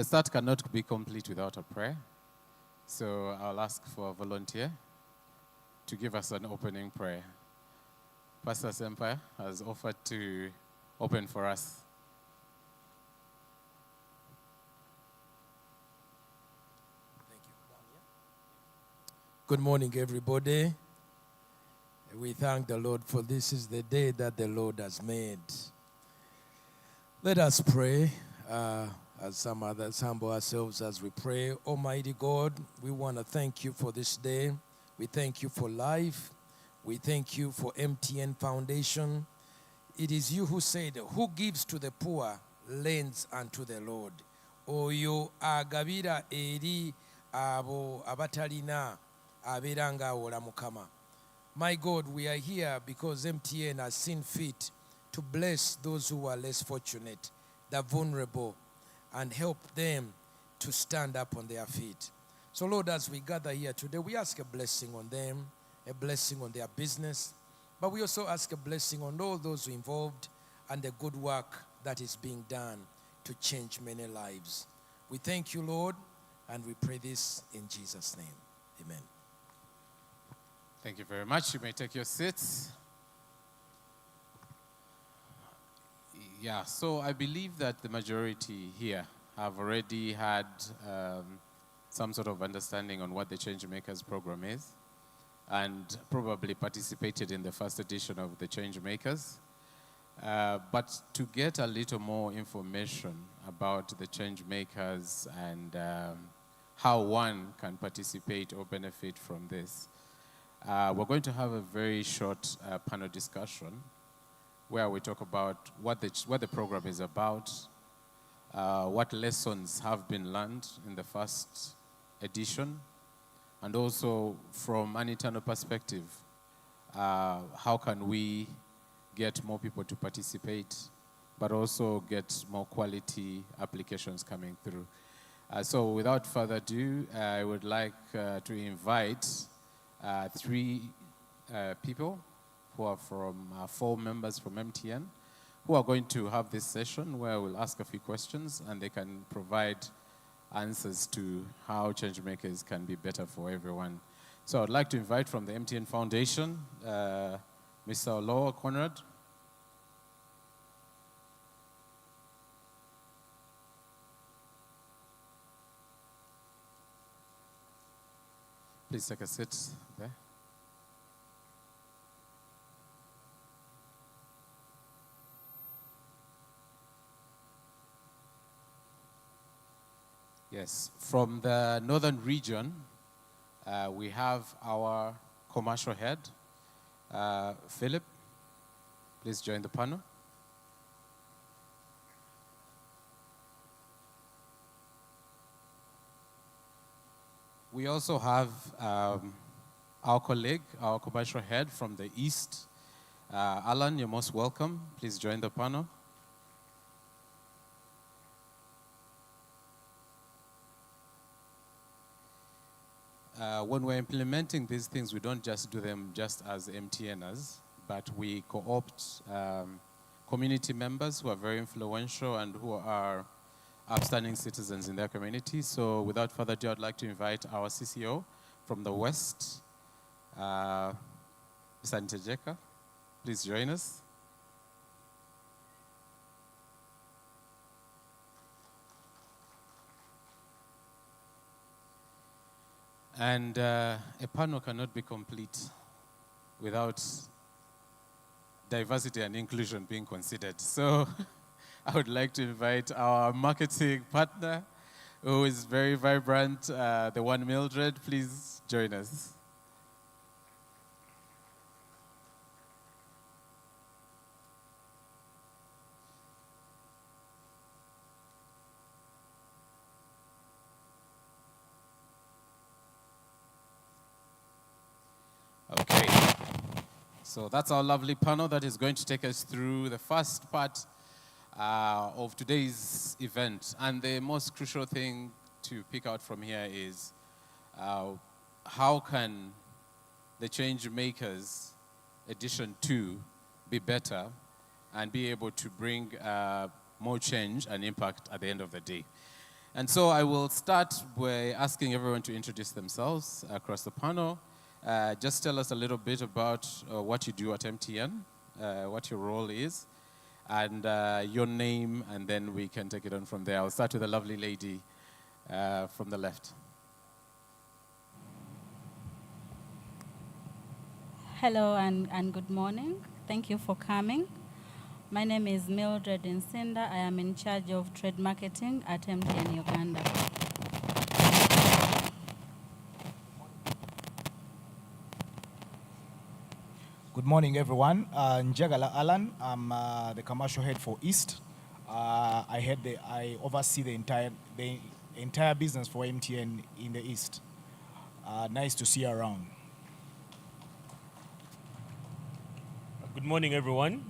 The start cannot be complete without a prayer. So I'll ask for a volunteer to give us an opening prayer. Pastor Semper has offered to open for us. Thank you. Good morning, everybody. We thank the Lord for this is the day that the Lord has made. Let us pray as some others humble ourselves as we pray. Almighty God, we want to thank you for this day. We thank you for life. We thank you for MTN Foundation. It is you who said, who gives to the poor lends unto the Lord. Oyo agabira eri abo abatalina abiranga awola mukama. My God, we are here because MTN has seen fit to bless those who are less fortunate, the vulnerable, and help them to stand up on their feet. So, Lord, as we gather here today, we ask a blessing on them, a blessing on their business, but we also ask a blessing on all those involved and the good work that is being done to change many lives. We thank you, Lord, and we pray this in Jesus' name. Amen. Thank you very much. You may take your seats. Yeah, so I believe that the majority here have already had some sort of understanding on what the ChangeMakers program is and probably participated in the first edition of the ChangeMakers. But to get a little more information about the ChangeMakers and how one can participate or benefit from this, we're going to have a very short panel discussion where we talk about what the program is about, what lessons have been learned in the first edition, and also from an internal perspective, how can we get more people to participate, but also get more quality applications coming through. So without further ado, I would like to invite three people who are from 4 members from MTN who are going to have this session where we'll ask a few questions and they can provide answers to how ChangeMakers can be better for everyone. So I'd like to invite from the MTN Foundation, Mr. Oloa Conrad. Please take a seat there. Yes, from the northern region, we have our commercial head, Philip. Please join the panel. We also have our colleague, our commercial head from the east. Alan, you're most welcome. Please join the panel. When we're implementing these things, we don't just do them just as MTNers, but we co-opt community members who are very influential and who are upstanding citizens in their community. So without further ado, I'd like to invite our CCO from the West, Mr. Ntejeka. Please join us. And a panel cannot be complete without diversity and inclusion being considered. So I would like to invite our marketing partner, who is very vibrant, the one Mildred. Please join us. Okay, so that's our lovely panel that is going to take us through the first part of today's event. And the most crucial thing to pick out from here is how can the ChangeMakers Edition 2 be better and be able to bring more change and impact at the end of the day. And so I will start by asking everyone to introduce themselves across the panel. Just tell us a little bit about what you do at MTN, what your role is, and your name, and then we can take it on from there. I'll start with the lovely lady from the left. Hello and good morning. Thank you for coming. My name is Mildred Nsinda. I am in charge of trade marketing at MTN Uganda. Good morning, everyone. Njagala Alan. I'm the commercial head for East. I oversee the entire business for MTN in the East. Nice to see you around. Good morning, everyone.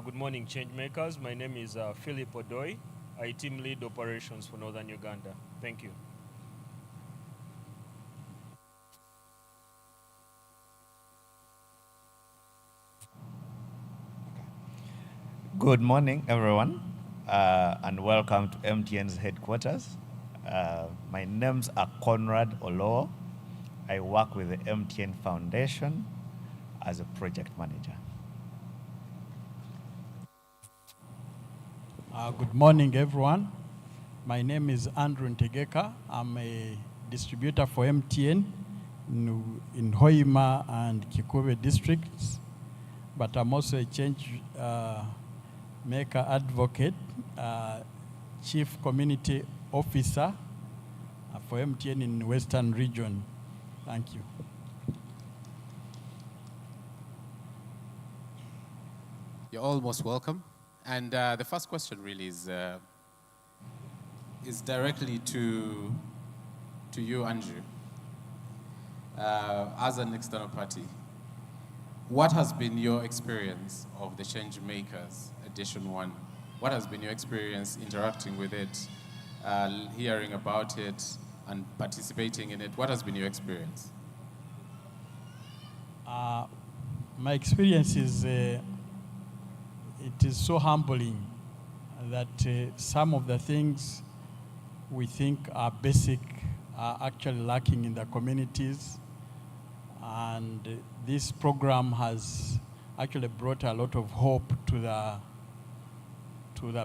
Good morning, ChangeMakers. My name is Philip Odoi. I team lead operations for Northern Uganda. Thank you. Good morning, everyone, and welcome to MTN's headquarters. My names are Conrad Olowo. I work with the MTN Foundation as a project manager. Good morning, everyone. My name is Andrew Ntegeka. I'm a distributor for MTN in Hoima and Kikuwe districts, but I'm also a change maker advocate, chief community officer for MTN in Western region. Thank you. You're all most welcome. And the first question really is directly to you, Andrew. As an external party, what has been your experience of the ChangeMakers Edition 1? What has been your experience interacting with it, hearing about it, and participating in it? What has been your experience? My experience is it is so humbling that some of the things we think are basic are actually lacking in the communities. And this program has actually brought a lot of hope to the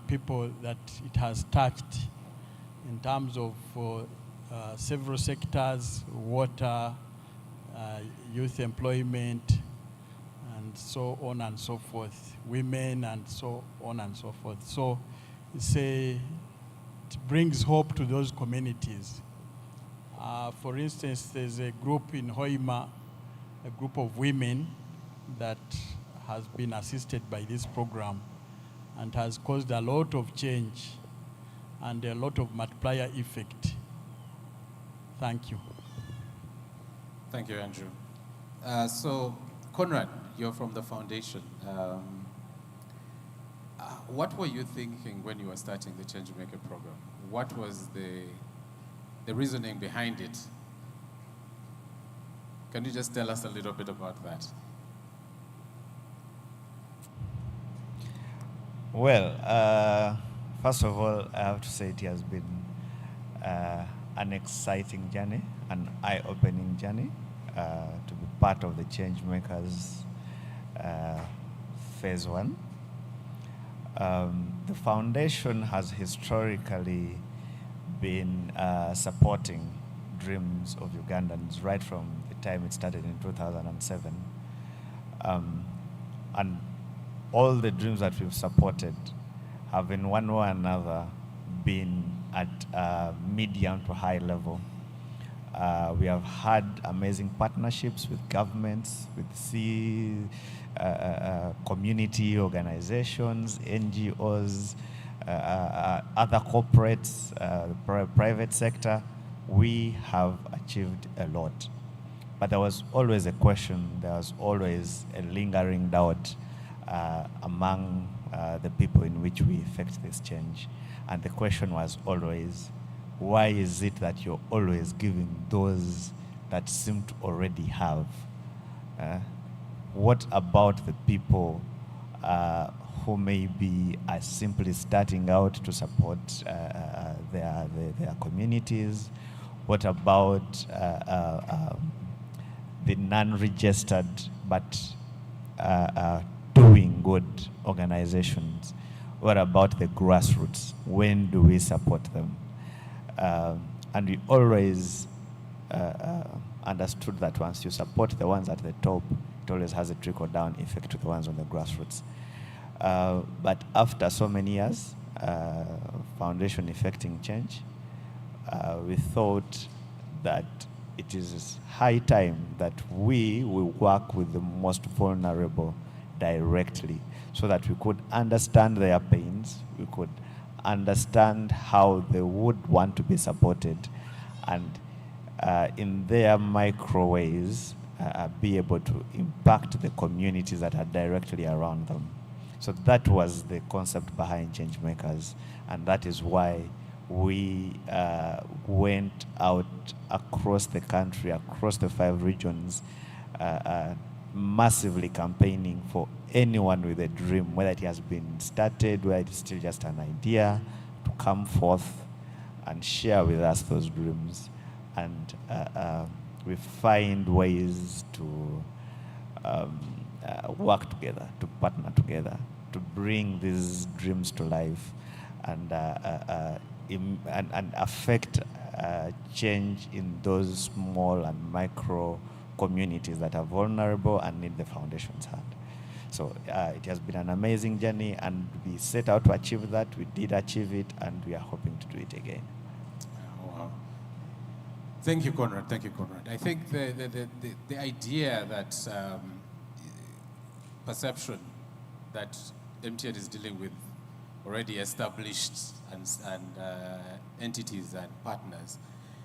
people that it has touched in terms of several sectors, water, youth employment, and so on and so forth, women, and so on and so forth. So it brings hope to those communities. For instance, there's a group in Hoima, a group of women that has been assisted by this program and has caused a lot of change and a lot of multiplier effect. Thank you. Thank you, Andrew. So, Conrad, you're from the foundation. What were you thinking when you were starting the ChangeMaker program? What was the reasoning behind it? Can you just tell us a little bit about that? Well, first of all, I have to say it has been an exciting journey, an eye-opening journey to be part of the ChangeMakers Phase 1. The foundation has historically been supporting dreams of Ugandans right from the time it started in 2007. And all the dreams that we've supported have in one way or another been at medium to high level. We have had amazing partnerships with governments, with community organizations, NGOs, other corporates, the private sector. We have achieved a lot. But there was always a question, there was always a lingering doubt among the people in which we effect this change. And the question was always, why is it that you're always giving those that seem to already have? What about the people who maybe are simply starting out to support their communities? What about the non-registered but doing good organizations? What about the grassroots? When do we support them? And we always understood that once you support the ones at the top, it always has a trickle-down effect to the ones on the grassroots. But after so many years, foundation effecting change, we thought that it is high time that we will work with the most vulnerable directly, so that we could understand their pains, we could understand how they would want to be supported, and in their micro ways, be able to impact the communities that are directly around them. So that was the concept behind ChangeMakers, and that is why we went out across the country, across the 5 regions, massively campaigning for anyone with a dream, whether it has been started, whether it's still just an idea, to come forth and share with us those dreams. And we find ways to work together, to partner together, to bring these dreams to life, and affect change in those small and micro communities that are vulnerable and need the foundation's hand. So it has been an amazing journey, and we set out to achieve that. We did achieve it, and we are hoping to do it again. Wow. Thank you, Conrad. Thank you, Conrad. I think the idea that perception that MTN is dealing with already established and entities and partners,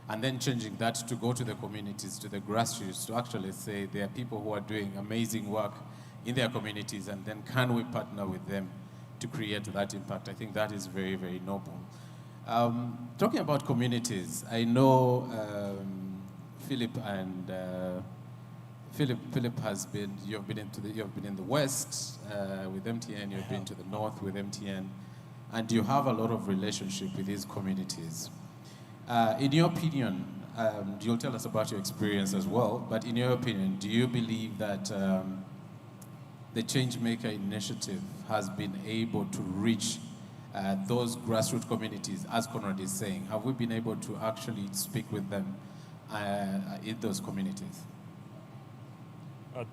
and then changing that to go to the communities, to the grassroots, to actually say there are people who are doing amazing work in their communities, and then can we partner with them to create that impact? I think that is very, very noble. Talking about communities, I know Philip has been. You've been in the West with MTN. You've been to the North with MTN, and you have a lot of relationship with these communities. In your opinion, you'll tell us about your experience as well. But in your opinion, do you believe that the ChangeMaker initiative has been able to reach those grassroots communities, as Conrad is saying? Have we been able to actually speak with them in those communities?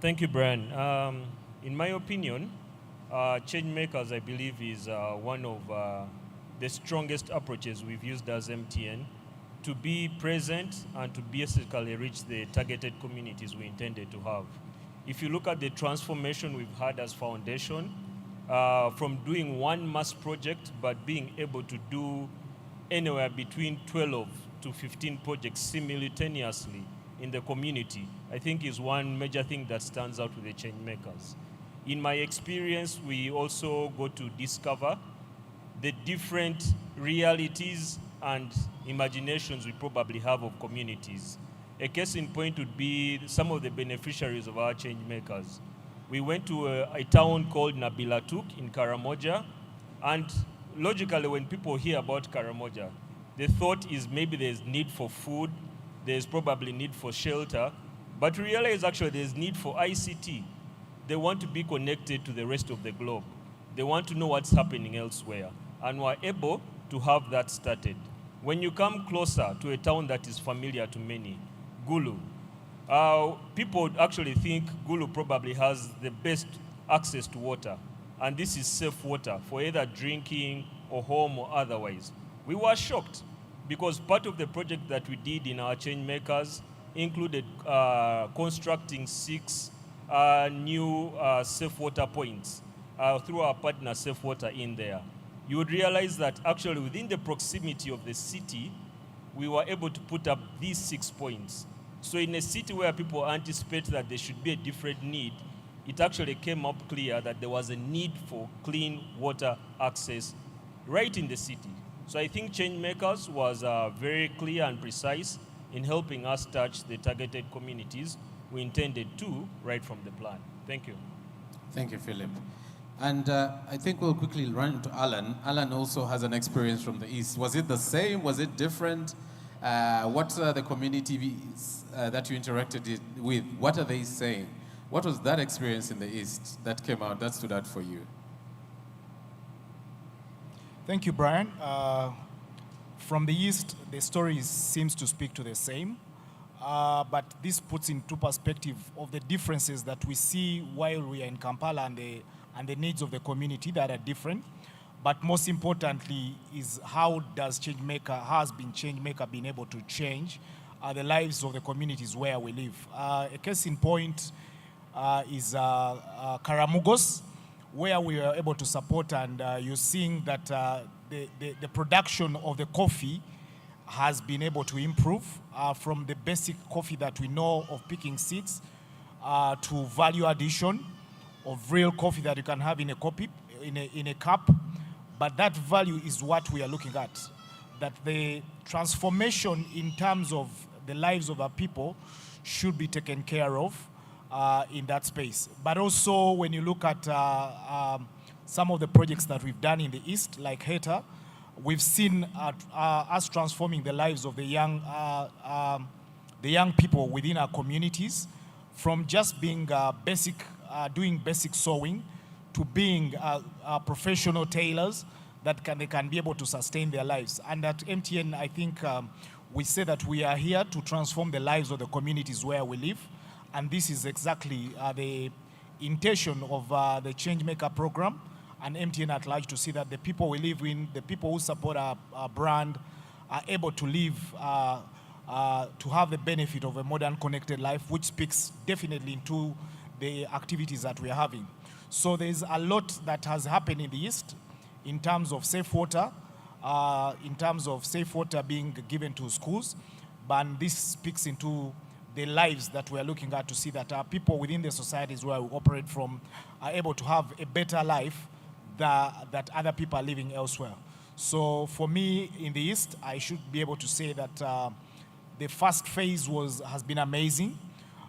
Thank you, Brian. In my opinion, ChangeMakers, I believe, is one of the strongest approaches we've used as MTN to be present and to basically reach the targeted communities we intended to have. If you look at the transformation we've had as foundation, from doing one mass project, but being able to do anywhere between 12 to 15 projects simultaneously in the community, I think is one major thing that stands out with the ChangeMakers. In my experience, we also go to discover the different realities and imaginations we probably have of communities. A case in point would be some of the beneficiaries of our ChangeMakers. We went to a town called Nabilatuk in Karamoja, and logically when people hear about Karamoja, the thought is maybe there's need for food, there's probably need for shelter, but realize actually there's need for ICT. They want to be connected to the rest of the globe. They want to know what's happening elsewhere, and we're able to have that started. When you come closer to a town that is familiar to many, Gulu, people actually think Gulu probably has the best access to water, and this is safe water for either drinking or home or otherwise. We were shocked because part of the project that we did in our ChangeMakers included constructing 6 new safe water points through our partner Safe Water in there. You would realize that actually within the proximity of the city, we were able to put up these 6 points. So in a city where people anticipate that there should be a different need, it actually came up clear that there was a need for clean water access right in the city. So I think ChangeMakers was very clear and precise in helping us touch the targeted communities we intended to right from the plan. Thank you. Thank you, Philip. And I think we'll quickly run to Alan. Alan also has an experience from the East. Was it the same? Was it different? What are the communities that you interacted with? What are they saying? What was that experience in the East that came out, that stood out for you? Thank you, Brian. From the East, the story seems to speak to the same. But this puts into perspective of the differences that we see while we are in Kampala and the needs of the community that are different. But most importantly is how has ChangeMaker been able to change the lives of the communities where we live. A case in point is Karamugos, where we were able to support, and you're seeing that the production of the coffee has been able to improve from the basic coffee that we know of picking seeds to value addition of real coffee that you can have in a cup. But that value is what we are looking at, that the transformation in terms of the lives of our people should be taken care of in that space. But also when you look at some of the projects that we've done in the East, like HETA, we've seen us transforming the lives of the young people within our communities, from just being doing basic sewing to being professional tailors that they can be able to sustain their lives. And at MTN, I think we say that we are here to transform the lives of the communities where we live. And this is exactly the intention of the ChangeMaker program and MTN at large, to see that the people we live in, the people who support our brand, are able to live, to have the benefit of a modern connected life, which speaks definitely into the activities that we are having. So there's a lot that has happened in the East in terms of safe water, being given to schools, but this speaks into the lives that we are looking at, to see that our people within the societies where we operate from are able to have a better life that other people are living elsewhere. So for me in the East, I should be able to say that the first phase has been amazing.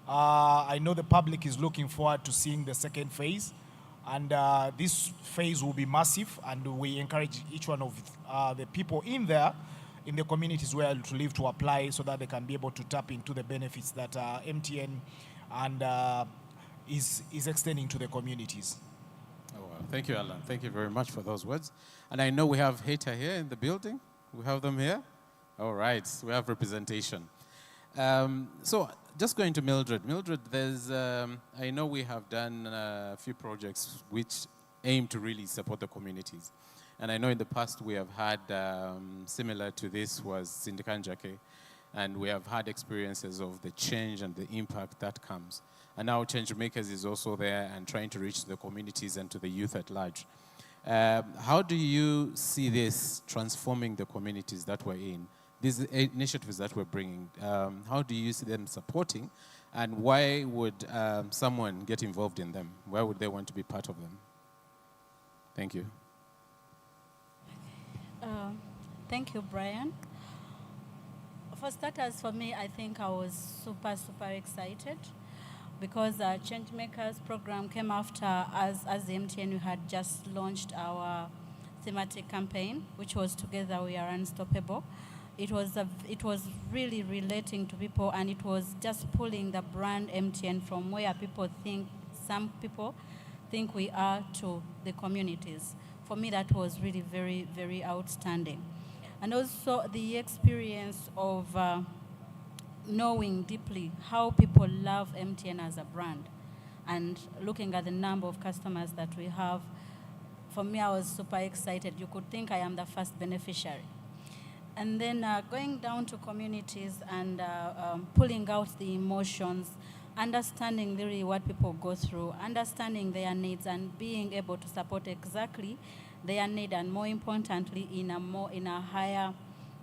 I know the public is looking forward to seeing the second phase, and this phase will be massive, and we encourage each one of the people in the communities where to live to apply, so that they can be able to tap into the benefits that MTN and is extending to the communities. Oh, wow. Thank you, Alan. Thank you very much for those words. And I know we have HETA here in the building. We have them here. All right, we have representation. So just going to Mildred. Mildred, I know we have done a few projects which aim to really support the communities. And I know in the past we have had, similar to this was Sindikanjake, and we have had experiences of the change and the impact that comes. And now ChangeMakers is also there and trying to reach the communities and to the youth at large. How do you see this transforming the communities that we're in? These initiatives that we're bringing, how do you see them supporting, and why would someone get involved in them? Why would they want to be part of them? Thank you. Thank you, Brian. For starters, for me, I think I was super excited, because ChangeMakers program came after as the MTN, we had just launched our thematic campaign, which was Together We Are Unstoppable. It was really relating to people, and it was just pulling the brand MTN from where some people think we are, to the communities. For me, that was really very outstanding. And also the experience of knowing deeply how people love MTN as a brand, and looking at the number of customers that we have. For me, I was super excited. You could think I am the first beneficiary. And then going down to communities and pulling out the emotions, understanding really what people go through, understanding their needs, and being able to support exactly their need, and more importantly,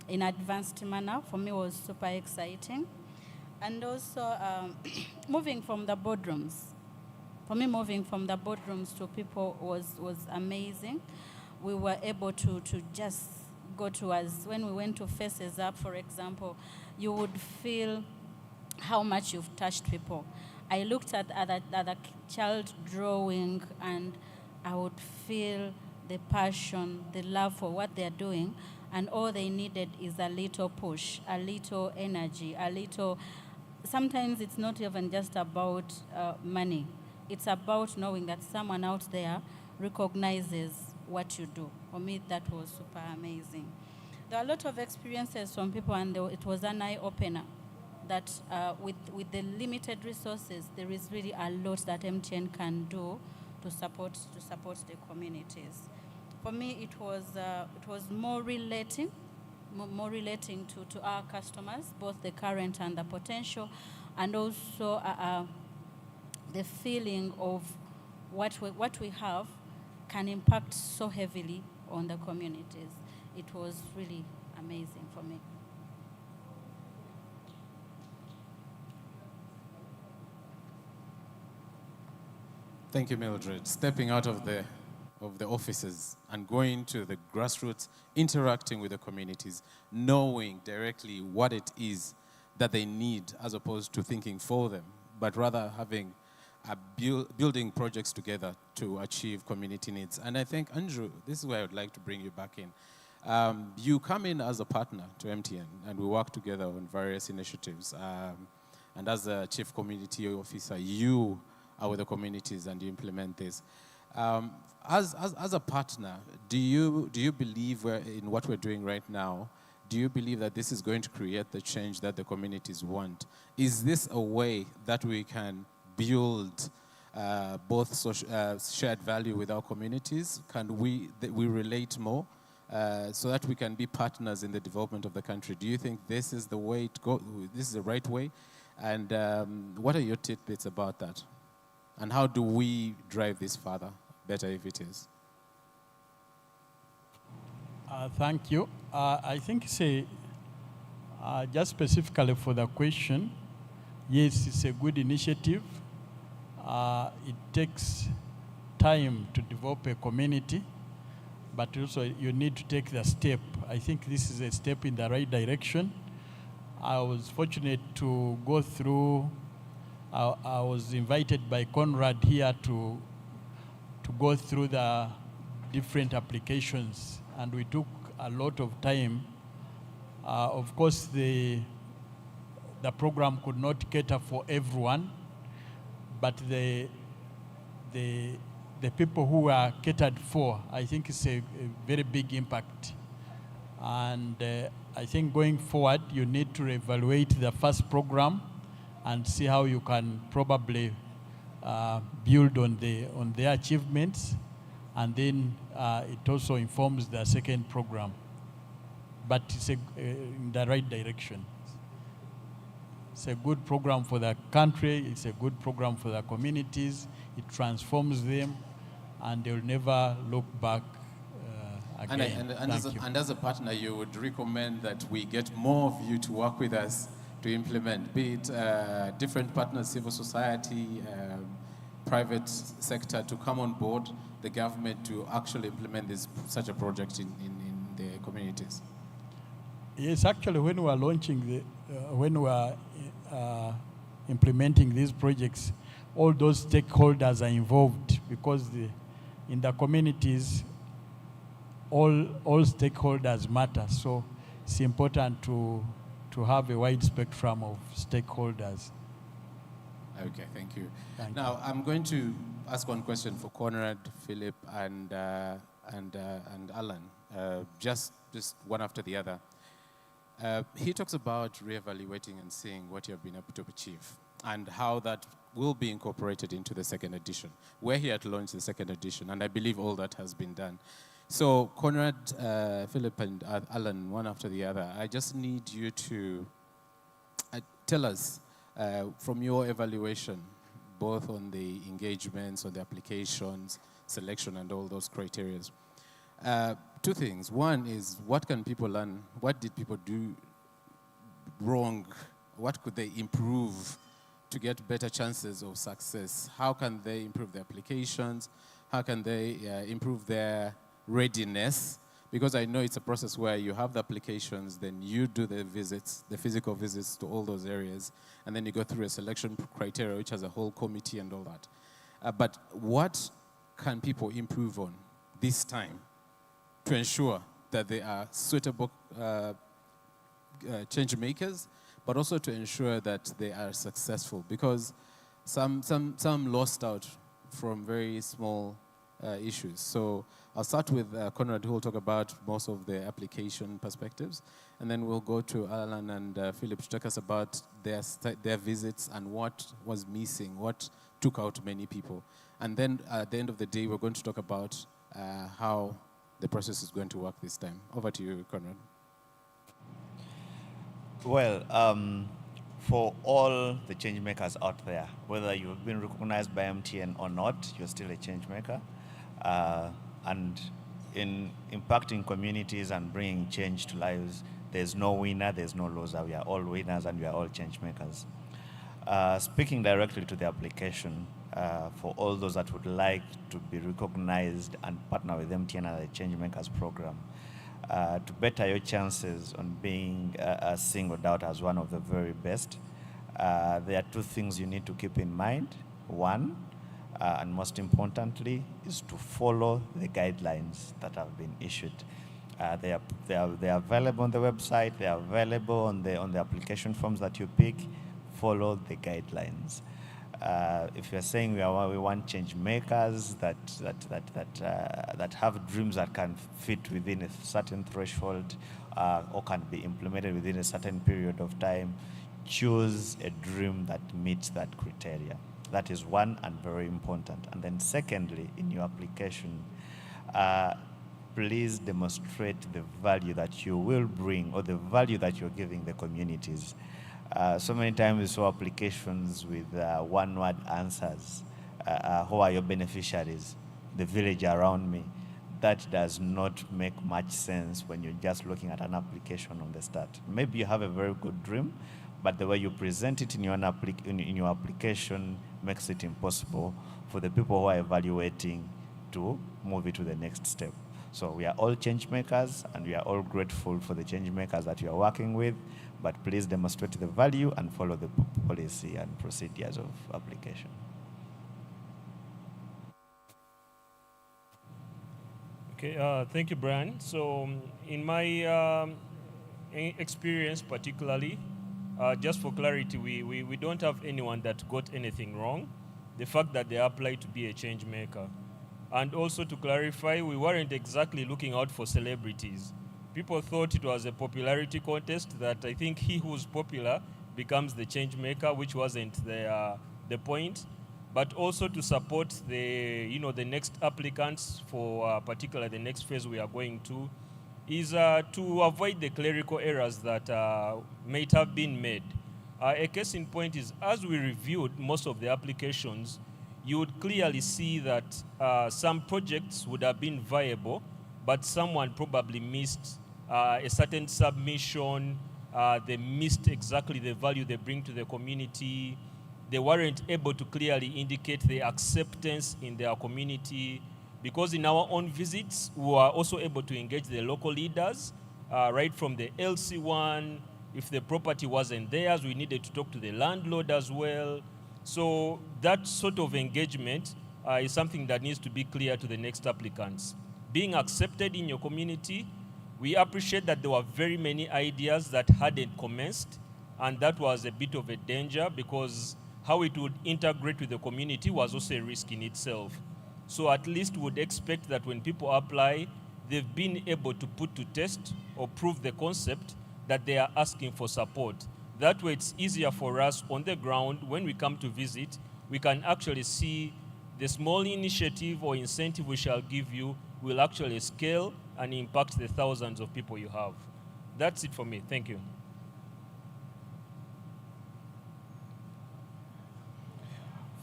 in advanced manner, for me was super exciting. And also moving from the boardrooms. For me, moving from the boardrooms to people was amazing. We were able to just go to us. When we went to Faces Up, for example, you would feel how much you've touched people. I looked at other child drawing, and I would feel the passion, the love for what they're doing, and all they needed is a little push, a little energy, a little. Sometimes it's not even just about money. It's about knowing that someone out there recognizes what you do. For me, that was super amazing. There are a lot of experiences from people, and it was an eye-opener that with the limited resources, there is really a lot that MTN can do to support the communities. For me, it was more relating to our customers, both the current and the potential, and also the feeling of what we have can impact so heavily on the communities. It was really amazing for me. Thank you, Mildred. Stepping out of the offices and going to the grassroots, interacting with the communities, knowing directly what it is that they need as opposed to thinking for them, but rather having building projects together to achieve community needs. And I think, Andrew, this is where I would like to bring you back in. You come in as a partner to MTN, and we work together on various initiatives. And as a chief community officer, you are with the communities and you implement this. As a partner, do you believe in what we're doing right now? Do you believe that this is going to create the change that the communities want? Is this a way that we can build both shared value with our communities? Can we relate more so that we can be partners in the development of the country? Do you think this is the way to go? This is the right way? And what are your tidbits about that? And how do we drive this further, better if it is? Thank you. I think just specifically for the question, yes, it's a good initiative. It takes time to develop a community, but also you need to take the step. I think this is a step in the right direction. I was fortunate to go through, I was invited by Conrad here to go through the different applications, and we took a lot of time. Of course, the program could not cater for everyone, but the people who are catered for, I think it's a very big impact. And I think going forward, you need to evaluate the first program and see how you can probably build on their achievements, and then it also informs the second program. But it's in the right direction. It's a good program for the country, it's a good program for the communities, it transforms them, and they'll never look back again. And as a partner, you would recommend that we get more of you to work with us to implement, be it different partners, civil society, private sector, to come on board, the government to actually implement such a project in the communities? Yes, actually, when we are launching when we are implementing these projects, all those stakeholders are involved, because in the communities, all stakeholders matter. So it's important to have a wide spectrum of stakeholders. Okay, thank you. Now, I'm going to ask one question for Conrad, Philip, and Alan, just one after the other. He talks about reevaluating and seeing what you have been able to achieve and how that will be incorporated into the second edition. We're here to launch the second edition, and I believe all that has been done. So, Conrad, Philip, and Alan, one after the other, I just need you to tell us, from your evaluation, both on the engagements, on the applications, selection, and all those criteria. Two things. One is, what can people learn? What did people do wrong? What could they improve to get better chances of success? How can they improve their applications? How can they improve their readiness? Because I know it's a process where you have the applications, then you do the visits, the physical visits to all those areas, and then you go through a selection criteria, which has a whole committee and all that. But what can people improve on this time to ensure that they are suitable change makers, but also to ensure that they are successful, because some lost out from very small issues. So I'll start with Conrad, who will talk about most of the application perspectives, and then we'll go to Alan and Philip to talk us about their visits and what was missing, what took out many people. And then at the end of the day, we're going to talk about how the process is going to work this time. Over to you, Conrad. Well, for all the change makers out there, whether you've been recognized by MTN or not, you're still a change maker. And in impacting communities and bringing change to lives, there's no winner, there's no loser. We are all winners and we are all change makers. Speaking directly to the application, for all those that would like to be recognized and partner with MTN as a change makers program, to better your chances on being singled out as one of the very best, there are two things you need to keep in mind. One, and most importantly, is to follow the guidelines that have been issued. They are available on the website. They are available on the application forms that you pick. Follow the guidelines. If you're saying we want change makers that have dreams that can fit within a certain threshold or can be implemented within a certain period of time, choose a dream that meets that criteria. That is one and very important. And then secondly, in your application, please demonstrate the value that you will bring or the value that you're giving the communities. So many times we saw applications with one-word answers. Who are your beneficiaries? The village around me. That does not make much sense when you're just looking at an application on the start. Maybe you have a very good dream, but the way you present it in your application makes it impossible for the people who are evaluating to move it to the next step. So we are all change makers, and we are all grateful for the change makers that you are working with, but please demonstrate the value and follow the policy and procedures of application. Okay, thank you, Brian. So in my experience particularly, just for clarity, we don't have anyone that got anything wrong. The fact that they applied to be a change maker. And also to clarify, we weren't exactly looking out for celebrities. People thought it was a popularity contest, that I think he who's popular becomes the change maker, which wasn't the point. But also to support the next applicants for particularly the next phase we are going to, is to avoid the clerical errors that might have been made. A case in point is, as we reviewed most of the applications, you would clearly see that some projects would have been viable, but someone probably missed a certain submission. They missed exactly the value they bring to the community. They weren't able to clearly indicate the acceptance in their community, because in our own visits, we were also able to engage the local leaders, right from the LC1. If the property wasn't theirs, we needed to talk to the landlord as well. So that sort of engagement is something that needs to be clear to the next applicants. Being accepted in your community, we appreciate that there were very many ideas that hadn't commenced, and that was a bit of a danger, because how it would integrate with the community was also a risk in itself. So at least we would expect that when people apply, they've been able to put to test or prove the concept that they are asking for support. That way it's easier for us on the ground when we come to visit. We can actually see the small initiative or incentive we shall give you will actually scale and impact the thousands of people you have. That's it for me. Thank you.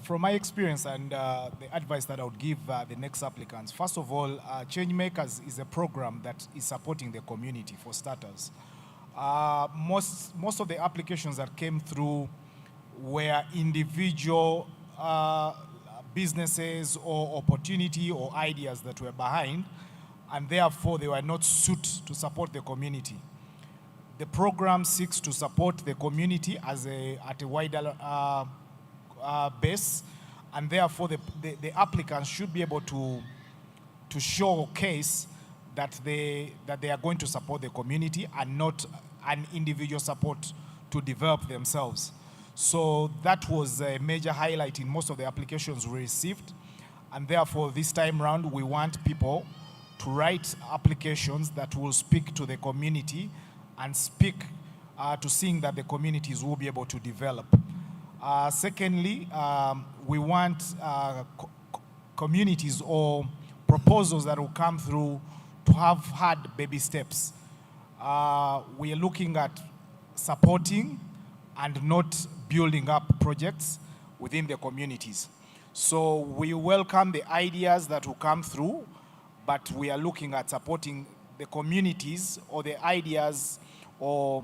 From my experience and the advice that I would give the next applicants, first of all, ChangeMakers is a program that is supporting the community, for starters. Most of the applications that came through were individual businesses or opportunity or ideas that were behind, and therefore they were not suited to support the community. The program seeks to support the community at a wider base, and therefore the applicants should be able to showcase that they are going to support the community and not an individual support to develop themselves. So that was a major highlight in most of the applications we received, and therefore this time round we want people to write applications that will speak to the community and speak to seeing that the communities will be able to develop. Secondly, we want communities or proposals that will come through to have had baby steps. We are looking at supporting and not building up projects within the communities. So we welcome the ideas that will come through, but we are looking at supporting the communities or the ideas or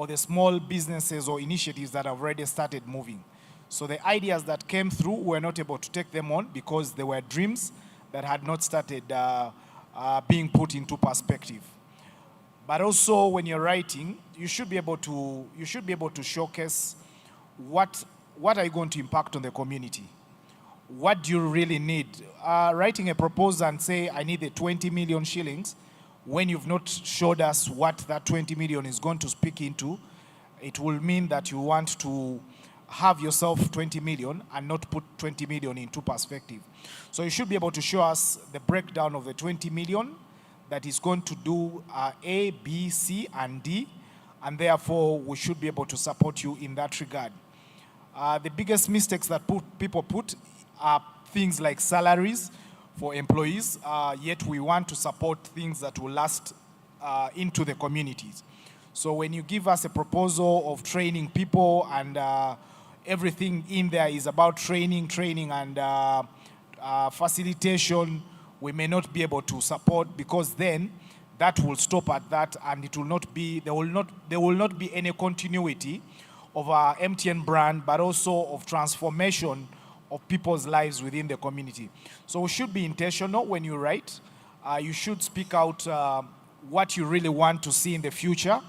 the small businesses or initiatives that have already started moving. So the ideas that came through, we're not able to take them on because they were dreams that had not started being put into perspective. But also, when you're writing, you should be able to showcase what are you going to impact on the community. What do you really need? Writing a proposal and say, I need the 20 million shillings, when you've not showed us what that 20 million is going to speak into, it will mean that you want to have yourself 20 million and not put 20 million into perspective. So you should be able to show us the breakdown of the 20 million that is going to do A, B, C, and D, and therefore we should be able to support you in that regard. The biggest mistakes that people put are things like salaries for employees, yet we want to support things that will last into the communities. So when you give us a proposal of training people and everything in there is about training and facilitation, we may not be able to support, because then that will stop at that, and it will not be, there will not be any continuity of our MTN brand, but also of transformation of people's lives within the community. So we should be intentional when you write. You should speak out what you really want to see in the future.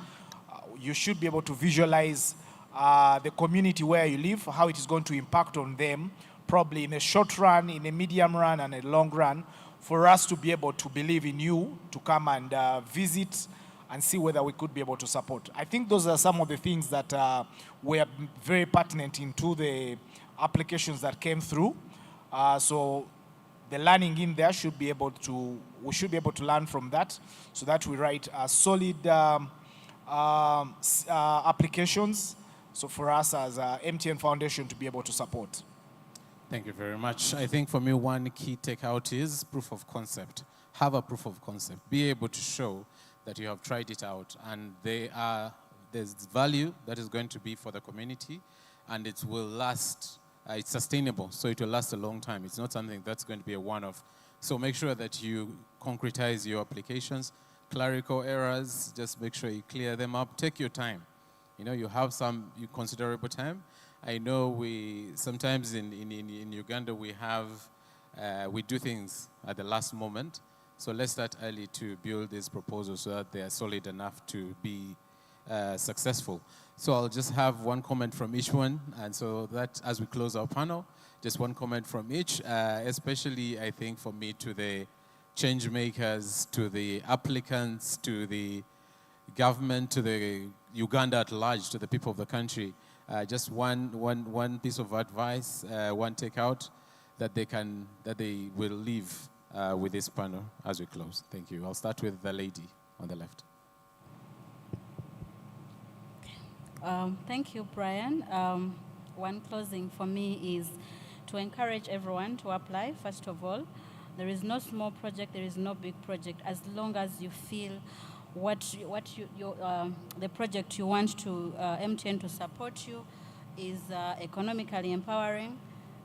You should be able to visualize the community where you live, how it is going to impact on them, probably in a short run, in a medium run, and a long run, for us to be able to believe in you, to come and visit and see whether we could be able to support. I think those are some of the things that were very pertinent into the applications that came through. So the learning in there should be able to, we should be able to learn from that, so that we write solid applications, so for us as MTN Foundation to be able to support. Thank you very much. I think for me, one key takeout is proof of concept. Have a proof of concept. Be able to show that you have tried it out, and there's value that is going to be for the community, and it will last. It's sustainable, so it will last a long time. It's not something that's going to be a one-off. So make sure that you concretize your applications. Clerical errors, just make sure you clear them up. Take your time. You know, you have some considerable time. I know sometimes in Uganda we do things at the last moment. So let's start early to build these proposals so that they are solid enough to be successful. So I'll just have one comment from each one, and so that as we close our panel, just one comment from each, especially I think for me to the change makers, to the applicants, to the government, to the Uganda at large, to the people of the country. Just one piece of advice, one takeout that they will leave with this panel as we close. Thank you. I'll start with the lady on the left. Thank you, Brian. One closing for me is to encourage everyone to apply. First of all, there is no small project, there is no big project. As long as you feel the project you want to MTN to support you is economically empowering,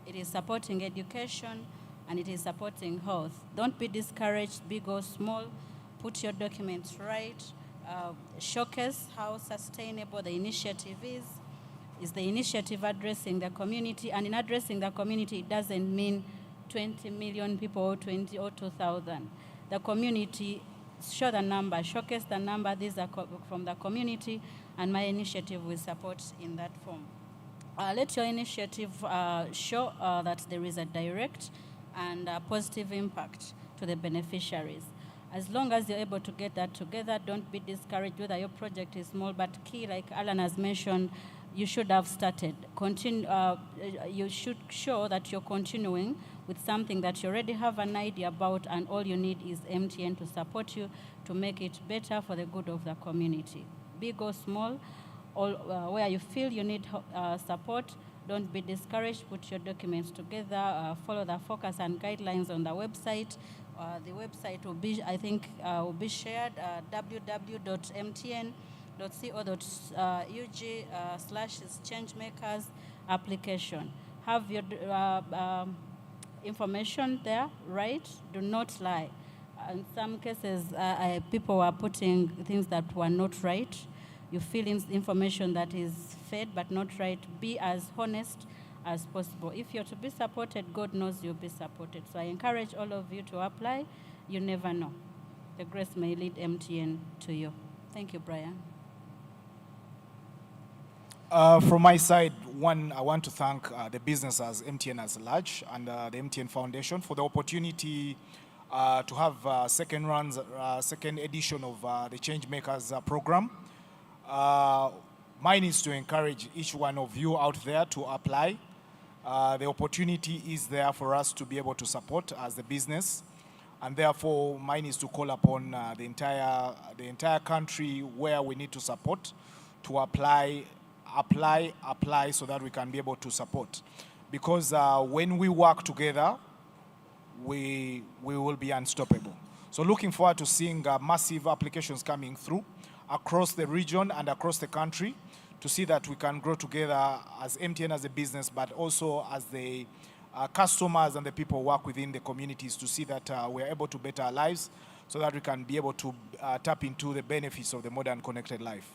it is supporting education, and it is supporting health. Don't be discouraged, big or small. Put your documents right. Showcase how sustainable the initiative is. Is the initiative addressing the community? And in addressing the community, it doesn't mean 20 million people or 20 or 2,000. The community, show the number, showcase the number. These are from the community, and my initiative will support in that form. let your initiative show that there is a direct and positive impact to the beneficiaries. As long as you're able to get that together, don't be discouraged whether your project is small, but key, like Alan has mentioned, you should have started. You should show that you're continuing with something that you already have an idea about, and all you need is MTN to support you to make it better for the good of the community. Big or small, where you feel you need support, don't be discouraged. Put your documents together, follow the focus and guidelines on the website. The website will be, I think, will be shared, www.mtn.co.ug/changemakers application. Have your information there, right? Do not lie. In some cases, people were putting things that were not right. You fill in information that is fed but not right. Be as honest as possible. If you're to be supported, God knows you'll be supported. So I encourage all of you to apply. You never know. The grace may lead MTN to you. Thank you, Brian. From my side, I want to thank the business as MTN as large and the MTN Foundation for the opportunity to have second edition of the ChangeMakers program. Mine is to encourage each one of you out there to apply. The opportunity is there for us to be able to support as the business, and therefore mine is to call upon the entire country where we need to support to apply so that we can be able to support. Because when we work together, we will be unstoppable. So looking forward to seeing massive applications coming through across the region and across the country to see that we can grow together as MTN as a business, but also as the customers and the people who work within the communities to see that we are able to better our lives so that we can be able to tap into the benefits of the modern connected life.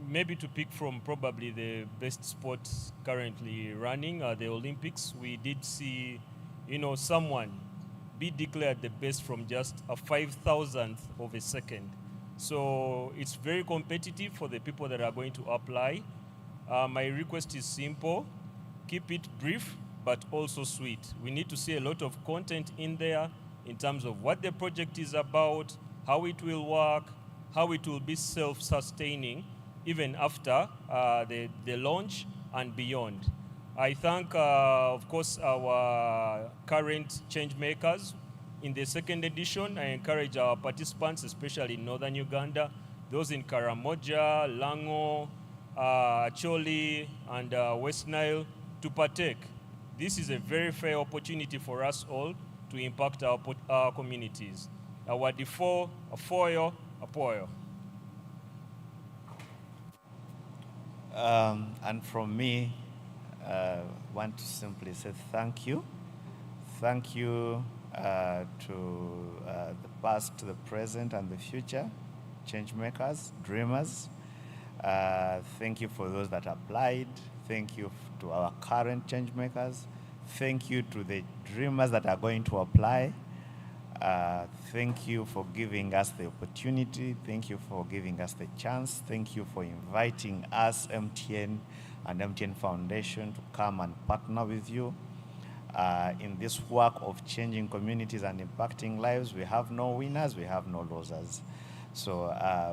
Maybe to pick from probably the best sports currently running, the Olympics, we did see, someone be declared the best from just a 5,000th of a second. So it's very competitive for the people that are going to apply. My request is simple: keep it brief, but also sweet. We need to see a lot of content in there in terms of what the project is about, how it will work, how it will be self-sustaining, even after the launch and beyond. I thank, of course, our current change makers. In the second edition, I encourage our participants, especially in northern Uganda, those in Karamoja, Lango, Choli, and West Nile, to partake. This is a very fair opportunity for us all to impact our communities. Our default, a foil, a poil. And from me, want to simply say thank you. Thank you to the past, the present, and the future change makers, dreamers. Thank you for those that applied. Thank you to our current change makers. Thank you to the dreamers that are going to apply. Thank you for giving us the opportunity. Thank you for giving us the chance. Thank you for inviting us, MTN and MTN Foundation, to come and partner with you in this work of changing communities and impacting lives. We have no winners, we have no losers. So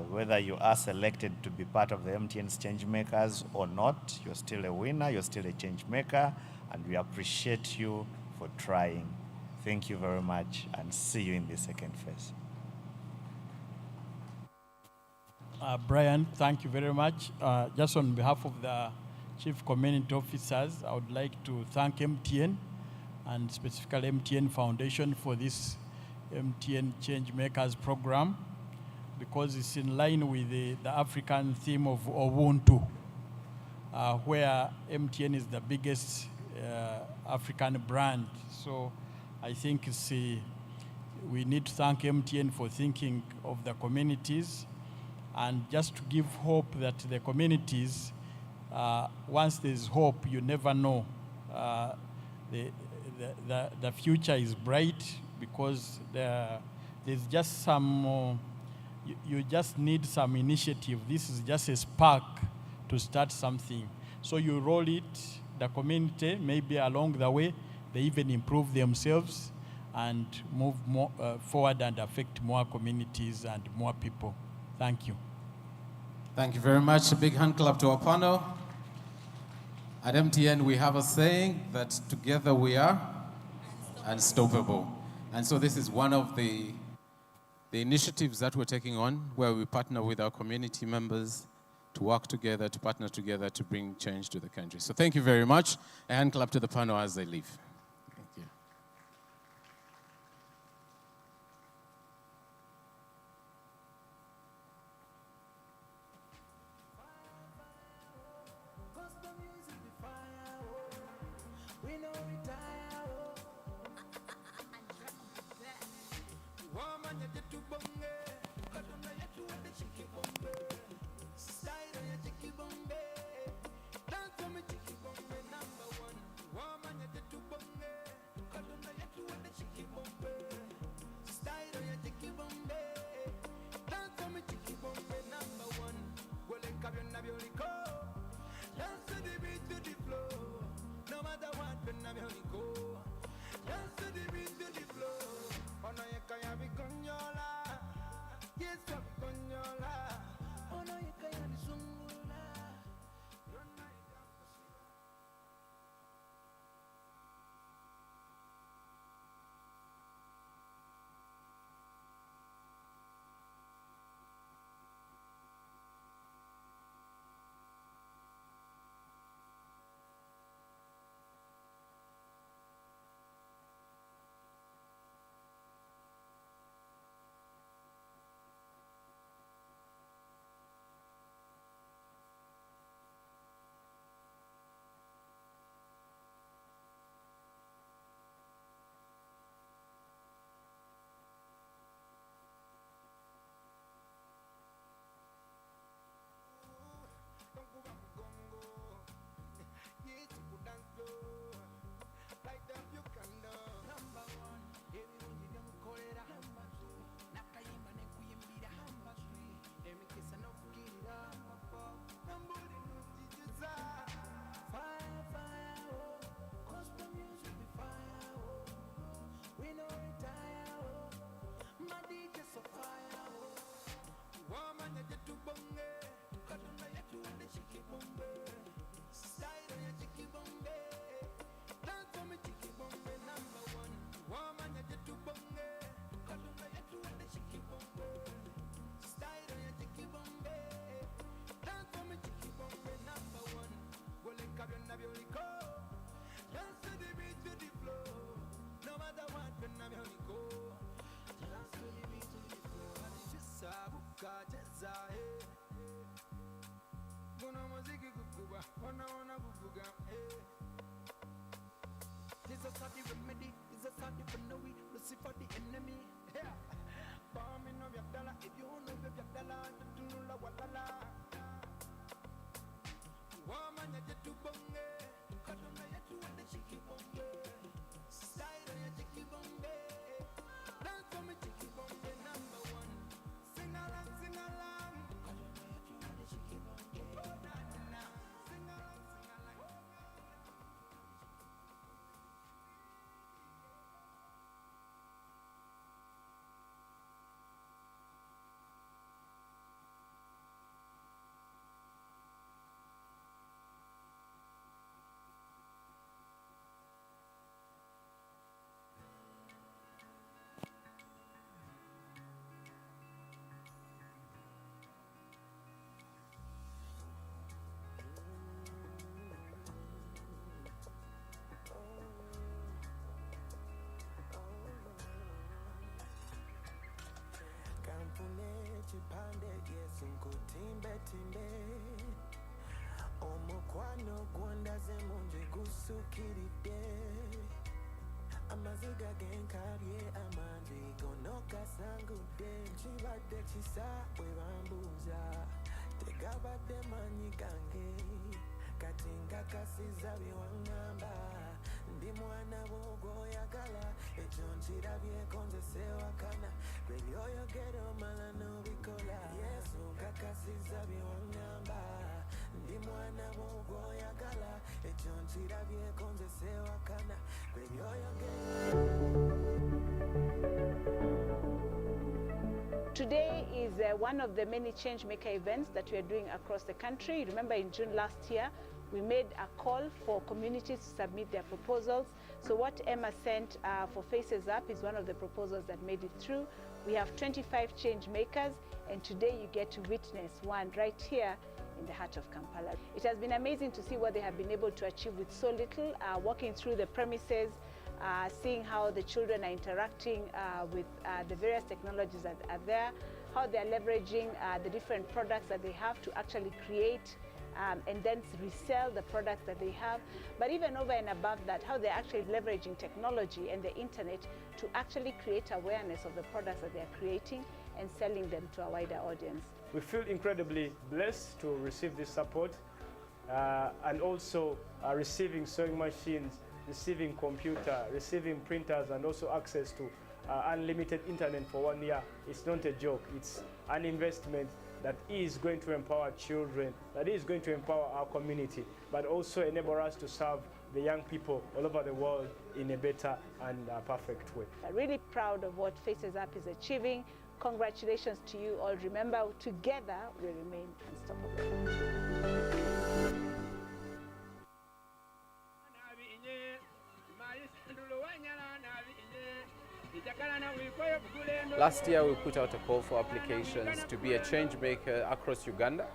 whether you are selected to be part of the MTN's change makers or not, you're still a winner, you're still a change maker, and we appreciate you for trying. Thank you very much, and see you in the second phase. Brian, thank you very much. Just on behalf of the Chief Community Officers, I would like to thank MTN and specifically MTN Foundation for this MTN ChangeMakers program, because it's in line with the African theme of Ubuntu, where MTN is the biggest African brand. So I think we need to thank MTN for thinking of the communities, and just to give hope that the communities, once there's hope, you never know. The future is bright, because there's just some you just need some initiative. This is just a spark to start something. So you roll it, the community, maybe along the way, they even improve themselves and move more, forward and affect more communities and more people. Thank you. Thank you very much. A big hand clap to our panel. At MTN, we have a saying that together we are unstoppable. And so this is one of the initiatives that we're taking on, where we partner with our community members to work together, to partner together to bring change to the country. So thank you very much. A hand clap to the panel as they leave. Thank you. Omukwano gwondaze munje gusukiride amaziga genkabye amanzi gonokasangudde kibadde kisa bwe bambuuza tegabadde manyi gange kati ngakasiza bye waŋŋamba ndi mwana bw'ogwoyagala ekyo nkirabyeko nze sewakana gwe byoyogera omala n'obikola nakasiza byonyamba ndi mwana w'ogwoyagala ekyo nkirabyeko nze sewakana Today is one of the many ChangeMaker events that we are doing across the country. Remember, in June last year, we made a call for communities to submit their proposals. So what Emma sent for Faces Up is one of the proposals that made it through. We have 25 ChangeMakers, and today you get to witness one right here in the heart of Kampala. It has been amazing to see what they have been able to achieve with so little, walking through the premises, seeing how the children are interacting with the various technologies that are there, how they're leveraging the different products that they have to actually create and then resell the products that they have. But even over and above that, how they're actually leveraging technology and the internet to actually create awareness of the products that they're creating and selling them to a wider audience. We feel incredibly blessed to receive this support and also receiving sewing machines, receiving computer, receiving printers, and also access to unlimited internet for 1 year. It's not a joke. It's an investment that is going to empower children, that is going to empower our community, but also enable us to serve the young people all over the world in a better and perfect way. I'm really proud of what Faces Up is achieving. Congratulations to you all. Remember, together we remain unstoppable. Last year, we put out a call for applications to be a change maker across Uganda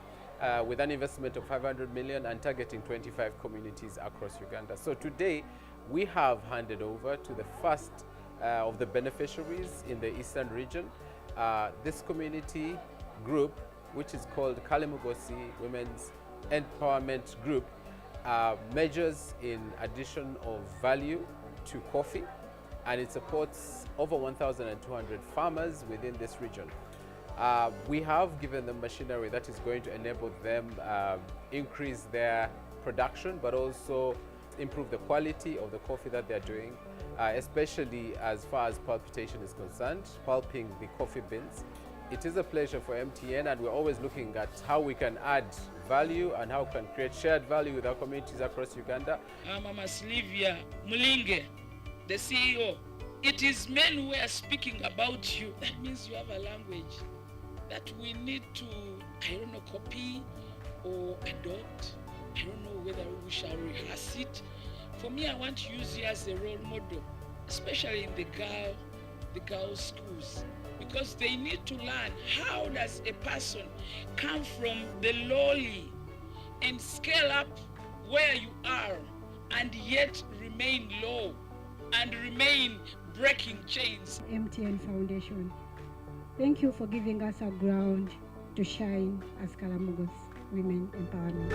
with an investment of 500 million and targeting 25 communities across Uganda. So today, we have handed over to the first of the beneficiaries in the eastern region. This community group, which is called Kalimugosi Women's Empowerment Group, measures in addition of value to coffee, and it supports over 1,200 farmers within this region. We have given them machinery that is going to enable them increase their production, but also improve the quality of the coffee that they're doing, especially as far as pulpitation is concerned, pulping the coffee beans. It is a pleasure for MTN, and we're always looking at how we can add value and how we can create shared value with our communities across Uganda. Mama Sylvia Mulinge, the CEO. It is men who are speaking about you. That means you have a language that we need to, copy or adopt. I don't know whether we shall rehearse it. For me, I want to use you as a role model, especially in the girls' schools, because they need to learn how does a person come from the lowly and scale up where you are and yet remain low and remain breaking chains. MTN Foundation, thank you for giving us a ground to shine as Kalamugos Women Empowerment.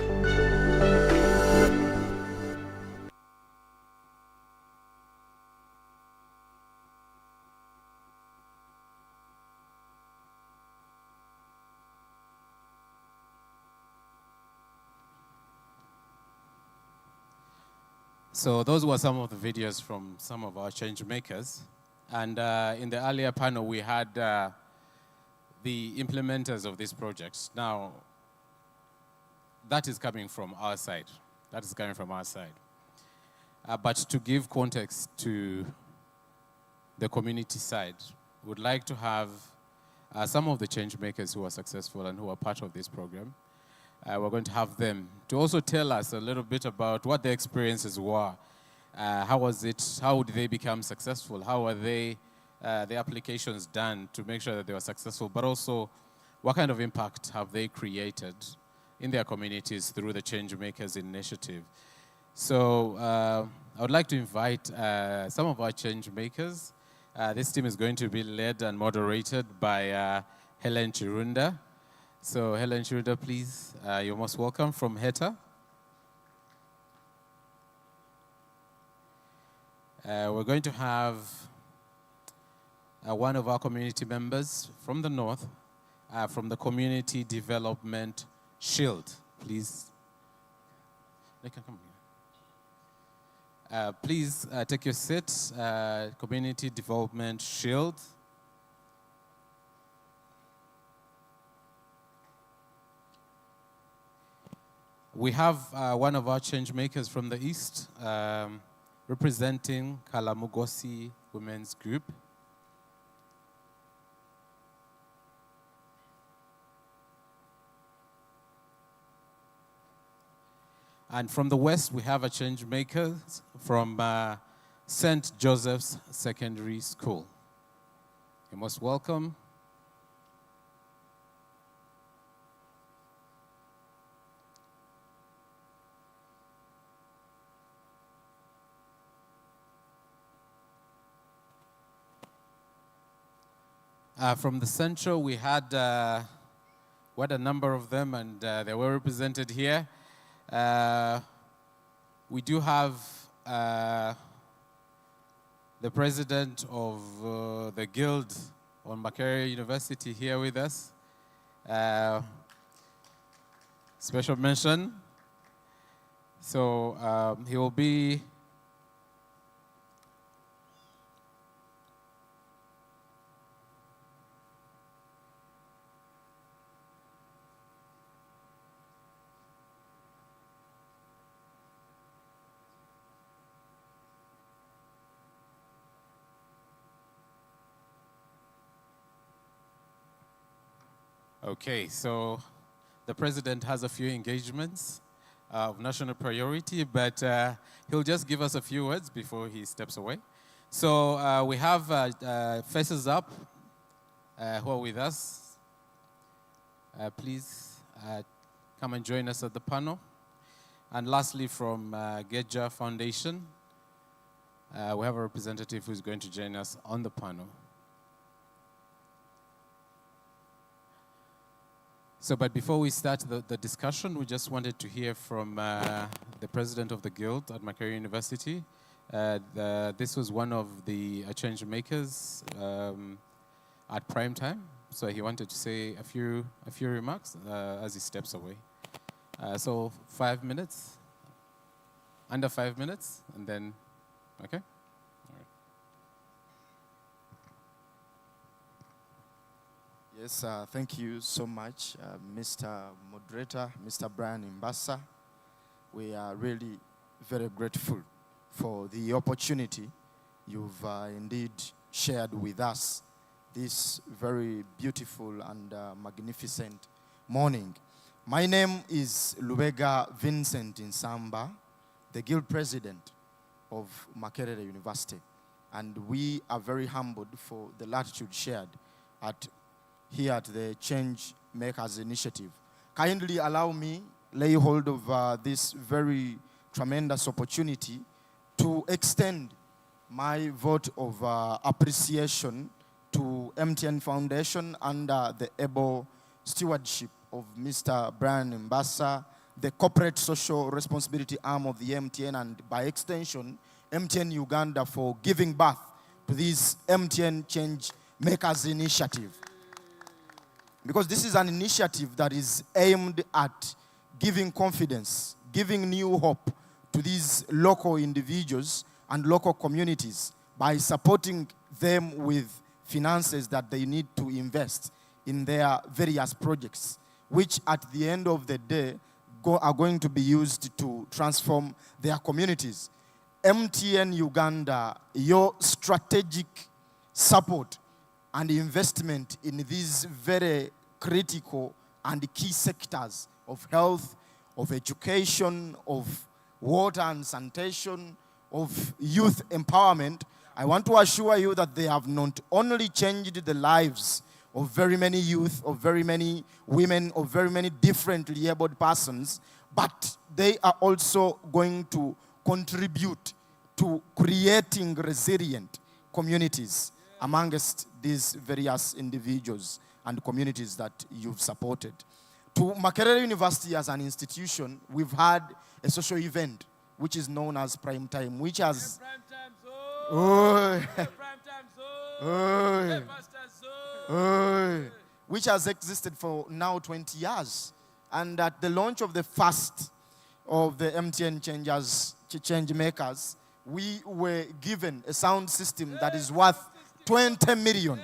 So those were some of the videos from some of our change makers. And in the earlier panel, we had the implementers of these projects. Now, that is coming from our side. That is coming from our side. But to give context to the community side, we would like to have some of the change makers who are successful and who are part of this program. We're going to have them to also tell us a little bit about what their experiences were. How was it? How did they become successful? How were the applications done to make sure that they were successful? But also, what kind of impact have they created in their communities through the Change Makers initiative? So I would like to invite some of our change makers. This team is going to be led and moderated by Helen Chirunda. So Helen Chirunda, please, you're most welcome from HETA. We're going to have one of our community members from the north, from the Community Development Shield, please. They can come here. Please take your seat, Community Development Shield. We have one of our change makers from the East representing Kalamugosi Women's Group. And from the West, we have a change maker from St. Joseph's Secondary School. You're most welcome. From the Central, we had quite a number of them, and they were represented here. We do have the president of the guild on Makerere University here with us. Special mention. So he will be okay, so the president has a few engagements of national priority, but he'll just give us a few words before he steps away. So we have Faces Up who are with us. Please come and join us at the panel. And lastly, from Geja Foundation, we have a representative who's going to join us on the panel. So, but before we start the discussion, we just wanted to hear from the president of the guild at Makerere University. This was one of the change makers at prime time, so he wanted to say a few remarks as he steps away. So 5 minutes, under 5 minutes, and then, okay? Yes, thank you so much, Mr. Moderator, Mr. Brian Mbassa. We are really very grateful for the opportunity you've indeed shared with us this very beautiful and magnificent morning. My name is Lubega Vincent Nsamba, the guild president of Makerere University, and we are very humbled for the latitude shared here at the Change Makers Initiative. Kindly allow me lay hold of this very tremendous opportunity to extend my vote of appreciation to MTN Foundation under the able stewardship of Mr. Brian Mbassa, the corporate social responsibility arm of the MTN, and by extension, MTN Uganda, for giving birth to this MTN ChangeMakers initiative. Because this is an initiative that is aimed at giving confidence, giving new hope to these local individuals and local communities by supporting them with finances that they need to invest in their various projects, which at the end of the day are going to be used to transform their communities. MTN Uganda, your strategic support and investment in these very critical and key sectors of health, of education, of water and sanitation, of youth empowerment, I want to assure you that they have not only changed the lives of very many youth, of very many women, of very many differently abled persons, but they are also going to contribute to creating resilient communities amongst these various individuals and communities that you've supported. To Makerere University as an institution, we've had a social event which is known as Prime Time, which has which has existed for now 20 years. And at the launch of the first of the MTN ChangeMakers, we were given a sound system that is worth 20 million.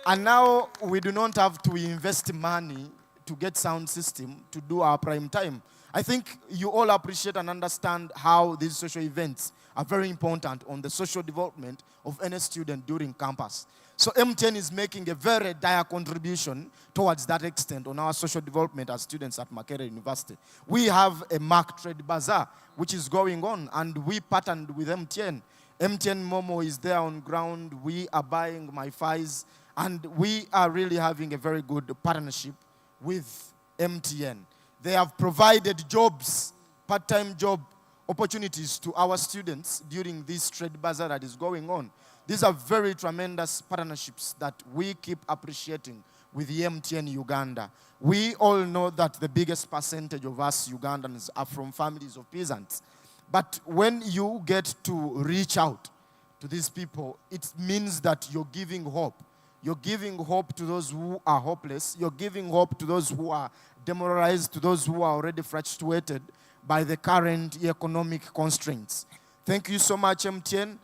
And now we do not have to invest money to get sound system to do our prime time. I think you all appreciate and understand how these social events are very important on the social development of any student during campus. So MTN is making a very dire contribution towards that extent on our social development as students at Makerere University. We have a Mark Trade Bazaar, which is going on, and we partnered with MTN. MTN Momo is there on ground. We are buying MiFis, and we are really having a very good partnership with MTN. They have provided jobs, part-time job opportunities to our students during this trade bazaar that is going on. These are very tremendous partnerships that we keep appreciating with the MTN Uganda. We all know that the biggest percentage of us Ugandans are from families of peasants. But when you get to reach out to these people, it means that you're giving hope. You're giving hope to those who are hopeless. You're giving hope to those who are demoralized, to those who are already frustrated by the current economic constraints. Thank you so much, MTN.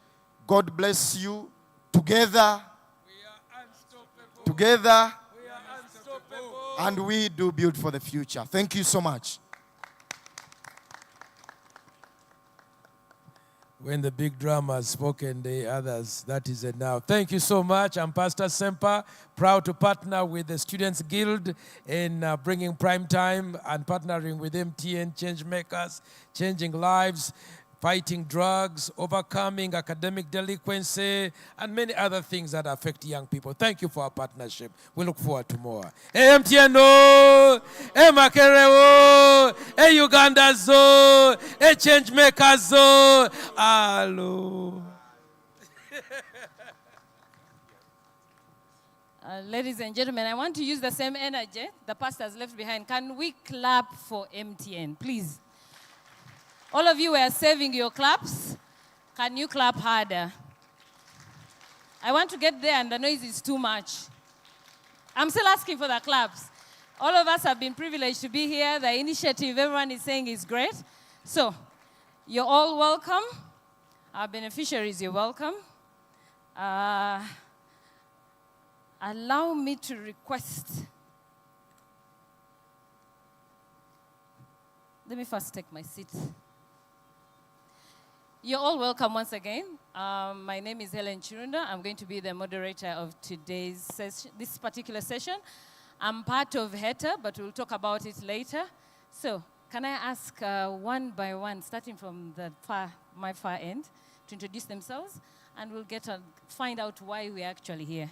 God bless you. Together, and we do build for the future. Thank you so much. When the big drama has spoken, the others, that is it now. Thank you so much. I'm Pastor Semper, proud to partner with the Students Guild in bringing prime time and partnering with MTN ChangeMakers, changing lives, fighting drugs, overcoming academic delinquency, and many other things that affect young people. Thank you for our partnership. We look forward to more. Hey, MTN, oh! Hey, Makerere, oh! Hey, Uganda, oh! Hey, ChangeMakers, oh! Hello. Ladies and gentlemen, I want to use the same energy the pastors left behind. Can we clap for MTN, please? All of you were saving your claps. Can you clap harder? I want to get there and the noise is too much. I'm still asking for the claps. All of us have been privileged to be here. The initiative everyone is saying is great. So, you're all welcome. Our beneficiaries, you're welcome. Allow me to request. Let me first take my seat. You're all welcome once again. My name is Helen Chirunda. I'm going to be the moderator of today's session, this particular session. I'm part of HETA, but we'll talk about it later. So, can I ask one by one, starting from my far end, to introduce themselves, and we'll get to find out why we're actually here.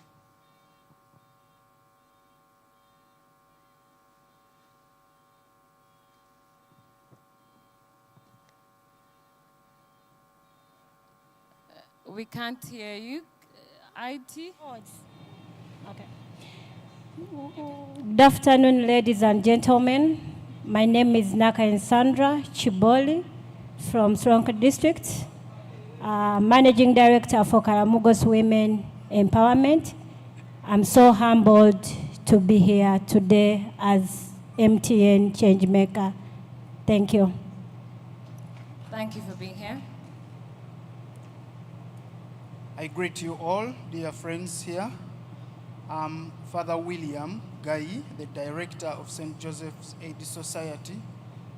We can't hear you. IT? Oh, okay. Good afternoon, ladies and gentlemen. My name is Naka Sandra Chiboli from Soronko District, Managing Director for Karamugos Women Empowerment. I'm so humbled to be here today as MTN ChangeMaker. Thank you. Thank you for being here. I greet you all, dear friends here. I'm Father William Gai, the Director of St. Joseph's Aid Society,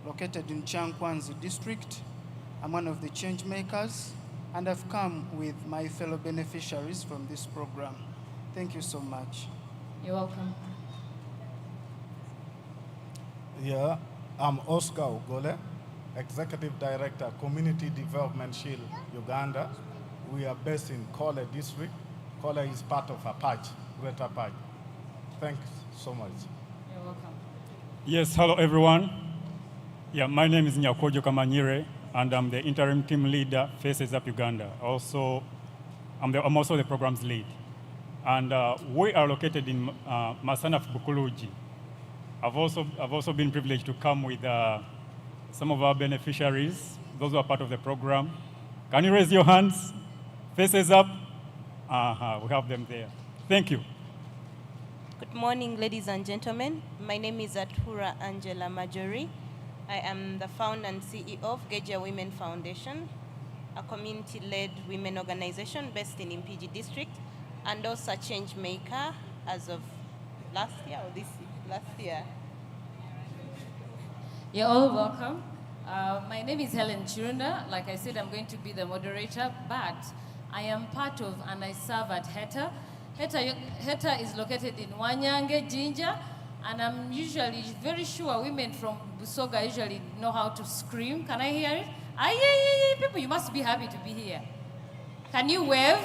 located in Chankwanzi District. I'm one of the change makers, and I've come with my fellow beneficiaries from this program. Thank you so much. You're welcome. Yeah, I'm Oscar Ugole, Executive Director, Community Development Shield, Uganda. We are based in Kole District. Kole is part of Apache, Greater Apache. Thanks so much. You're welcome. Yes, hello everyone. Yeah, my name is Nyakojo Kamanyire, and I'm the interim team leader, Faces Up Uganda. Also, I'm also the program's lead. And we are located in Masana Bukuluji. I've also been privileged to come with some of our beneficiaries, those who are part of the program. Can you raise your hands? Faces up. We have them there. Thank you. Good morning, ladies and gentlemen. My name is Atura Angela Majori. I am the founder and CEO of Geja Women Foundation, a community-led women organization based in Impigi District, and also a change maker as of last year or last year. You're all welcome. My name is Helen Chirunda. Like I said, I'm going to be the moderator, but I am part of and I serve at HETA. HETA is located in Wanyange, Jinja, and I'm usually very sure women from Busoga usually know how to scream. Can I hear it? People, you must be happy to be here. Can you wave?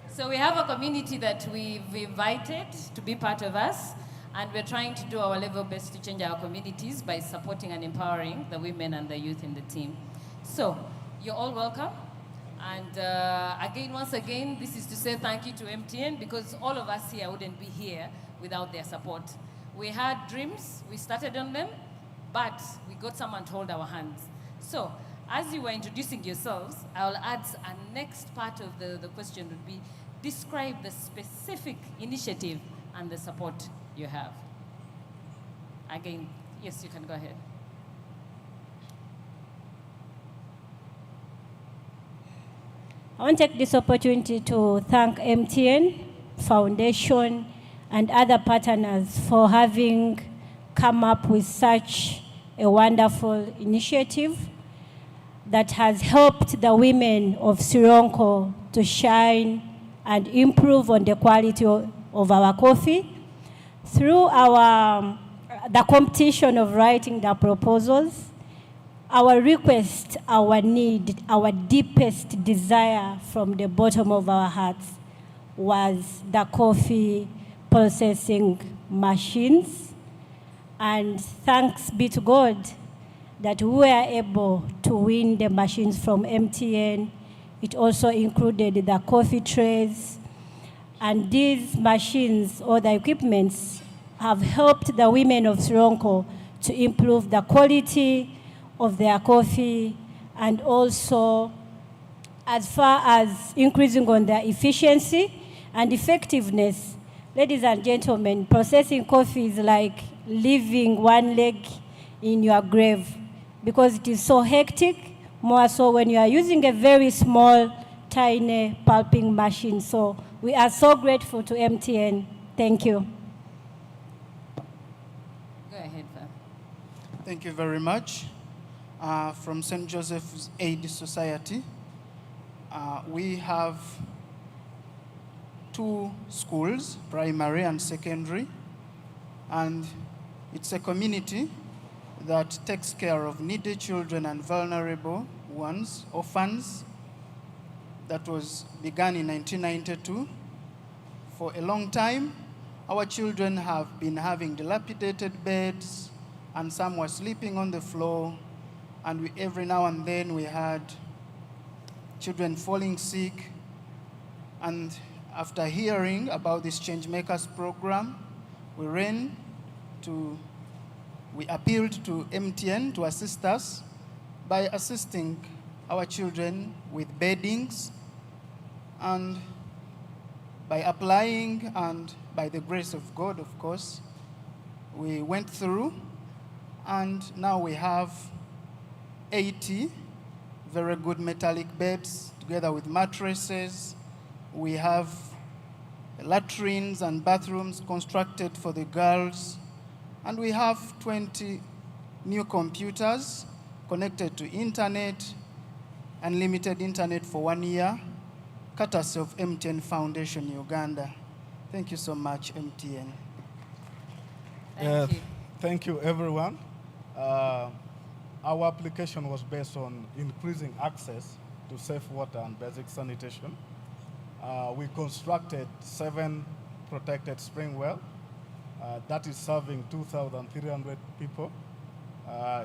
So we have a community that we've invited to be part of us, and we're trying to do our level best to change our communities by supporting and empowering the women and the youth in the team. So you're all welcome. And once again, this is to say thank you to MTN, because all of us here wouldn't be here without their support. We had dreams, we started on them, but we got someone to hold our hands. So as you were introducing yourselves, I'll add a next part of the question would be, describe the specific initiative and the support you have. Again, yes, you can go ahead. I want to take this opportunity to thank MTN Foundation and other partners for having come up with such a wonderful initiative that has helped the women of Sironko to shine and improve on the quality of our coffee. Through the competition of writing the proposals, our request, our need, our deepest desire from the bottom of our hearts was the coffee processing machines. And thanks be to God that we were able to win the machines from MTN. It also included the coffee trays. And these machines or the equipments have helped the women of Sironko to improve the quality of their coffee, and also as far as increasing on their efficiency and effectiveness. Ladies and gentlemen, processing coffee is like leaving one leg in your grave, because it is so hectic, more so when you are using a very small, tiny pulping machine. So we are so grateful to MTN. Thank you. Go ahead, Fa. Thank you very much. From St. Joseph's Aid Society, we have 2 schools, primary and secondary, and it's a community that takes care of needy children and vulnerable ones, orphans. That was begun in 1992. For a long time, our children have been having dilapidated beds, and some were sleeping on the floor, and every now and then we had children falling sick. And after hearing about this ChangeMakers program, we appealed to MTN to assist us by assisting our children with beddings, and by applying, and by the grace of God, of course, we went through, and now we have 80 very good metallic beds together with mattresses. We have latrines and bathrooms constructed for the girls, and we have 20 new computers connected to internet, unlimited internet for 1 year, courtesy of MTN Foundation Uganda. Thank you so much, MTN. Thank you. Thank you, everyone. Our application was based on increasing access to safe water and basic sanitation. We constructed 7 protected spring wells. That is serving 2,300 people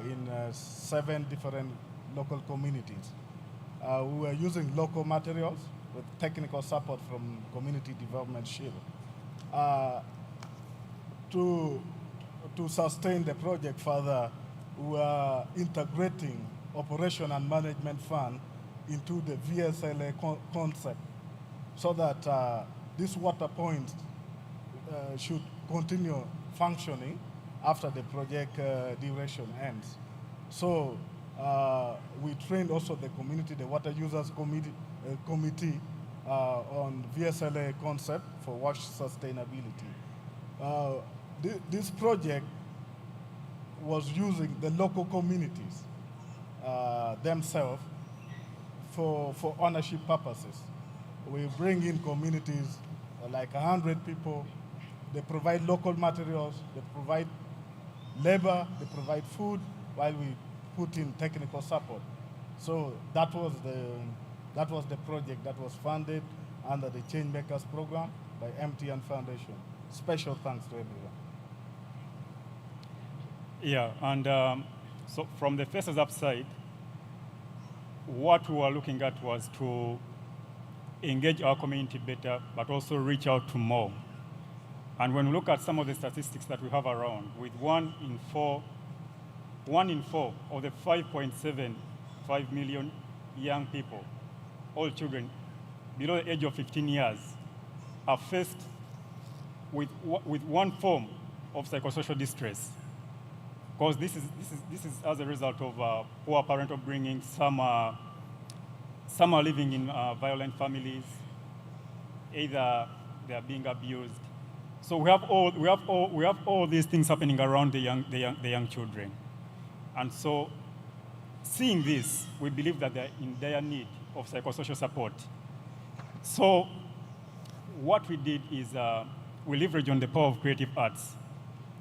in 7 different local communities. We were using local materials with technical support from Community Development Shield. To sustain the project further, we are integrating operation and management fund into the VSLA concept, so that this water point should continue functioning after the project duration ends. So we trained also the community, the water users committee on VSLA concept for wash sustainability. This project was using the local communities themselves for ownership purposes. We bring in communities like 100 people. They provide local materials, they provide labor, they provide food, while we put in technical support. So that was the project that was funded under the ChangeMakers program by MTN Foundation. Special thanks to everyone. Yeah, and so from the Faces Up side, what we were looking at was to engage our community better, but also reach out to more. And when we look at some of the statistics that we have around, with 1 in 4 of the 5.75 million young people, all children below the age of 15 years, are faced with one form of psychosocial distress. Because this is as a result of poor parental upbringing. Some are living in violent families, either they are being abused. So we have all these things happening around the young children. And so seeing this, we believe that they're in dire need of psychosocial support. So what we did is we leverage on the power of creative arts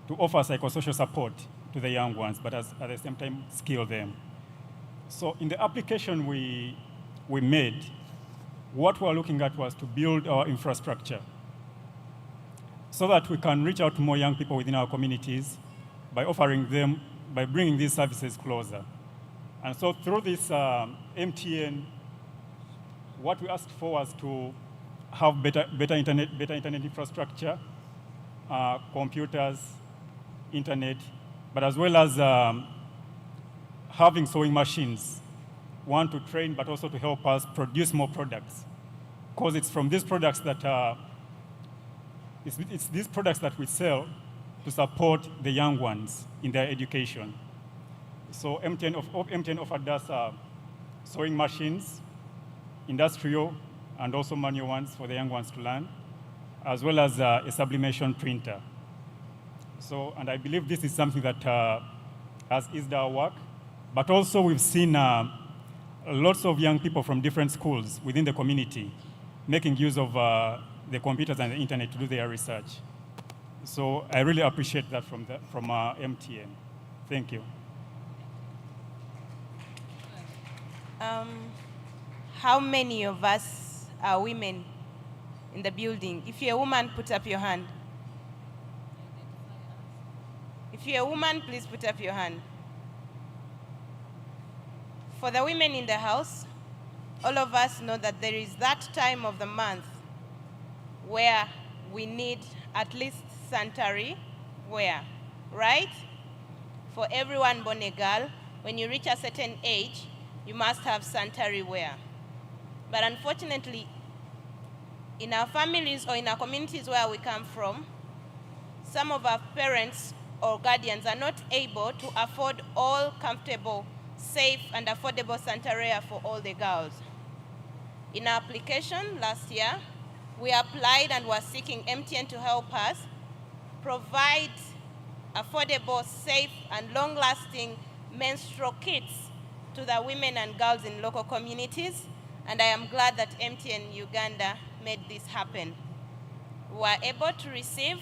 to offer psychosocial support to the young ones, but at the same time skill them. So in the application we made, what we're looking at was to build our infrastructure so that we can reach out to more young people within our communities by bringing these services closer. And so through this MTN, what we asked for was to have better internet infrastructure, computers, internet, but as well as having sewing machines, one to train, but also to help us produce more products. Because it's from these products that it's these products that we sell to support the young ones in their education. So MTN offered us sewing machines, industrial and also manual ones for the young ones to learn, as well as a sublimation printer. So, and I believe this is something that has eased our work, but also we've seen lots of young people from different schools within the community making use of the computers and the internet to do their research. So I really appreciate that from MTN. Thank you. How many of us are women in the building? If you're a woman, put up your hand. If you're a woman, please put up your hand. For the women in the house, all of us know that there is that time of the month where we need at least sanitary wear, right? For everyone born a girl, when you reach a certain age, you must have sanitary wear. But unfortunately, in our families or in our communities where we come from, some of our parents or guardians are not able to afford all comfortable, safe, and affordable sanitary wear for all the girls. In our application last year, we applied and were seeking MTN to help us provide affordable, safe, and long-lasting menstrual kits to the women and girls in local communities, and I am glad that MTN Uganda made this happen. We were able to receive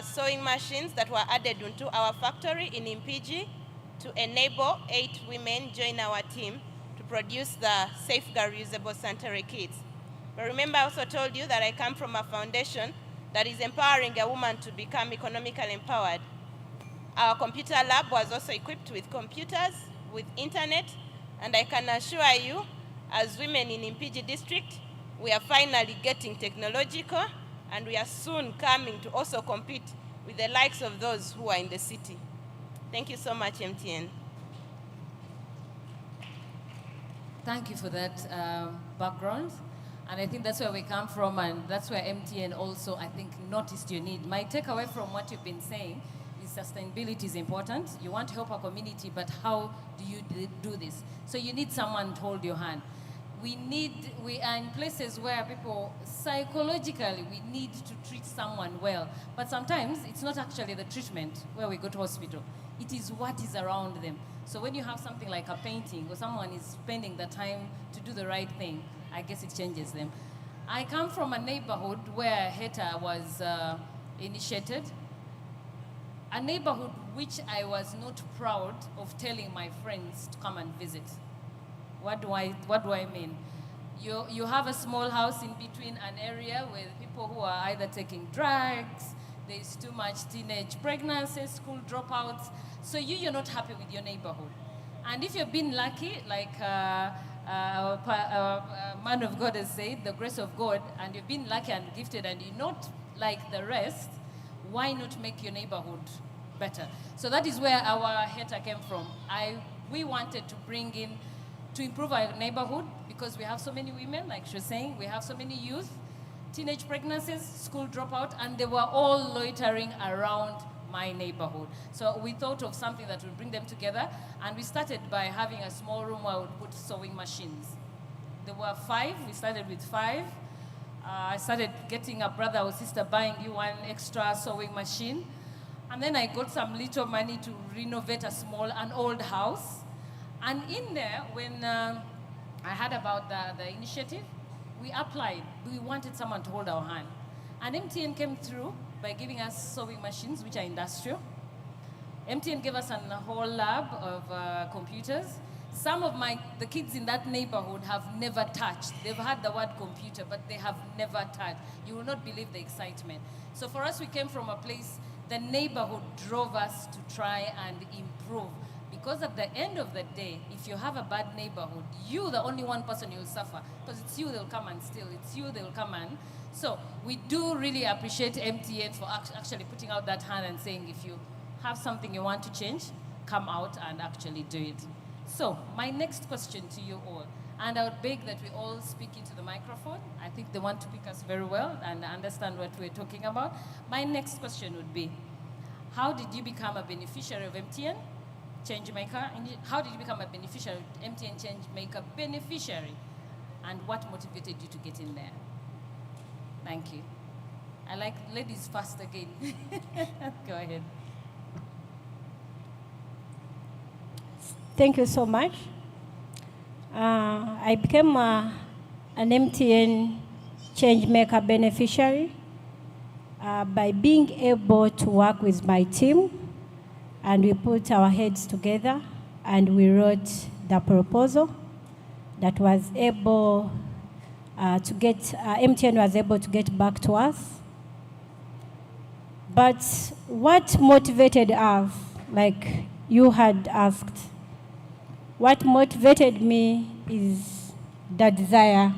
sewing machines that were added into our factory in Impigi to enable 8 women join our team to produce the safeguard reusable sanitary kits. But remember, I also told you that I come from a foundation that is empowering a woman to become economically empowered. Our computer lab was also equipped with computers, with internet, and I can assure you, as women in Impigi district, we are finally getting technological, and we are soon coming to also compete with the likes of those who are in the city. Thank you so much, MTN. Thank you for that background. And I think that's where we come from, and that's where MTN also, I think, noticed your need. My takeaway from what you've been saying is sustainability is important. You want to help our community, but how do you do this? So you need someone to hold your hand. We are in places where people, psychologically, we need to treat someone well. But sometimes it's not actually the treatment where we go to hospital. It is what is around them. So when you have something like a painting or someone is spending the time to do the right thing, I guess it changes them. I come from a neighborhood where HETA was initiated, a neighborhood which I was not proud of telling my friends to come and visit. What do I mean? You have a small house in between an area with people who are either taking drugs, there's too much teenage pregnancies, school dropouts, so you're not happy with your neighborhood. And if you've been lucky, like our man of God has said, the grace of God, and you've been lucky and gifted and you're not like the rest, why not make your neighborhood better? So that is where our HETA came from. We wanted to bring in, to improve our neighborhood, because we have so many women, like she was saying, we have so many youth, teenage pregnancies, school dropout, and they were all loitering around my neighborhood. So we thought of something that would bring them together, and we started by having a small room where we would put sewing machines. There were 5, we started with 5. I started getting a brother or sister buying you one extra sewing machine. And then I got some little money to renovate an old house. And in there, when I heard about the initiative, we applied. We wanted someone to hold our hand. And MTN came through by giving us sewing machines, which are industrial. MTN gave us a whole lab of computers. Some of the kids in that neighborhood have never touched. They've heard the word computer, but they have never touched. You will not believe the excitement. So for us, we came from a place, the neighborhood drove us to try and improve. Because at the end of the day, if you have a bad neighborhood, you're the only one person you'll suffer. Because it's you they'll come and steal. It's you they'll come and. So we do really appreciate MTN for actually putting out that hand and saying, if you have something you want to change, come out and actually do it. So my next question to you all, and I would beg that we all speak into the microphone. I think they want to pick us very well and understand what we're talking about. My next question would be, how did you become a beneficiary of MTN ChangeMaker? How did you become a beneficiary of MTN ChangeMaker beneficiary? And what motivated you to get in there? Thank you. I like ladies first again. Go ahead. Thank you so much. I became an MTN ChangeMaker beneficiary by being able to work with my team, and we put our heads together and we wrote the proposal that was able to get, MTN was able to get back to us. But what motivated us, like you had asked, what motivated me is the desire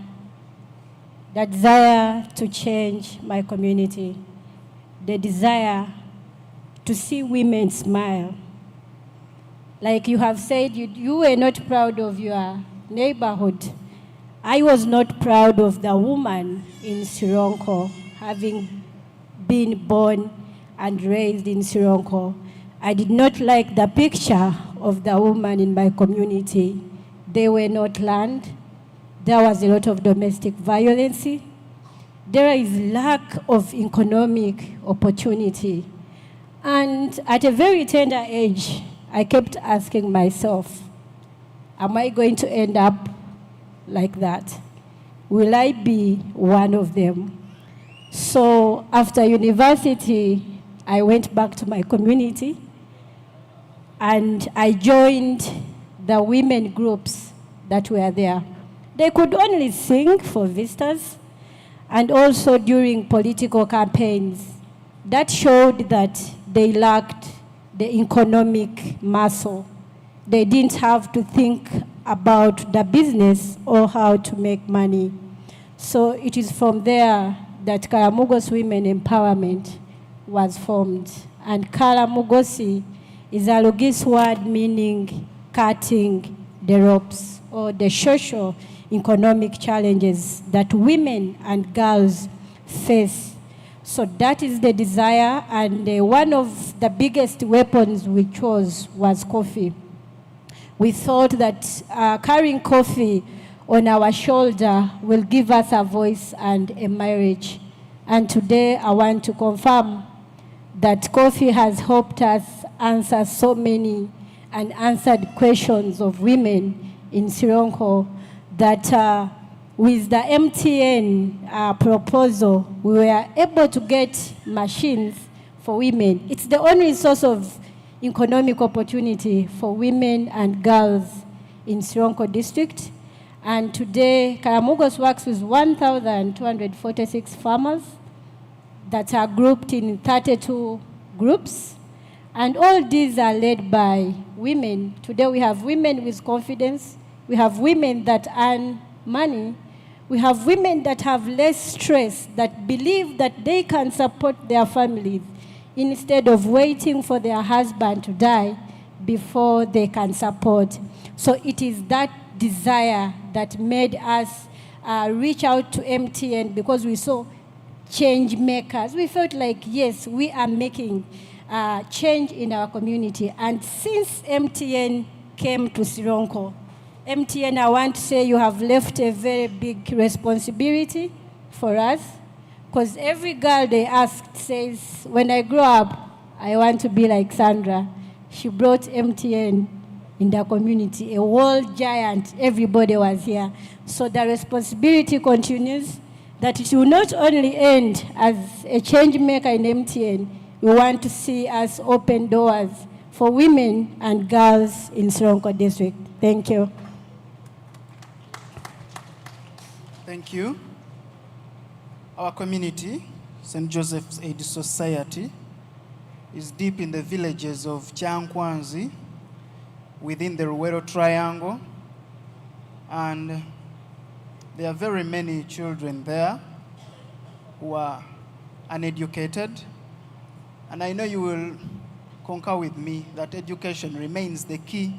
to change my community, the desire to see women smile. Like you have said, you were not proud of your neighborhood. I was not proud of the woman in Sironko, having been born and raised in Sironko. I did not like the picture of the woman in my community. They were not learned. There was a lot of domestic violence. There is lack of economic opportunity. And at a very tender age, I kept asking myself, am I going to end up like that? Will I be one of them? So after university, I went back to my community and I joined the women groups that were there. They could only sing for visitors and also during political campaigns. That showed that they lacked the economic muscle. They didn't have to think about the business or how to make money. So it is from there that Karamugos Women Empowerment was formed. And Karamugosi is a Lugis word meaning cutting the ropes or the social economic challenges that women and girls face. So that is the desire, and one of the biggest weapons we chose was coffee. We thought that carrying coffee on our shoulder will give us a voice and a marriage. And today I want to confirm that Kofi has helped us answer so many unanswered questions of women in Sironko, that with the MTN proposal, we were able to get machines for women. It's the only source of economic opportunity for women and girls in Sironko district. And today, Karamugos works with 1,246 farmers that are grouped in 32 groups. And all these are led by women. Today we have women with confidence. We have women that earn money. We have women that have less stress, that believe that they can support their families instead of waiting for their husband to die before they can support. So it is that desire that made us reach out to MTN, because we saw change makers. We felt like, yes, we are making change in our community. And since MTN came to Sironko, MTN, I want to say you have left a very big responsibility for us, because every girl they asked says, when I grow up, I want to be like Sandra. She brought MTN in the community, a world giant. Everybody was here. So the responsibility continues, that it will not only end as a change maker in MTN, we want to see us open doors for women and girls in Sironko district. Thank you. Thank you. Our community, St. Joseph's Aid Society, is deep in the villages of Chankwanzi, within the Ruwero Triangle, and there are very many children there who are uneducated. And I know you will concur with me that education remains the key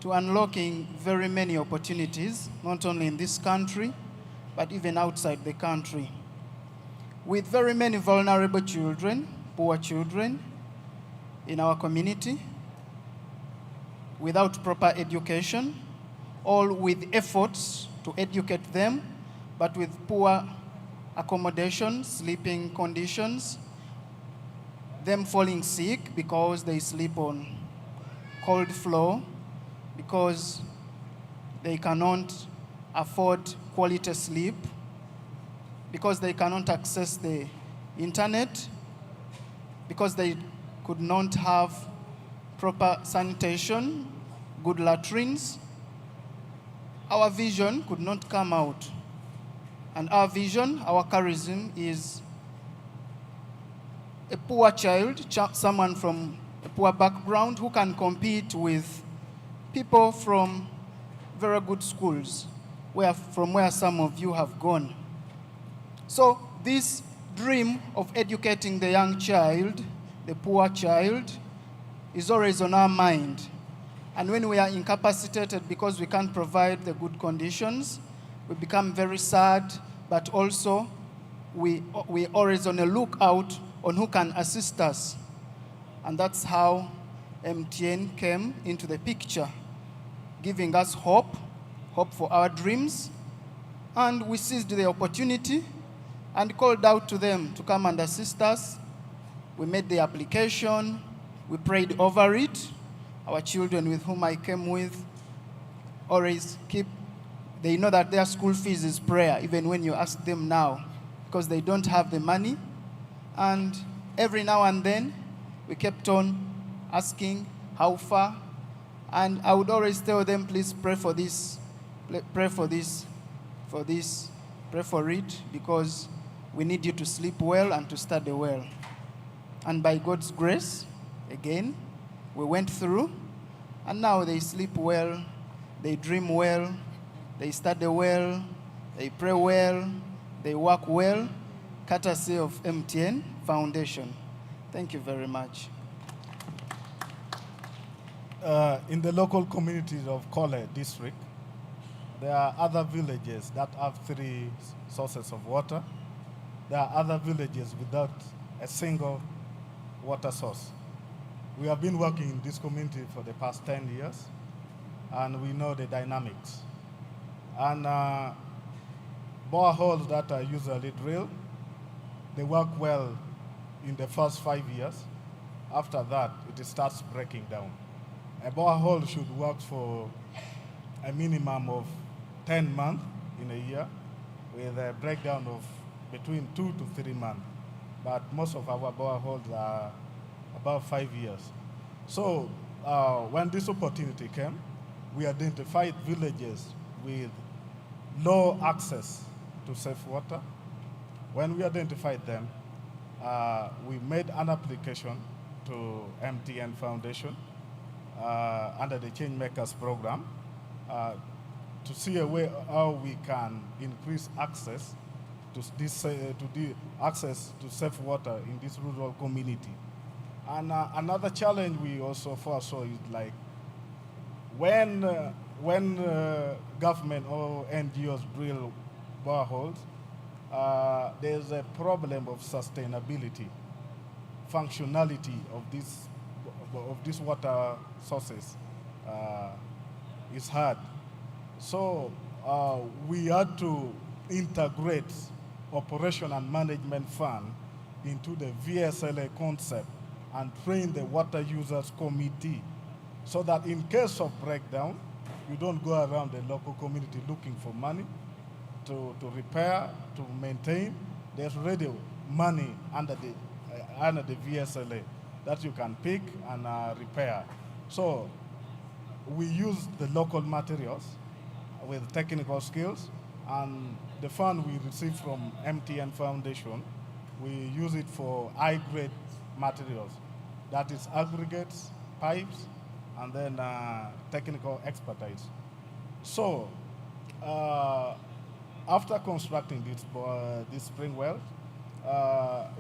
to unlocking very many opportunities, not only in this country, but even outside the country. With very many vulnerable children, poor children in our community, without proper education, all with efforts to educate them, but with poor accommodation, sleeping conditions, them falling sick because they sleep on cold floor, because they cannot afford quality sleep, because they cannot access the internet, because they could not have proper sanitation, good latrines. Our vision could not come out. And our vision, our charism is a poor child, someone from a poor background who can compete with people from very good schools, from where some of you have gone. So this dream of educating the young child, the poor child, is always on our mind. And when we are incapacitated because we can't provide the good conditions, we become very sad, but also we always on a lookout on who can assist us. And that's how MTN came into the picture, giving us hope for our dreams. And we seized the opportunity and called out to them to come and assist us. We made the application, we prayed over it. Our children with whom I came with always they know that their school fees is prayer, even when you ask them now, because they don't have the money. And every now and then, we kept on asking how far. And I would always tell them, please pray for this, pray for this, pray for it, because we need you to sleep well and to study well. And by God's grace, again, we went through, and now they sleep well, they dream well, they study well, they pray well, they work well, courtesy of MTN Foundation. Thank you very much. In the local communities of Kole district, there are other villages that have 3 sources of water. There are other villages without a single water source. We have been working in this community for the past 10 years, and we know the dynamics. And boreholes that are usually drilled, they work well in the first 5 years. After that, it starts breaking down. A borehole should work for a minimum of 10 months in a year, with a breakdown of between 2 to 3 months. But most of our boreholes are about 5 years. So when this opportunity came, we identified villages with low access to safe water. When we identified them, we made an application to MTN Foundation under the ChangeMakers program to see a way how we can increase access to this access to safe water in this rural community. And another challenge we also foresaw is like when government or NGOs drill boreholes, there's a problem of sustainability, functionality of these water sources is hard. So we had to integrate operation and management fund into the VSLA concept and train the water users committee so that in case of breakdown, you don't go around the local community looking for money to repair, to maintain. There's already money under the VSLA that you can pick and repair. So we use the local materials with technical skills, and the fund we receive from MTN Foundation, we use it for high-grade materials. That is aggregates, pipes, and then technical expertise. So after constructing this spring well,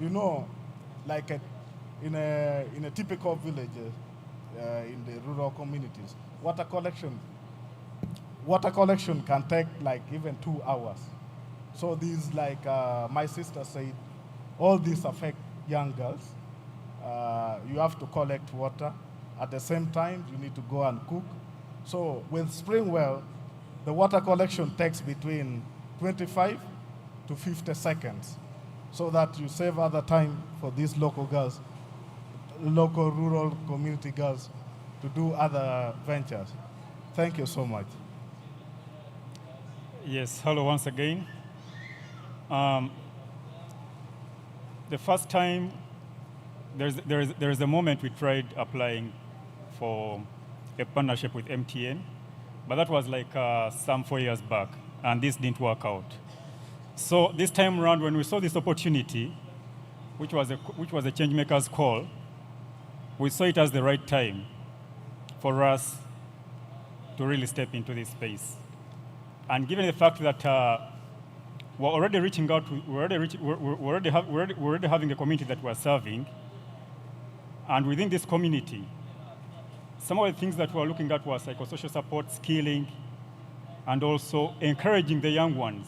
you know, like in a typical village in the rural communities, water collection can take like even 2 hours. So these, like my sister said, all these affect young girls. You have to collect water. At the same time, you need to go and cook. So with spring well, the water collection takes between 25 to 50 seconds, so that you save other time for these local girls, local rural community girls, to do other ventures. Thank you so much. Yes, hello once again. The first time, there is a moment we tried applying for a partnership with MTN, but that was like some 4 years back, and this didn't work out. So this time around, when we saw this opportunity, which was a ChangeMakers call, we saw it as the right time for us to really step into this space. And given the fact that we're already reaching out, we're already having a community that we're serving, and within this community, some of the things that we're looking at were psychosocial support, skilling, and also encouraging the young ones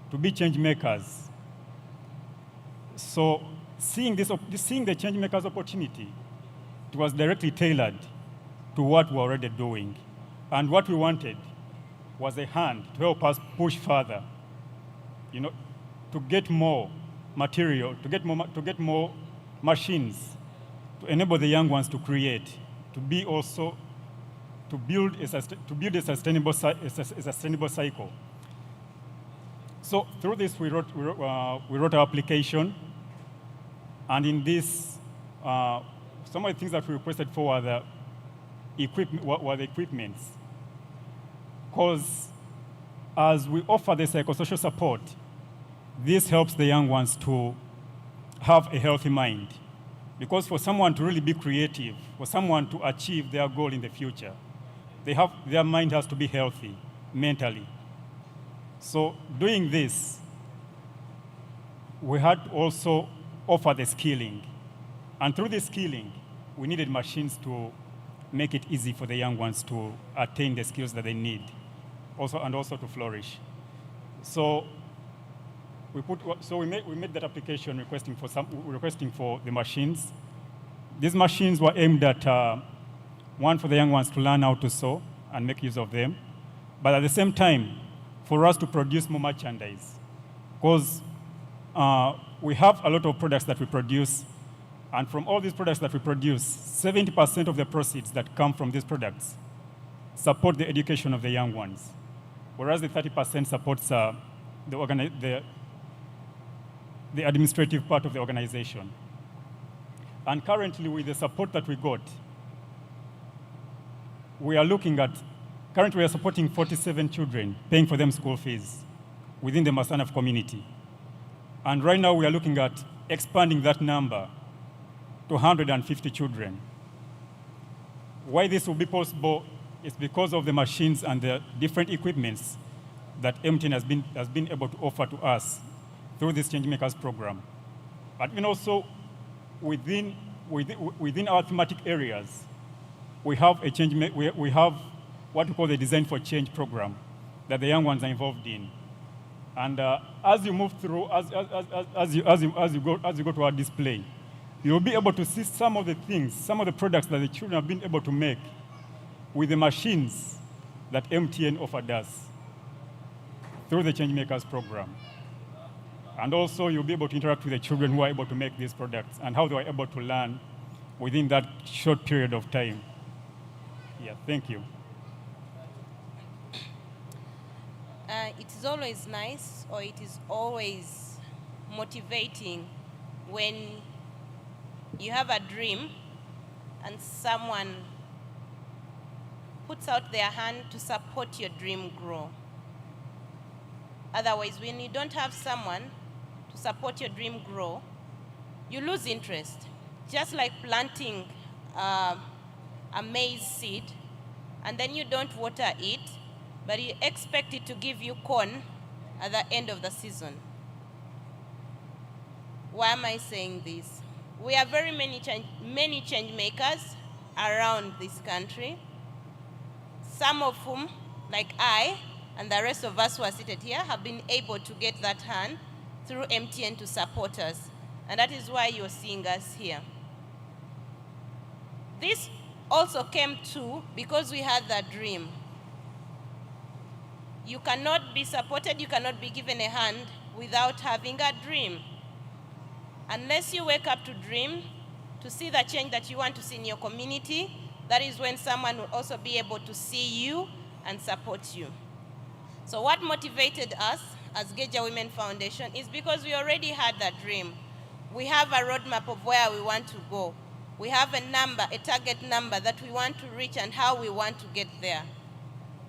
to be change makers. So seeing the ChangeMakers opportunity, it was directly tailored to what we're already doing. And what we wanted was a hand to help us push further, you know, to get more material, to get more machines, to enable the young ones to create, to be also, to build a sustainable cycle. So through this, we wrote our application, and in this, some of the things that we requested for were the equipments. Because as we offer the psychosocial support, this helps the young ones to have a healthy mind. Because for someone to really be creative, for someone to achieve their goal in the future, their mind has to be healthy mentally. So doing this, we had to also offer the skilling. And through the skilling, we needed machines to make it easy for the young ones to attain the skills that they need, and also to flourish. So we made that application requesting for the machines. These machines were aimed at one, for the young ones to learn how to sew and make use of them, but at the same time, for us to produce more merchandise. Because we have a lot of products that we produce, and from all these products that we produce, 70% of the proceeds that come from these products support the education of the young ones, whereas the 30% supports the administrative part of the organization. And currently, with the support that we got, we are looking at, currently we are supporting 47 children, paying for them school fees within the Masanaf community. And right now we are looking at expanding that number to 150 children. Why this will be possible is because of the machines and the different equipments that MTN has been able to offer to us through this ChangeMakers program. But even also within our thematic areas, we have we have what we call the Design for Change program that the young ones are involved in. And as you move through, as you go to our display, you'll be able to see some of the things, some of the products that the children have been able to make with the machines that MTN offered us through the ChangeMakers program. And also, you'll be able to interact with the children who are able to make these products and how they were able to learn within that short period of time. Yeah, thank you. It is always nice, or it is always motivating when you have a dream and someone puts out their hand to support your dream grow. Otherwise, when you don't have someone to support your dream grow, you lose interest. Just like planting a maize seed, and then you don't water it, but you expect it to give you corn at the end of the season. Why am I saying this? We have very many change makers around this country, some of whom, like I and the rest of us who are seated here, have been able to get that hand through MTN to support us. And that is why you're seeing us here. This also came to because we had that dream. You cannot be supported, you cannot be given a hand without having a dream. Unless you wake up to dream, to see the change that you want to see in your community, that is when someone will also be able to see you and support you. So what motivated us as Geja Women Foundation is because we already had that dream. We have a roadmap of where we want to go. We have a number, a target number that we want to reach and how we want to get there.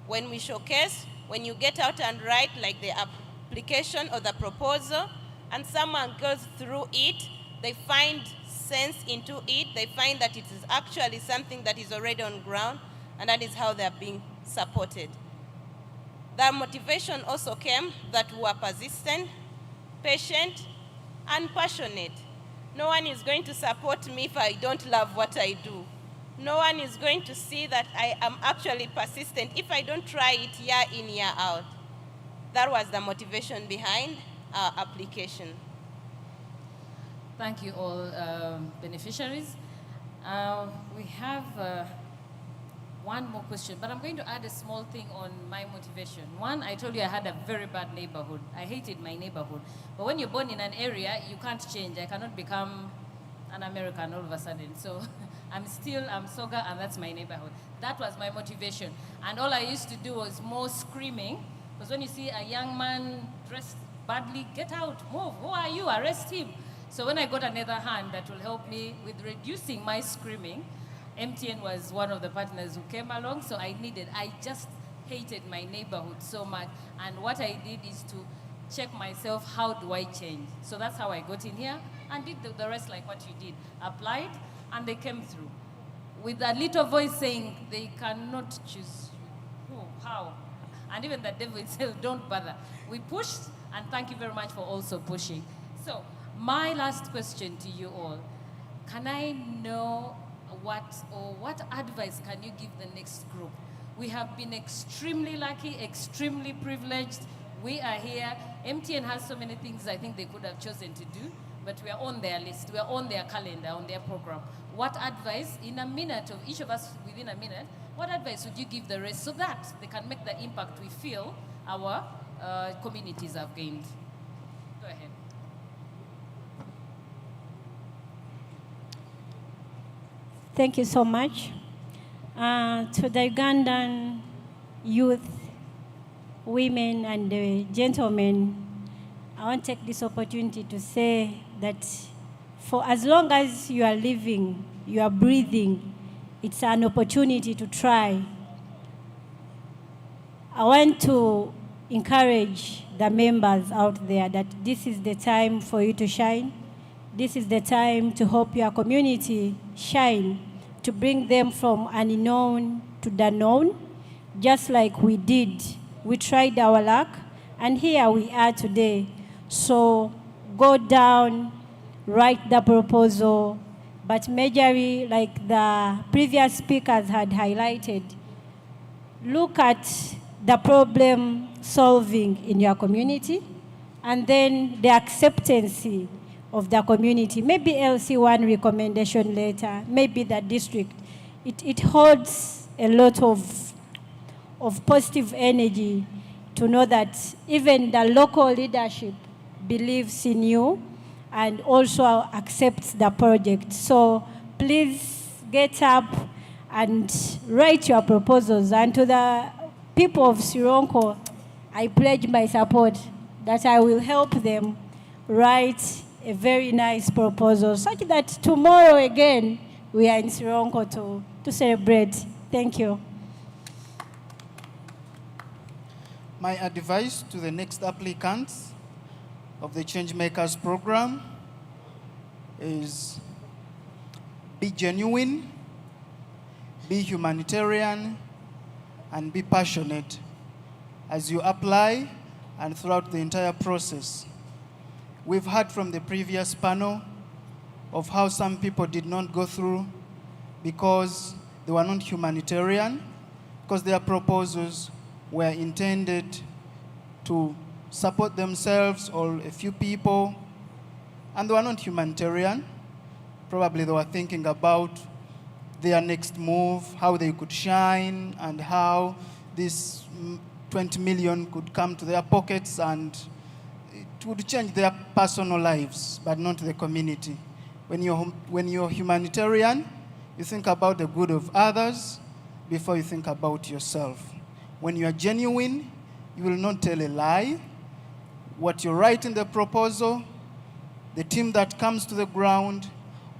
When we showcase, when you get out and write like the application or the proposal, and someone goes through it, they find sense into it, they find that it is actually something that is already on ground, and that is how they are being supported. That motivation also came that we are persistent, patient, and passionate. No one is going to support me if I don't love what I do. No one is going to see that I am actually persistent if I don't try it year in, year out. That was the motivation behind our application. Thank you all, beneficiaries. We have one more question, but I'm going to add a small thing on my motivation. One, I told you I had a very bad neighborhood. I hated my neighborhood. But when you're born in an area, you can't change. I cannot become an American all of a sudden. So I'm Soga, and that's my neighborhood. That was my motivation. And all I used to do was more screaming, because when you see a young man dressed badly, get out, move, who are you, arrest him. So when I got another hand that will help me with reducing my screaming, MTN was one of the partners who came along, so I just hated my neighborhood so much. And what I did is to check myself, how do I change? So that's how I got in here and did the rest like what you did. Applied, and they came through. With a little voice saying, they cannot choose you. Who, how? And even the devil itself, don't bother. We pushed, and thank you very much for also pushing. So, my last question to you all, can I know what advice can you give the next group? We have been extremely lucky, extremely privileged. We are here. MTN has so many things I think they could have chosen to do, but we are on their list, we are on their calendar, on their program. What advice, in a minute, of each of us within a minute, what advice would you give the rest so that they can make the impact we feel our communities have gained? Go ahead. Thank you so much. To the Ugandan youth, women, and gentlemen, I want to take this opportunity to say that for as long as you are living, you are breathing, it's an opportunity to try. I want to encourage the members out there that this is the time for you to shine. This is the time to help your community shine, to bring them from unknown to the known, just like we did. We tried our luck, and here we are today. So go down, write the proposal, but majorly, like the previous speakers had highlighted, look at the problem solving in your community, and then the acceptance of the community. Maybe LC1 recommendation letter, maybe the district. It holds a lot of positive energy to know that even the local leadership believes in you and also accepts the project. So please get up and write your proposals. And to the people of Sironko, I pledge my support that I will help them write a very nice proposal such that tomorrow again we are in Sironko to celebrate. Thank you. My advice to the next applicants of the ChangeMakers program is be genuine, be humanitarian, and be passionate as you apply and throughout the entire process. We've heard from the previous panel of how some people did not go through because they were not humanitarian, because their proposals were intended to support themselves or a few people, and they were not humanitarian. Probably they were thinking about their next move, how they could shine, and how this 20 million could come to their pockets and it would change their personal lives, but not the community. When you're humanitarian, you think about the good of others before you think about yourself. When you are genuine, you will not tell a lie. What you write in the proposal, the team that comes to the ground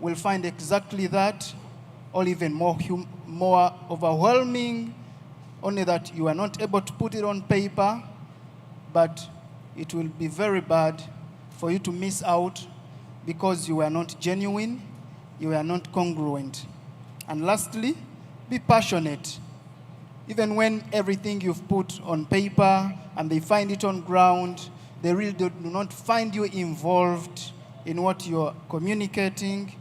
will find exactly that, or even more overwhelming, only that you are not able to put it on paper, but it will be very bad for you to miss out because you are not genuine, you are not congruent. And lastly, be passionate. Even when everything you've put on paper and they find it on ground, they really do not find you involved in what you're communicating,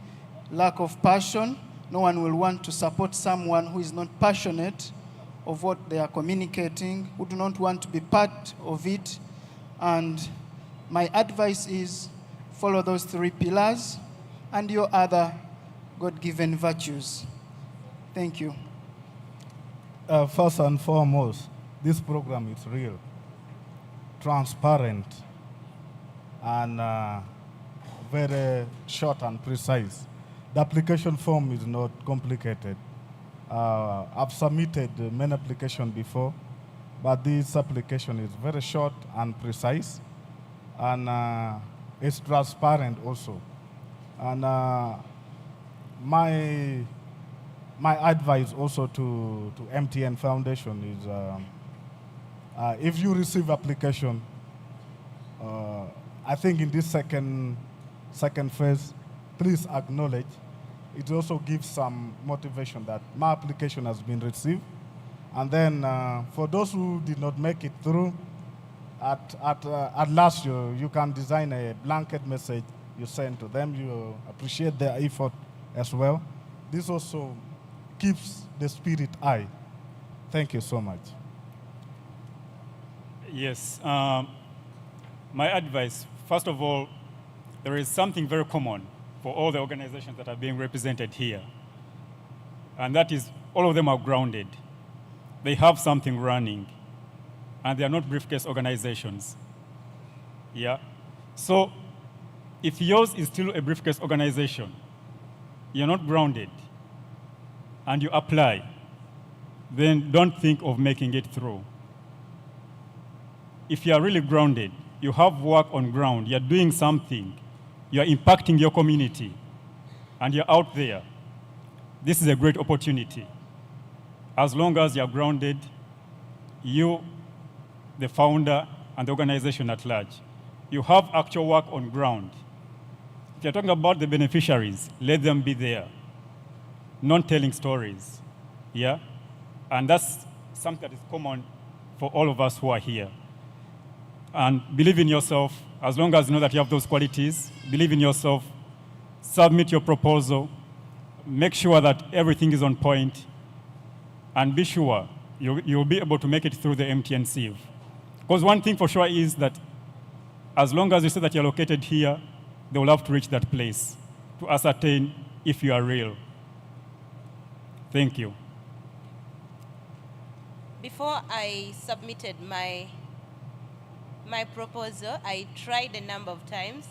lack of passion. No one will want to support someone who is not passionate of what they are communicating, who do not want to be part of it. And my advice is follow those 3 pillars and your other God-given virtues. Thank you. First and foremost, this program is real, transparent, and very short and precise. The application form is not complicated. I've submitted many applications before, but this application is very short and precise, and it's transparent also. And my advice also to MTN Foundation is if you receive application, I think in this second phase, please acknowledge. It also gives some motivation that my application has been received. And then for those who did not make it through, at last you can design a blanket message you send to them. You appreciate their effort as well. This also keeps the spirit high. Thank you so much. Yes. My advice, first of all, there is something very common for all the organizations that are being represented here. And that is, all of them are grounded. They have something running. And they are not briefcase organizations. Yeah? So, if yours is still a briefcase organization, you're not grounded. and you apply, then don't think of making it through. If you are really grounded, you have work on ground, you're doing something, you're impacting your community, and you're out there, this is a great opportunity. As long as you're grounded, you, the founder, and the organization at large, you have actual work on ground. If you're talking about the beneficiaries, let them be there, not telling stories, yeah? And that's something that is common for all of us who are here. And believe in yourself, as long as you know that you have those qualities, believe in yourself, submit your proposal, make sure that everything is on point, and be sure you'll be able to make it through the MTN sieve. Because one thing for sure is that as long as you say that you're located here, they will have to reach that place to ascertain if you are real. Thank you. Before I submitted my proposal, I tried a number of times,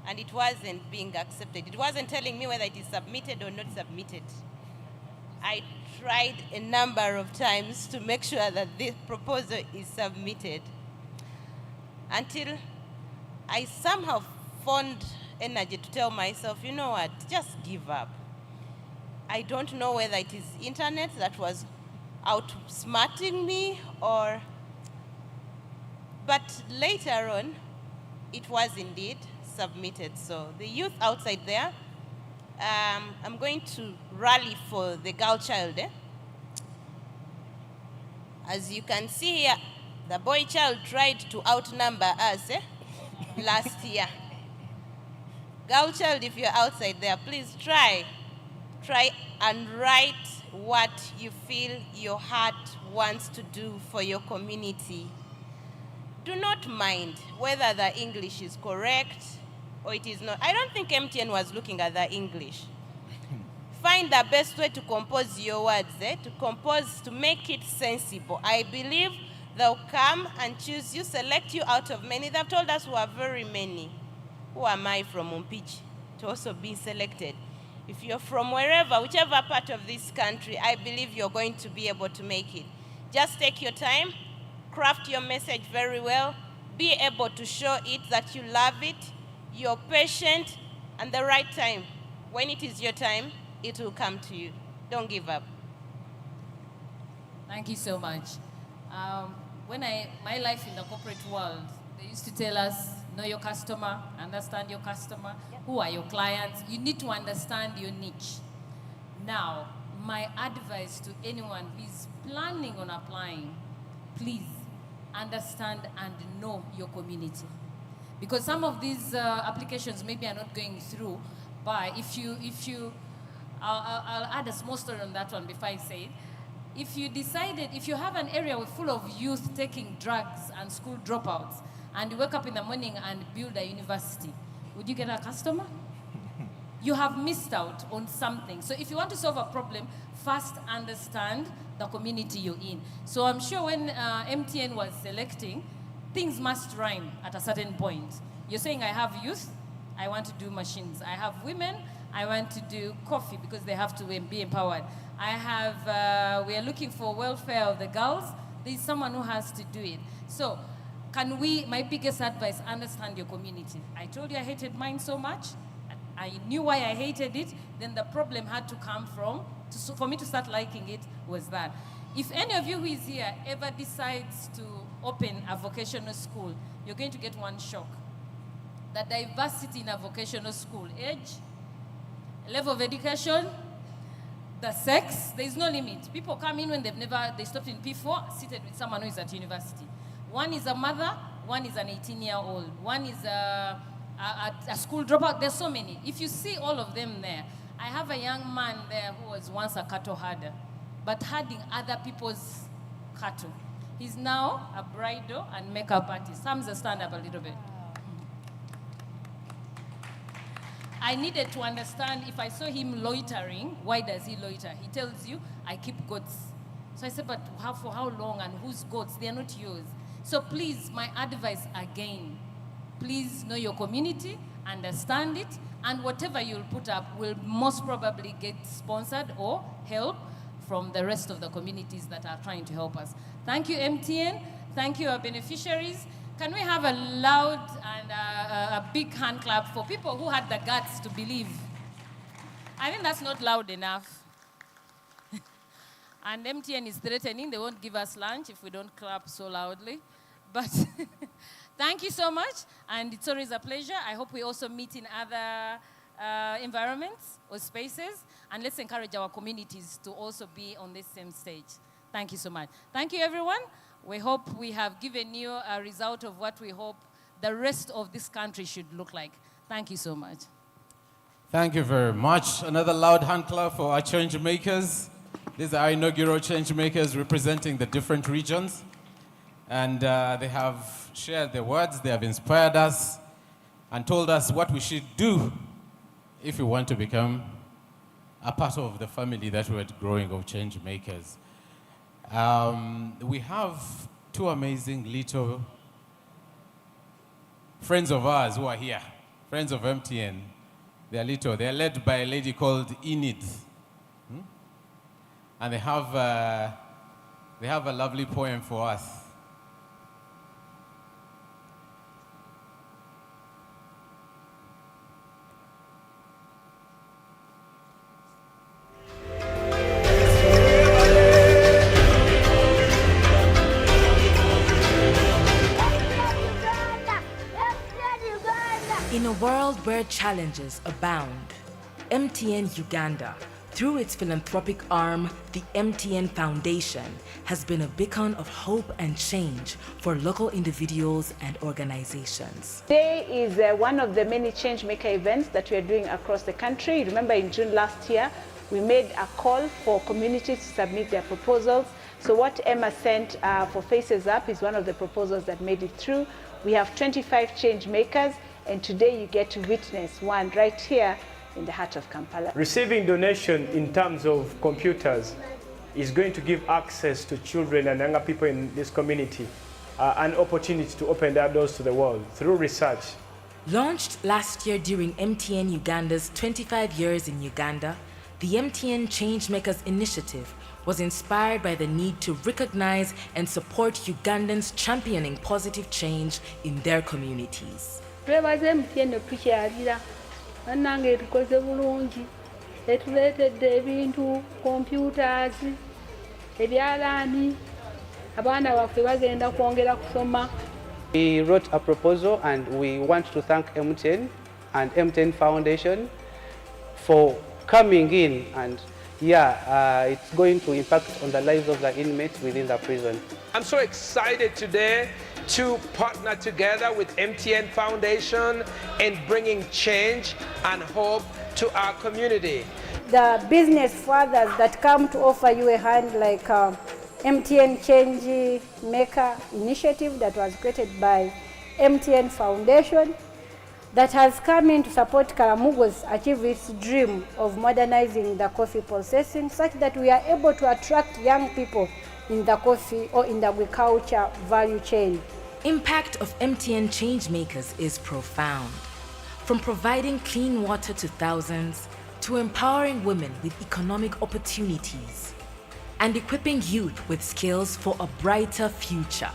and it wasn't being accepted. It wasn't telling me whether it is submitted or not submitted. I tried a number of times to make sure that this proposal is submitted, until I somehow found energy to tell myself, you know what, just give up. I don't know whether it is internet that was outsmarting me or, but later on, it was indeed submitted. So the youth outside there, I'm going to rally for the girl child. As you can see here, the boy child tried to outnumber us last year. Girl child, if you're outside there, please try and write what you feel your heart wants to do for your community. Do not mind whether the English is correct or it is not. I don't think MTN was looking at the English. Find the best way to compose your words, to make it sensible. I believe they'll come and choose you, select you out of many. They've told us who are very many. Who am I from Umpiji to also be selected? If you're from wherever, whichever part of this country, I believe you're going to be able to make it. Just take your time, craft your message very well, be able to show it that you love it, you're patient, and the right time. When it is your time, it will come to you. Don't give up. Thank you so much. My life in the corporate world, they used to tell us, know your customer, understand your customer, who are your clients. You need to understand your niche. Now, my advice to anyone who is planning on applying, please understand and know your community. Because some of these applications maybe are not going through, but I'll add a small story on that one before I say it. If you have an area full of youth taking drugs and school dropouts, and you wake up in the morning and build a university, would you get a customer? You have missed out on something. So if you want to solve a problem, first understand the community you're in. So I'm sure when MTN was selecting, things must rhyme at a certain point. You're saying, I have youth, I want to do machines. I have women, I want to do coffee because they have to be empowered. We are looking for welfare of the girls. There's someone who has to do it. So my biggest advice, understand your community. I told you I hated mine so much. I knew why I hated it. Then the problem had to come for me to start liking it was that. If any of you who is here ever decides to open a vocational school, you're going to get one shock. The diversity in a vocational school, age, level of education, the sex, there is no limit. People come in when they stopped in P4, seated with someone who is at university. One is a mother, one is an 18-year-old, one is a school dropout. There's so many. If you see all of them there, I have a young man there who was once a cattle herder, but herding other people's cattle. He's now a bridal and makeup artist. Sam's a stand up a little bit. I needed to understand, if I saw him loitering, why does he loiter? He tells you, I keep goats. So I said, but for how long and whose goats? They are not yours. So please, my advice again, please know your community, understand it, and whatever you'll put up will most probably get sponsored or help from the rest of the communities that are trying to help us. Thank you, MTN. Thank you, our beneficiaries. Can we have a loud and a big hand clap for people who had the guts to believe? I think that's not loud enough. And MTN is threatening they won't give us lunch if we don't clap so loudly. But thank you so much, and it's always a pleasure. I hope we also meet in other environments or spaces, and let's encourage our communities to also be on this same stage. Thank you so much. Thank you, everyone. We hope we have given you a result of what we hope the rest of this country should look like. Thank you so much. Thank you very much. Another loud hand clap for our change makers. These are our inaugural change makers representing the different regions. And they have shared their words, they have inspired us and told us what we should do if we want to become a part of the family that we're growing of change makers. We have two amazing little friends of ours who are here, friends of MTN. They're little, they're led by a lady called Enid. And they have a lovely poem for us. In a world where challenges abound, MTN Uganda, through its philanthropic arm, the MTN Foundation, has been a beacon of hope and change for local individuals and organizations. Today is one of the many ChangeMaker events that we are doing across the country. Remember, in June last year, we made a call for communities to submit their proposals. So what Emma sent for Faces Up is one of the proposals that made it through. We have 25 ChangeMakers, and today you get to witness one right here in the heart of Kampala. Receiving donation in terms of computers is going to give access to children and younger people in this community an opportunity to open their doors to the world through research. Launched last year during MTN Uganda's 25 years in Uganda, the MTN ChangeMakers initiative was inspired by the need to recognize and support Ugandans championing positive change in their communities. Annange etukoze bulungi etuleetedde ebintu computers ebyalaani abaana baffe bagenda kwongera kusoma. We wrote a proposal and we want to thank MTN and MTN Foundation for coming in, and it's going to impact on the lives of the inmates within the prison. I'm so excited today to partner together with MTN Foundation in bringing change and hope to our community. The business fathers that come to offer you a hand, like MTN ChangeMaker initiative that was created by MTN Foundation, that has come in to support Karamugos achieve its dream of modernizing the coffee processing, such that we are able to attract young people in the coffee or in the agriculture value chain. Impact of MTN ChangeMakers is profound. From providing clean water to thousands, to empowering women with economic opportunities, and equipping youth with skills for a brighter future.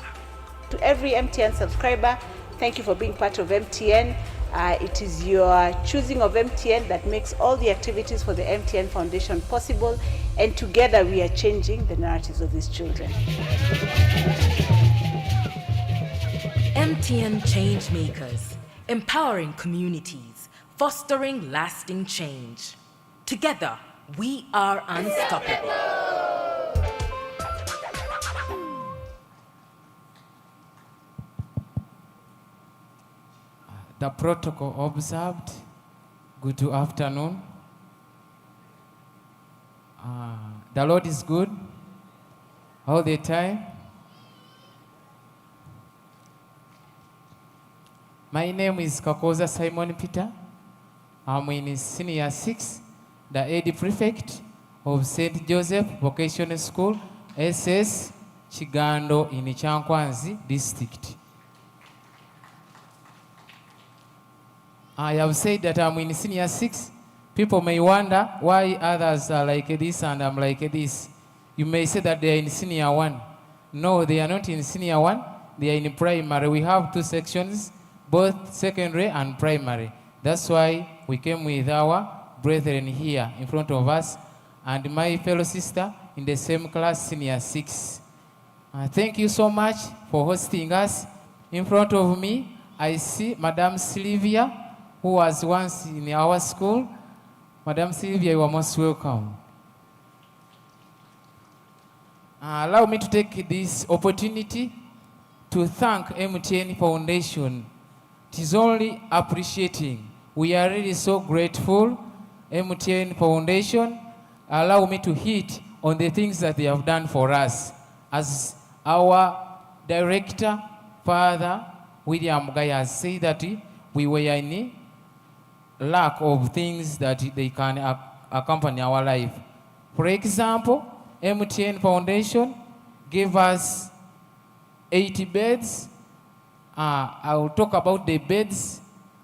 To every MTN subscriber, thank you for being part of MTN. It is your choosing of MTN that makes all the activities for the MTN Foundation possible, and together we are changing the narratives of these children. MTN ChangeMakers, empowering communities, fostering lasting change. Together, we are unstoppable. The protocol observed. Good afternoon. The Lord is good all the time. My name is Kakoza Simon Peter. I'm in Senior 6, the AD Prefect of St. Joseph Vocational School, SS Chigando in Chankwanzi District. I have said that I'm in senior 6. People may wonder why others are like this and I'm like this. You may say that they are in senior 1. No, they are not in senior 1. They are in primary. We have 2 sections, both secondary and primary. That's why we came with our brethren here in front of us and my fellow sister in the same class, senior 6. Thank you so much for hosting us. In front of me, I see Madame Sylvia, who was once in our school. Madame Sylvia, you are most welcome. Allow me to take this opportunity to thank MTN Foundation. It is only appreciating. We are really so grateful. MTN Foundation, allow me to hit on the things that they have done for us. As our director, Father William Guy has said that we were in lack of things that they can accompany our life. For example, MTN Foundation gave us 80 beds. I will talk about the beds.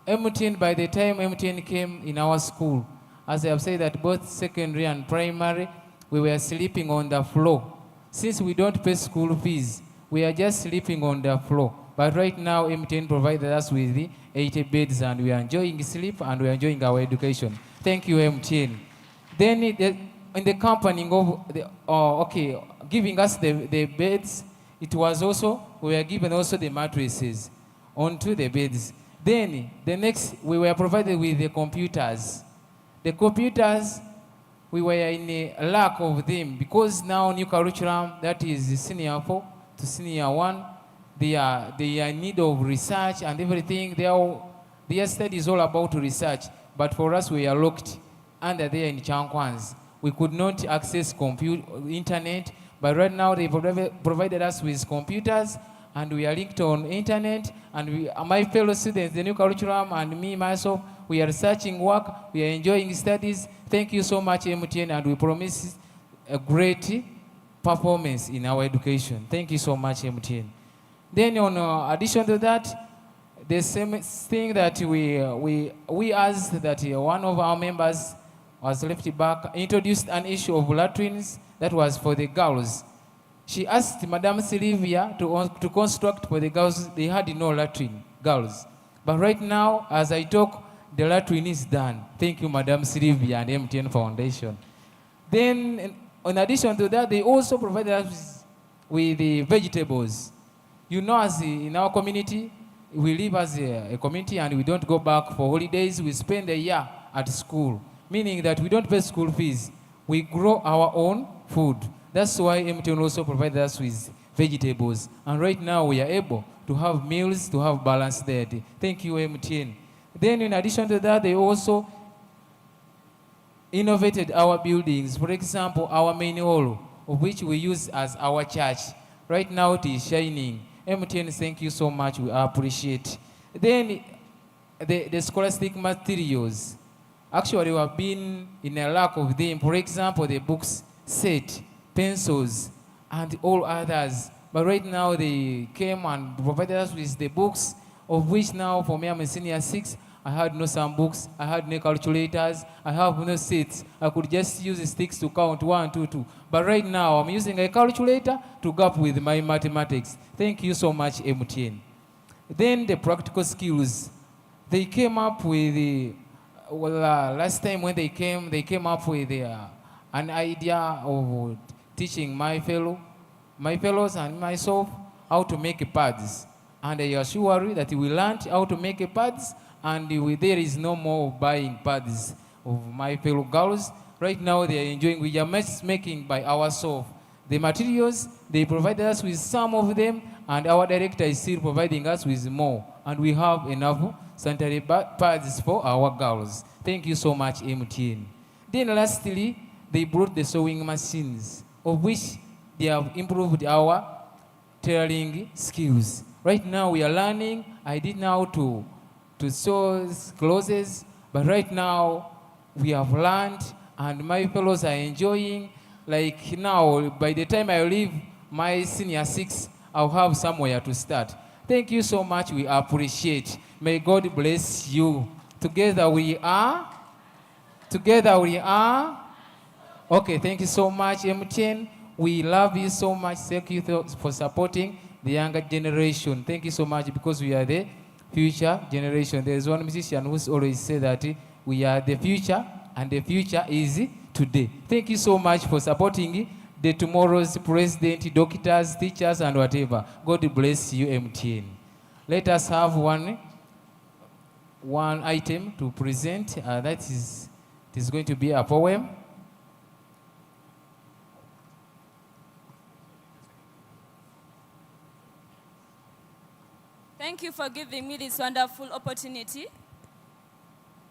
MTN, by the time MTN came in our school, as I have said that both secondary and primary, we were sleeping on the floor. Since we don't pay school fees, we are just sleeping on the floor. But right now, MTN provided us with the 80 beds and we are enjoying sleep and we are enjoying our education. Thank you, MTN. Then in the company of giving us the beds, it was also, we were given also the mattresses onto the beds. Then the next, we were provided with the computers. The computers, we were in a lack of them because now new curriculum, that is senior 4 to senior 1, they are in need of research and everything. Their study is all about research. But for us, we are locked under there in Chankwanz. We could not access internet. But right now, they provided us with computers and we are linked on internet. And my fellow students, the new curriculum, and me, myself, we are researching work. We are enjoying studies. Thank you so much, MTN, and we promise a great performance in our education. Thank you so much, MTN. Then, in addition to that, the same thing that we asked that one of our members was left back, introduced an issue of latrines that was for the girls. She asked Madame Sylvia to construct for the girls. They had no latrine, girls. But right now, as I talk, the latrine is done. Thank you, Madame Sylvia and MTN Foundation. Then, in addition to that, they also provided us with the vegetables. You know, as in our community, we live as a community and we don't go back for holidays. We spend a year at school, meaning that we don't pay school fees. We grow our own food. That's why MTN also provides us with vegetables. And right now we are able to have meals, to have balanced diet. Thank you, MTN. Then in addition to that, they also innovated our buildings. For example, our main hall, of which we use as our church. Right now it is shining. MTN, thank you so much. We appreciate. Then the scholastic materials. Actually, we have been in a lack of them. For example, the books set, pencils, and all others. But right now they came and provided us with the books, of which now for me I'm a senior 6. I had no some books, I had no calculators, I have no sets. I could just use the sticks to count 1, 2, 2. But right now I'm using a calculator to go up with my mathematics. Thank you so much, MTN. Then the practical skills. They came up with last time when they came up with an idea of teaching my fellows and myself how to make pads. And I assure you that we learned how to make pads, and there is no more buying pads of my fellow girls. Right now they are enjoying, we are making by ourselves. The materials, they provide us with some of them, and our director is still providing us with more. And we have enough sanitary pads for our girls. Thank you so much, MTN. Then lastly, they brought the sewing machines, of which they have improved our tailoring skills. Right now we are learning. I did now to sew clothes, but right now we have learned and my fellows are enjoying. Like now, by the time I leave my senior 6, I'll have somewhere to start. Thank you so much. We appreciate. May God bless you. Together we are. Together we are. Okay, thank you so much, MTN. We love you so much. Thank you for supporting the younger generation. Thank you so much because we are the future generation. There is one musician who's always said that we are the future and the future is today. Thank you so much for supporting the tomorrow's president, doctors, teachers, and whatever. God bless you, MTN. Let us have one item to present. It is going to be a poem. Thank you for giving me this wonderful opportunity.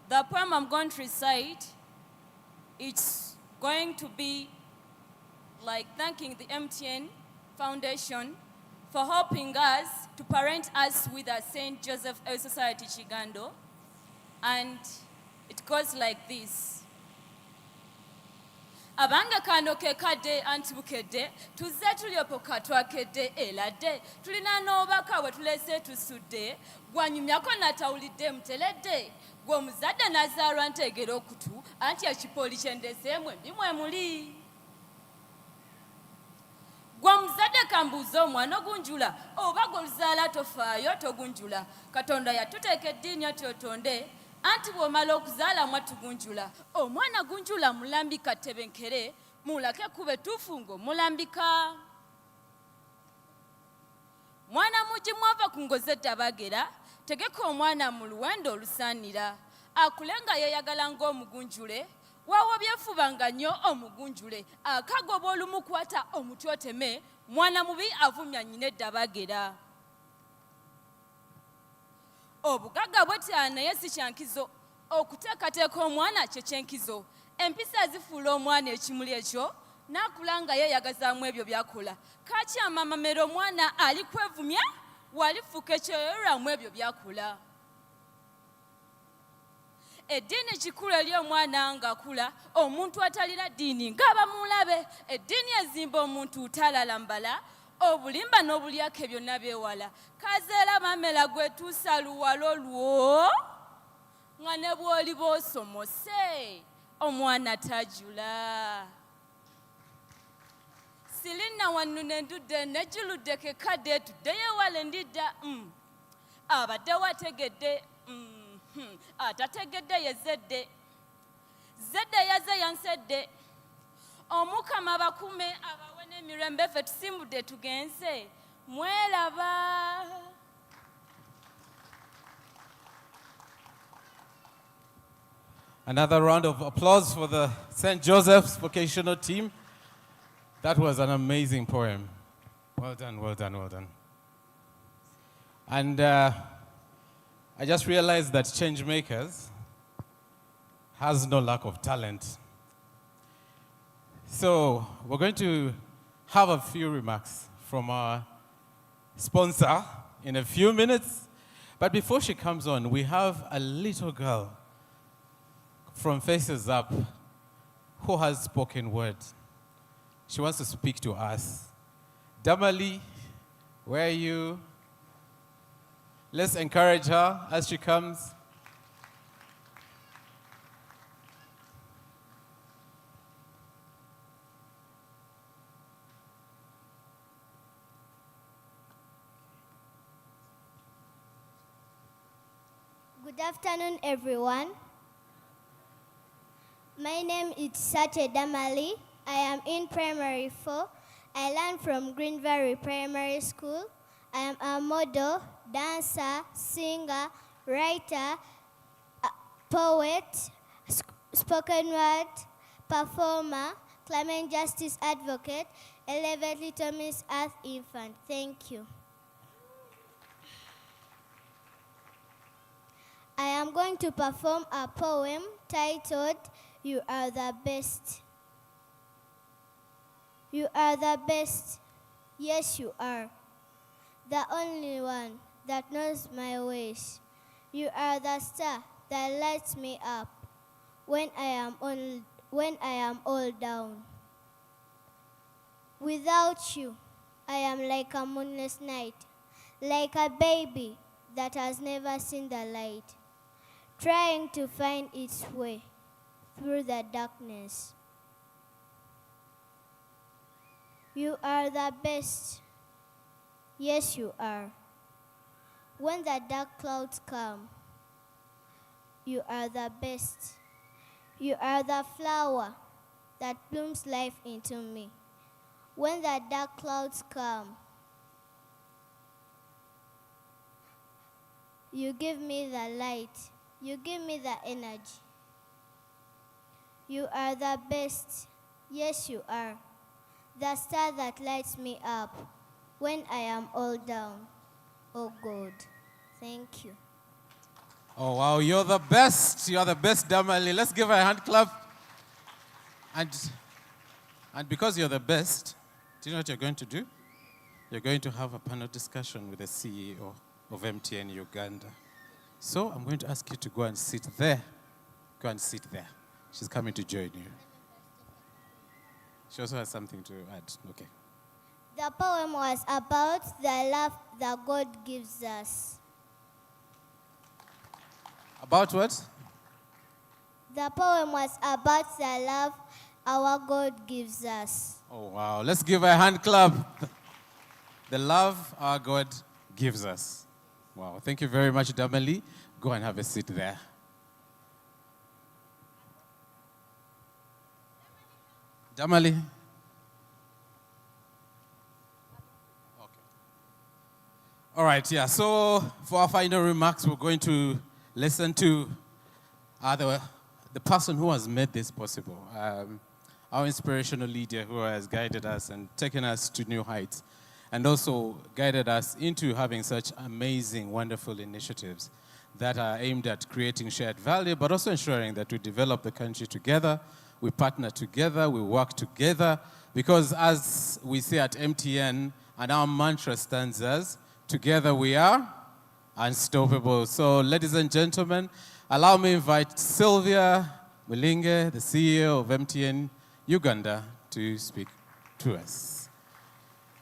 The poem I'm going to recite, it's going to be like thanking the MTN Foundation for helping us to parent us with a St. Joseph Early Society Chigando. And it goes like this. Abanga kano kekade antibukedde tuzze tulyopoka twakedde eladde tulina n'obaka bwe tulese tusudde gwanyumyako natawulidde muteledde gwe omuzadde nazaalwa nteegera okutu anti ekipooli kyendeseemu embi mwe muli gwe omuzadde kambuuza omwana ogunjula oba gwe oluzaala tofaayo togunjula katonda yatuteeka eddiini otyotonde anti bw'omala okuzaala mwatugunjula omwana gunjula mulambika tebenkere mulake kube tuufu ng'omulambika mwana mugi mwava ku ngozi ettabagera tegeka omwana mu luwendo olusaanira akule nga yeeyagala ng'omugunjule waawo byefubanga nnyo omugunjule akagoba olumukwata omuti oteme mwana mubi avumya nnyina eddabagera obugagga bwetya naye si kyankizo okuteekateeka omwana kye kyenkizo empisa zifuula omwana ekimuli ekyo n'akula nga yeeyagazaamu ebyo by'akola kakyama mamera omwana ali kwevumya walifuuka ekyoyolwamu ebyo by'akola eddiini kikulu eri omwana ng'akula omuntu atalina ddiini ng'aba mulabe eddiini ezimba omuntu talalambala obulimba n'obulyako byonna beewala kazeera mamera gwetuusa luwalo lwo nga ne bw'oli b'osomose omwana tajula sirinna wannuna endudde nejjuludde kekadde etuddeyo ewala endidda abadde wategedde atategedde ye zedde yaze yansedde omukama bakume abawe n'emirembe ffe tusimbudde tugenze mweraba Another round of applause for the St. Joseph's vocational team. That was an amazing poem. Well done, well done, well done. And I just realized that ChangeMakers has no lack of talent. So we're going to have a few remarks from our sponsor in a few minutes. But before she comes on, we have a little girl from Faces Up who has spoken word. She wants to speak to us. Damali, where are you? Let's encourage her as she comes. Good afternoon, everyone. My name is Sache Damali. I am in primary 4. I learn from Green Valley Primary School. I am a model, dancer, singer, writer, poet, spoken word, performer, climate justice advocate, 11 Little Miss Earth infant. Thank you. I am going to perform a poem titled, You Are the Best. You are the best. Yes, you are. The only one that knows my ways. You are the star that lights me up when I am all down. Without you, I am like a moonless night, like a baby that has never seen the light. trying to find its way through the darkness. You are the best. Yes, you are. When the dark clouds come, you are the best. You are the flower that blooms life into me. When the dark clouds come, you give me the light. You give me the energy. You are the best. Yes, you are. The star that lights me up when I am all down. Oh God, thank you. Oh, wow, you're the best. You're the best, Damali. Let's give her a hand clap. And because you're the best, do you know what you're going to do? You're going to have a panel discussion with the CEO of MTN Uganda. So I'm going to ask you to go and sit there. Go and sit there. She's coming to join you. She also has something to add. Okay. The poem was about the love that God gives us. About what? The poem was about the love our God gives us. Oh, wow. Let's give her a hand clap. The love our God gives us. Wow. Thank you very much, Damali. Go and have a seat there. Damali. Okay. All right, yeah. So for our final remarks, we're going to listen to the person who has made this possible, our inspirational leader who has guided us and taken us to new heights, and also guided us into having such amazing, wonderful initiatives that are aimed at creating shared value, but also ensuring that we develop the country together, we partner together, we work together, because as we say at MTN, and our mantra stands as, together we are unstoppable. So, ladies and gentlemen, allow me to invite Sylvia Mulinge, the CEO of MTN Uganda, to speak to us.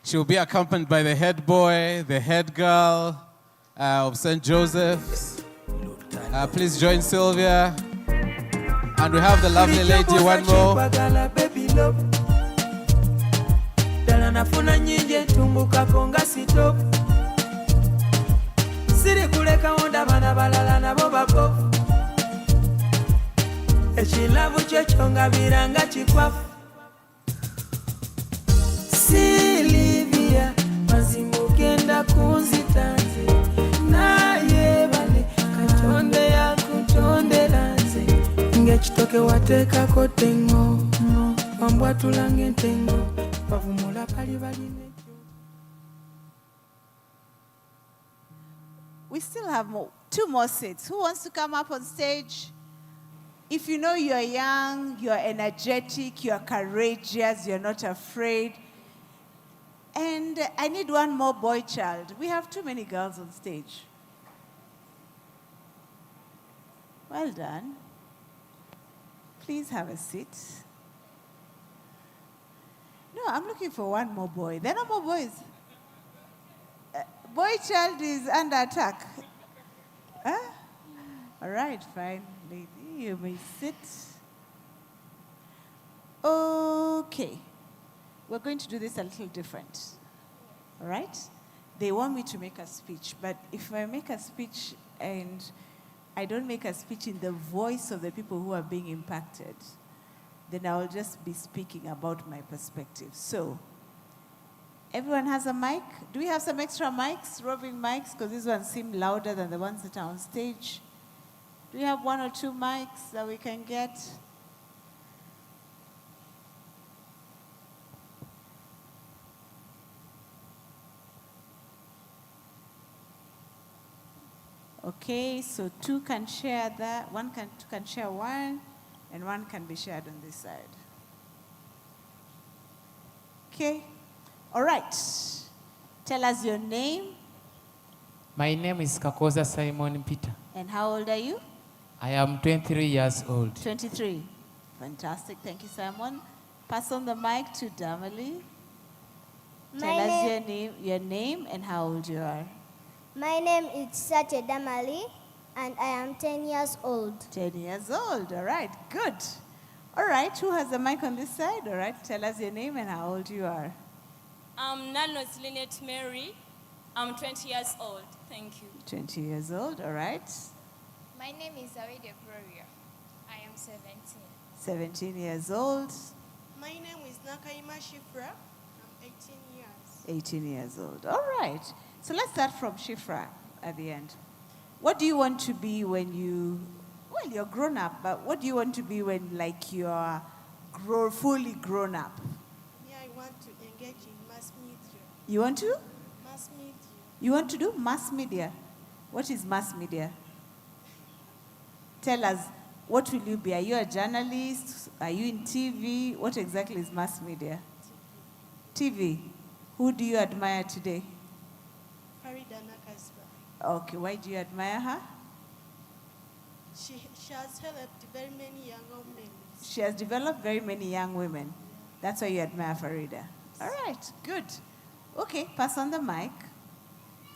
She will be accompanied by the head boy, the head girl of St. Joseph's. Please join Sylvia. And we have the lovely lady, one more. Ekilavu kyo kyonga biranga kikwafu Silivia mazimugenda kunzitanze naye bale katonde yakutondera nze ng'ekitoke wateekako tengo wambwatula ng'entengo bavumula bali balina. We still have two more seats. Who wants to come up on stage? If you know you're young, you're energetic, you're courageous, you're not afraid. And I need one more boy child. We have too many girls on stage. Well done. Please have a seat. No, I'm looking for one more boy. There are no more boys. Boy child is under attack. Huh? All right, fine, lady. You may sit. Okay. We're going to do this a little different. All right? They want me to make a speech, but if I make a speech and I don't make a speech in the voice of the people who are being impacted, then I will just be speaking about my perspective. So, everyone has a mic? Do we have some extra mics, roving mics? Because these ones seem louder than the ones that are on stage. Do we have one or two mics that we can get? Okay, so two can share that. Two can share one, and one can be shared on this side. Okay. All right. Tell us your name. My name is Kakoza Simon Peter. And how old are you? I am 23 years old. 23. Fantastic. Thank you, Simon. Pass on the mic to Damali. Tell us your name and how old you are. My name is Sache Damali. and I am 10 years old. 10 years old, all right, good. All right, who has the mic on this side? All right, tell us your name and how old you are. I'm Nanos Lynette Mary. I'm 20 years old. Thank you. 20 years old, all right. My name is Awide Gloria. I am 17. 17 years old. My name is Nakaima Shifra. I'm 18 years. 18 years old, all right. So let's start from Shifra at the end. What do you want to be when you, well, you're grown up, but what do you want to be when, like, you're fully grown up? Yeah, I want to engage in mass media. You want to? Mass media. You want to do mass media? What is mass media? Tell us, what will you be? Are you a journalist? Are you in TV? What exactly is mass media? TV. Who do you admire today? Farida Nakasba. Okay, why do you admire her? She has helped very many young women. She has developed very many young women. That's why you admire Farida. All right, good. Okay, pass on the mic.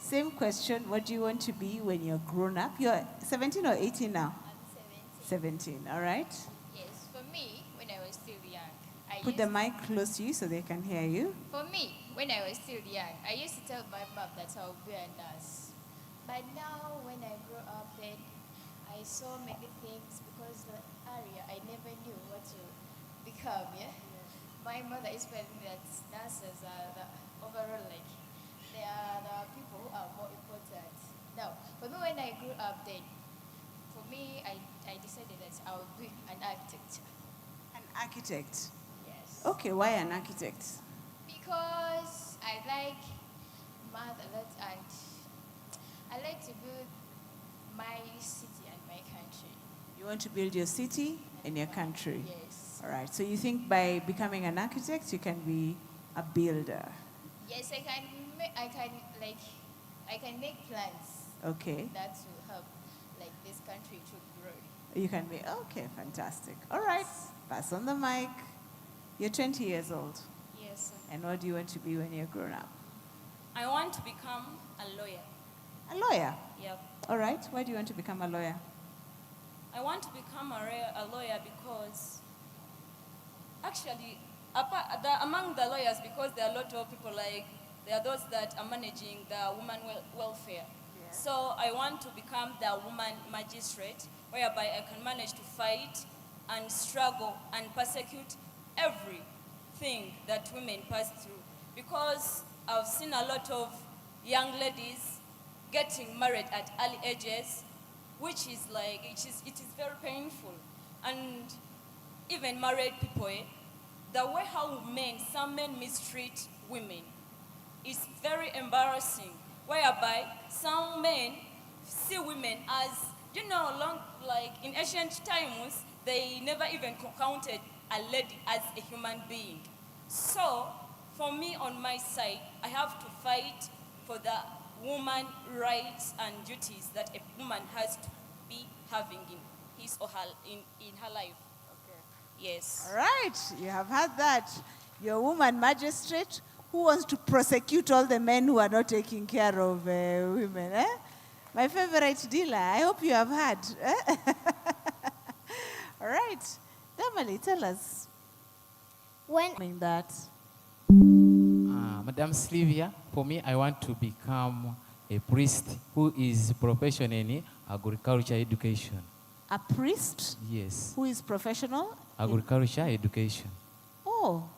Same question, what do you want to be when you're grown up? You're 17 or 18 now? I'm 17, all right. Yes, for me, when I was still young, Put the mic close to you so they can hear you. For me, when I was still young, I used to tell my mom that I would be a nurse. But now, when I grew up, then I saw many things because the area I never knew what to become. Yeah, my mother is telling me that nurses are the overall like they are the people who are more important. Now, for me, when I grew up, then for me, I decided that I would be an architect. An architect? Yes. Okay, why an architect? Because I like math a lot and I like to build my city and my country. You want to build your city and your country? Yes. All right, so you think by becoming an architect, you can be a builder? Yes, I can make plans. Okay. That will help like this country to grow. You can be, okay, fantastic. All right, pass on the mic. You're 20 years old. Yes, sir. And what do you want to be when you're grown up? I want to become a lawyer. A lawyer? Yep. All right, why do you want to become a lawyer? I want to become a lawyer because actually, among the lawyers, because there are a lot of people like, there are those that are managing the woman welfare. Yeah. So I want to become the woman magistrate, whereby I can manage to fight and struggle and persecute everything that women pass through. Because I've seen a lot of young ladies getting married at early ages, which is like, it is very painful. And even married people, the way how some men mistreat women is very embarrassing, whereby some men see women as, like in ancient times, they never even counted a lady as a human being. So, for me on my side, I have to fight for the woman rights and duties that a woman has to be having in his or her, in her life. Okay. Yes. All right, you have heard that. You're a woman magistrate who wants to prosecute all the men who are not taking care of women. Eh? My favorite dealer. I hope you have heard. All right. Damali, tell us. When that. Madam Sylvia, for me, I want to become a priest who is professional in agriculture education. A priest? Yes. Who is professional? Agriculture education. Oh,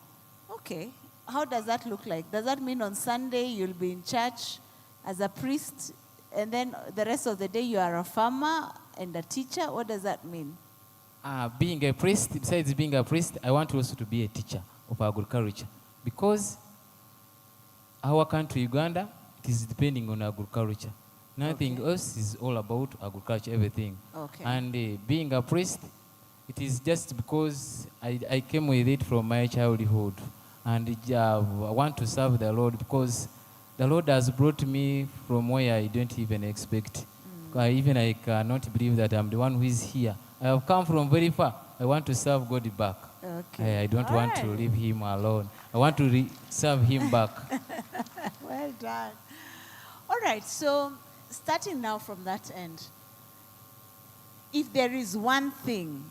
okay. How does that look like? Does that mean on Sunday you'll be in church as a priest and then the rest of the day you are a farmer and a teacher? What does that mean? Being a priest, besides being a priest, I want also to be a teacher of agriculture because our country, Uganda, it is depending on agriculture. Nothing else is all about agriculture, everything. Okay. And being a priest, it is just because I came with it from my childhood. And I want to serve the Lord because the Lord has brought me from where I don't even expect. Even I cannot believe that I'm the one who is here. I have come from very far. I want to serve God back. Okay. I don't want to leave him alone. I want to serve him back. Well done. All right, so starting now from that end, if there is one thing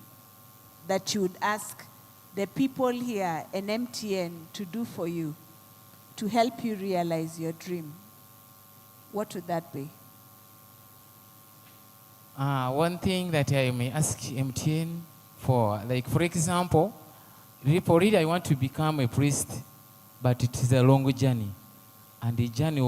that you would ask the people here in MTN to do for you to help you realize your dream, what would that be? One thing that I may ask MTN for, like for example, for it I want to become a priest, but it is a long journey, and a journey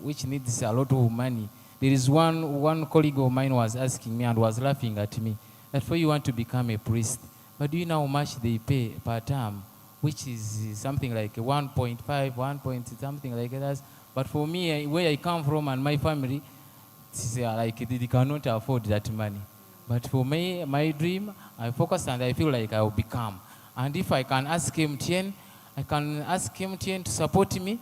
which needs a lot of money. There is one colleague of mine was asking me and was laughing at me that for you want to become a priest, but do you know how much they pay per term, which is something like 1.5, 1 point something like that. But for me, where I come from and my family, it's like they cannot afford that money. But for me, my dream, I focus and I feel like I will become. And if I can ask MTN, I can ask MTN to support me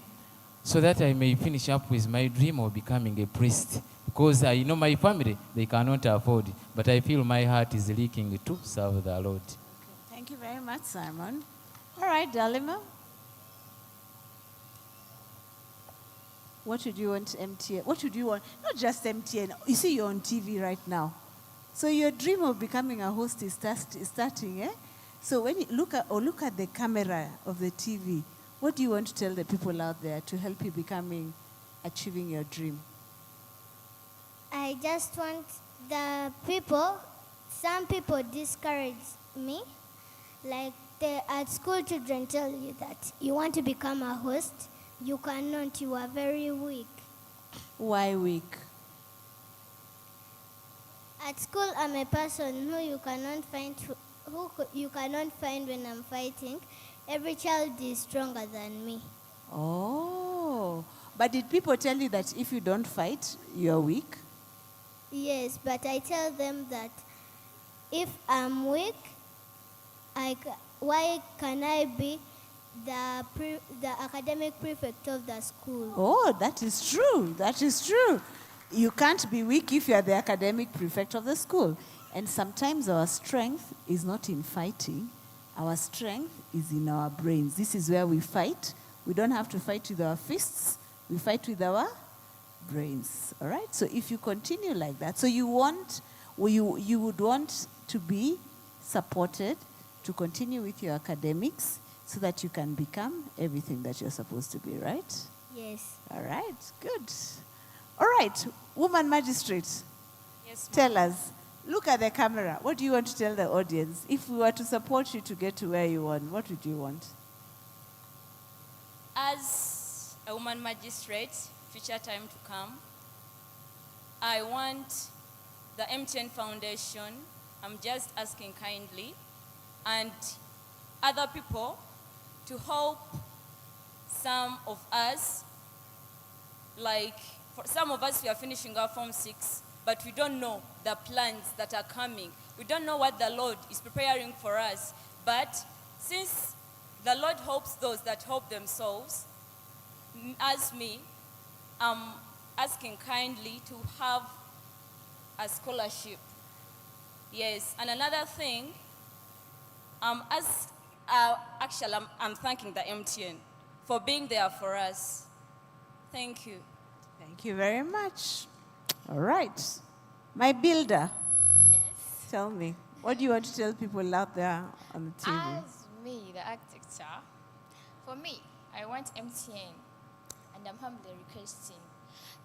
so that I may finish up with my dream of becoming a priest. Because I know my family, they cannot afford it. But I feel my heart is leaking to serve the Lord. Thank you very much, Simon. All right, Dalima. What would you want MTN? What would you want? Not just MTN. You see, you're on TV right now. So your dream of becoming a host is starting, eh? So when you look at the camera of the TV, what do you want to tell the people out there to help you achieving your dream? I just want the people, some people discourage me, like at school children tell you that you want to become a host, you cannot, you are very weak. Why weak? At school, I'm a person who you cannot find when I'm fighting. Every child is stronger than me. Oh, but did people tell you that if you don't fight, you're weak? Yes, but I tell them that if I'm weak, why can I be the academic prefect of the school? Oh, that is true. That is true. You can't be weak if you are the academic prefect of the school. And sometimes our strength is not in fighting. Our strength is in our brains. This is where we fight. We don't have to fight with our fists. We fight with our brains. All right? So if you continue like that, so you would want to be supported to continue with your academics so that you can become everything that you're supposed to be, right? Yes. All right, good. All right, woman magistrate. Yes, tell us, look at the camera. What do you want to tell the audience? If we were to support you to get to where you want, what would you want? As a woman magistrate, future time to come, I want the MTN Foundation, I'm just asking kindly, and other people to help some of us, like for some of us we are finishing our Form 6, but we don't know the plans that are coming. We don't know what the Lord is preparing for us. But since the Lord helps those that help themselves, as me, I'm asking kindly to have a scholarship. Yes, and another thing, actually, I'm thanking the MTN for being there for us. Thank you. Thank you very much. All right. My builder. Yes. Tell me, what do you want to tell people out there on the TV? As me, the architecture, for me, I want MTN, and I'm humbly requesting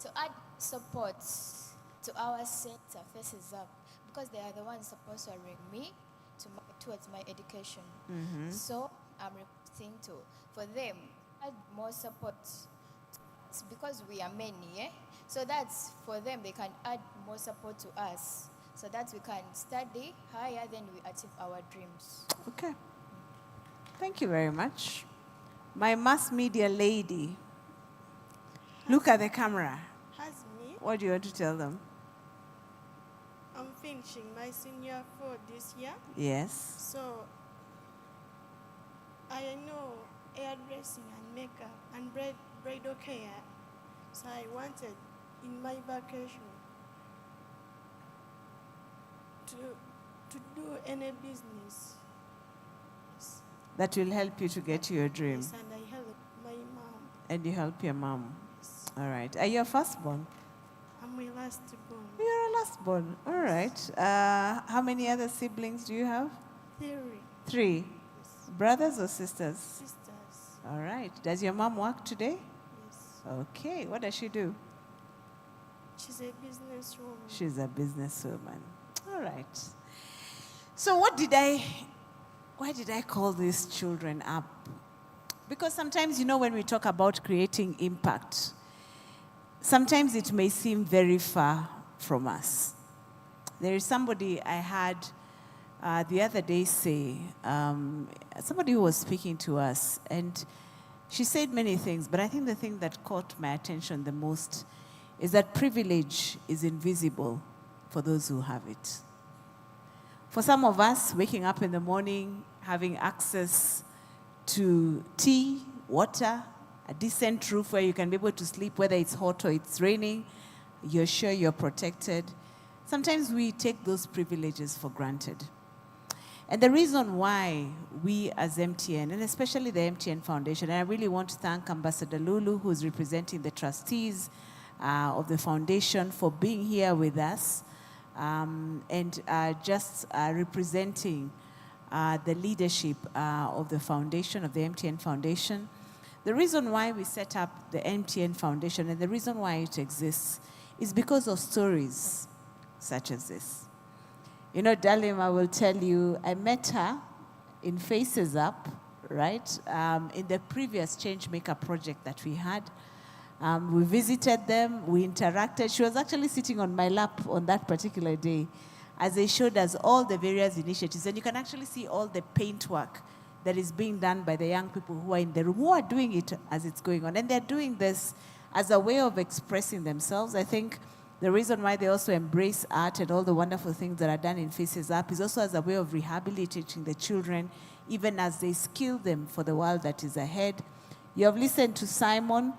to add support to our sector Faces Up, because they are the ones sponsoring me towards my education. Mhm. So I'm requesting for them add more support because we are many, eh? So that's for them, they can add more support to us so that we can study higher, then we achieve our dreams. Okay. Thank you very much. My mass media lady. Look at the camera. As me, What do you want to tell them? I'm finishing my senior for this year. Yes. So I know hairdressing and makeup and bridal care. So I wanted in my vacation to do any business. Yes. That will help you to get to your dream. Yes, and I help my mom. And you help your mom. All right. Are you a firstborn? I'm my last born. You're a Firstborn, all right. How many other siblings do you have? 3. 3. Brothers or sisters? Sisters. All right. Does your mom work today? Yes. Okay. What does she do? She's a businesswoman. She's a businesswoman. All right. So why did I call these children up? Because sometimes, when we talk about creating impact, sometimes it may seem very far from us. There is somebody I had the other day say, somebody who was speaking to us, and she said many things, but I think the thing that caught my attention the most is that privilege is invisible for those who have it. For some of us, waking up in the morning, having access to tea, water, a decent roof where you can be able to sleep, whether it's hot or it's raining, you're sure you're protected. Sometimes we take those privileges for granted. And the reason why we as MTN, and especially the MTN Foundation, and I really want to thank Ambassador Lulu, who's representing the trustees of the foundation, for being here with us and just representing the leadership of the foundation, of the MTN Foundation. The reason why we set up the MTN Foundation and the reason why it exists is because of stories such as this. Dalim, I will tell you, I met her in Faces Up, right, in the previous ChangeMaker project that we had. We visited them, we interacted. She was actually sitting on my lap on that particular day as they showed us all the various initiatives. And you can actually see all the paintwork that is being done by the young people who are in the room, who are doing it as it's going on. And they're doing this as a way of expressing themselves. I think the reason why they also embrace art and all the wonderful things that are done in Faces Up is also as a way of rehabilitating the children, even as they skill them for the world that is ahead. You have listened to Simon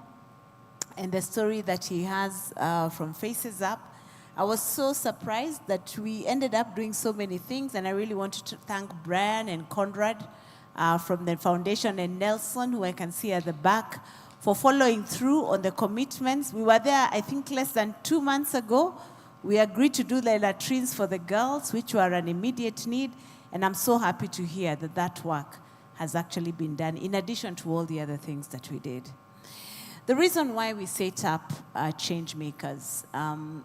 and the story that he has from Faces Up. I was so surprised that we ended up doing so many things, and I really wanted to thank Brian and Conrad from the foundation, and Nelson, who I can see at the back, for following through on the commitments. We were there, I think, less than 2 months ago. We agreed to do the latrines for the girls, which were an immediate need, and I'm so happy to hear that that work has actually been done, in addition to all the other things that we did. The reason why we set up ChangeMakers,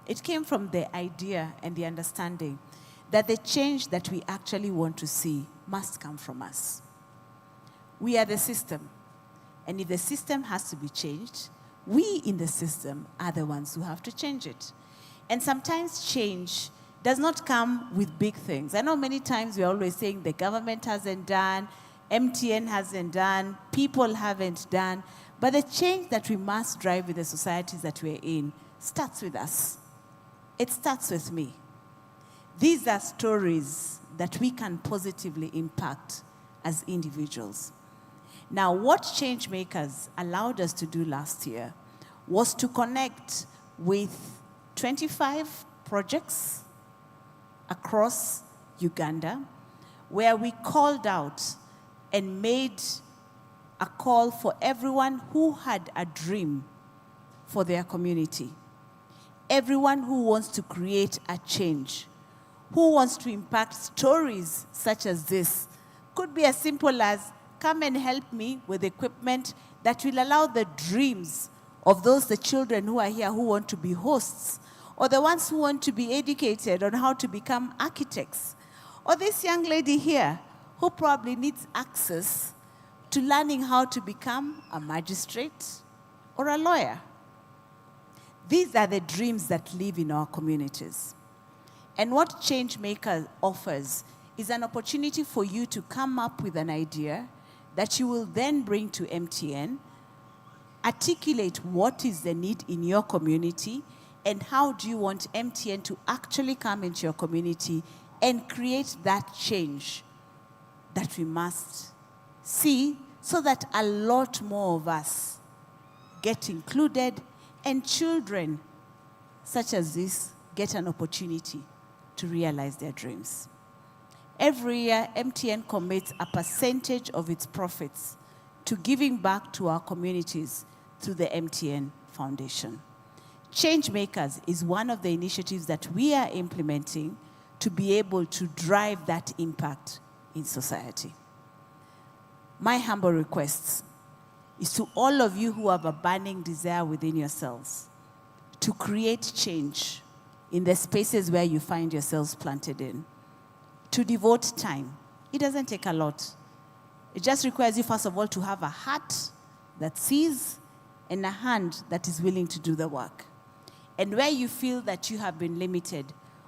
it came from the idea and the understanding that the change that we actually want to see must come from us. We are the system. And if the system has to be changed, we in the system are the ones who have to change it. And sometimes change does not come with big things. I know many times we're always saying the government hasn't done, MTN hasn't done, people haven't done, but the change that we must drive with the societies that we're in starts with us. It starts with me. These are stories that we can positively impact as individuals. Now, what ChangeMakers allowed us to do last year was to connect with 25 projects across Uganda, where we called out and made a call for everyone who had a dream for their community, everyone who wants to create a change, who wants to impact stories such as this. Could be as simple as, come and help me with equipment that will allow the dreams of the children who are here who want to be hosts, or the ones who want to be educated on how to become architects, or this young lady here who probably needs access to learning how to become a magistrate or a lawyer. These are the dreams that live in our communities. And what ChangeMaker offers is an opportunity for you to come up with an idea that you will then bring to MTN, articulate what is the need in your community, and how do you want MTN to actually come into your community and create that change that we must see, so that a lot more of us get included and children such as this get an opportunity to realize their dreams. Every year, MTN commits a percentage of its profits to giving back to our communities through the MTN Foundation. ChangeMakers is one of the initiatives that we are implementing to be able to drive that impact in society. My humble request is to all of you who have a burning desire within yourselves to create change in the spaces where you find yourselves planted in, to devote time. It doesn't take a lot. It just requires you, first of all, to have a heart that sees and a hand that is willing to do the work. And where you feel that you have been limited,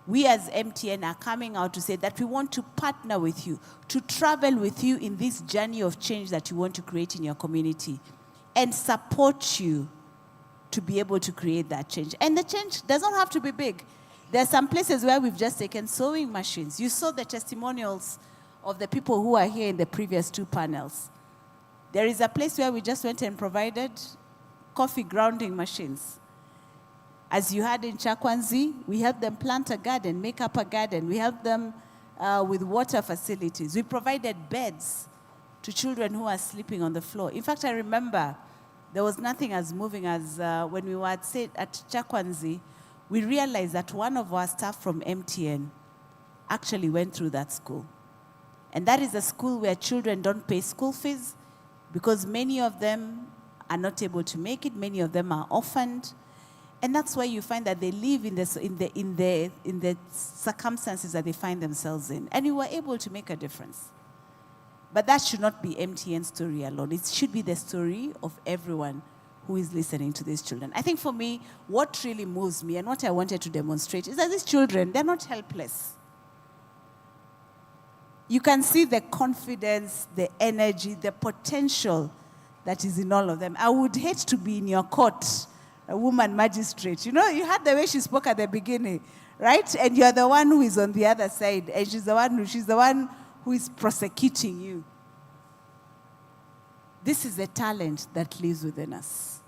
we as MTN are coming out to say that we want to partner with you, to travel with you in this journey of change that you want to create in your community, and support you to be able to create that change. And the change doesn't have to be big. There are some places where we've just taken sewing machines. You saw the testimonials of the people who are here in the previous two panels. There is a place where we just went and provided coffee grounding machines. As you had in Chakwanzi, we helped them plant a garden, make up a garden. We helped them with water facilities. We provided beds to children who are sleeping on the floor. In fact, I remember there was nothing as moving as when we were at Chakwanzi, we realized that one of our staff from MTN actually went through that school. And that is a school where children don't pay school fees because many of them are not able to make it. Many of them are orphaned. And that's why you find that they live in the circumstances that they find themselves in. And we were able to make a difference. But that should not be MTN's story alone. It should be the story of everyone who is listening to these children. I think for me, what really moves me and what I wanted to demonstrate is that these children, they're not helpless. You can see the confidence, the energy, the potential that is in all of them. I would hate to be in your court, a woman magistrate. You know, you had the way she spoke at the beginning, right? And you're the one who is on the other side, and she's the one who is prosecuting you. This is a talent that lives within us.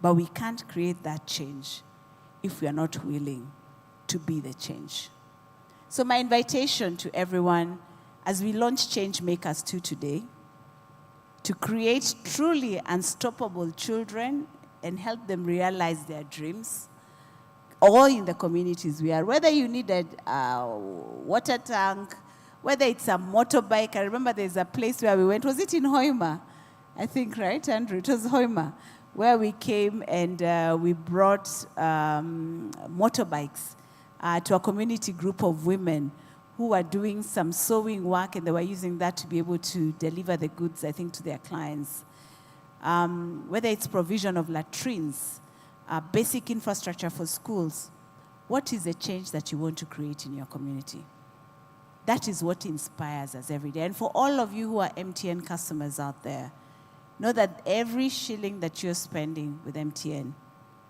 But we can't create that change if we are not willing to be the change. So my invitation to everyone, as we launch ChangeMakers II today, to create truly unstoppable children and help them realize their dreams, all in the communities we are. Whether you need a water tank, whether it's a motorbike. I remember there's a place where we went. Was it in Hoima? I think, right, Andrew? It was Hoima, where we came and we brought motorbikes to a community group of women who were doing some sewing work, and they were using that to be able to deliver the goods, I think, to their clients. Whether it's provision of latrines, basic infrastructure for schools, what is the change that you want to create in your community? That is what inspires us every day. And for all of you who are MTN customers out there, know that every shilling that you're spending with MTN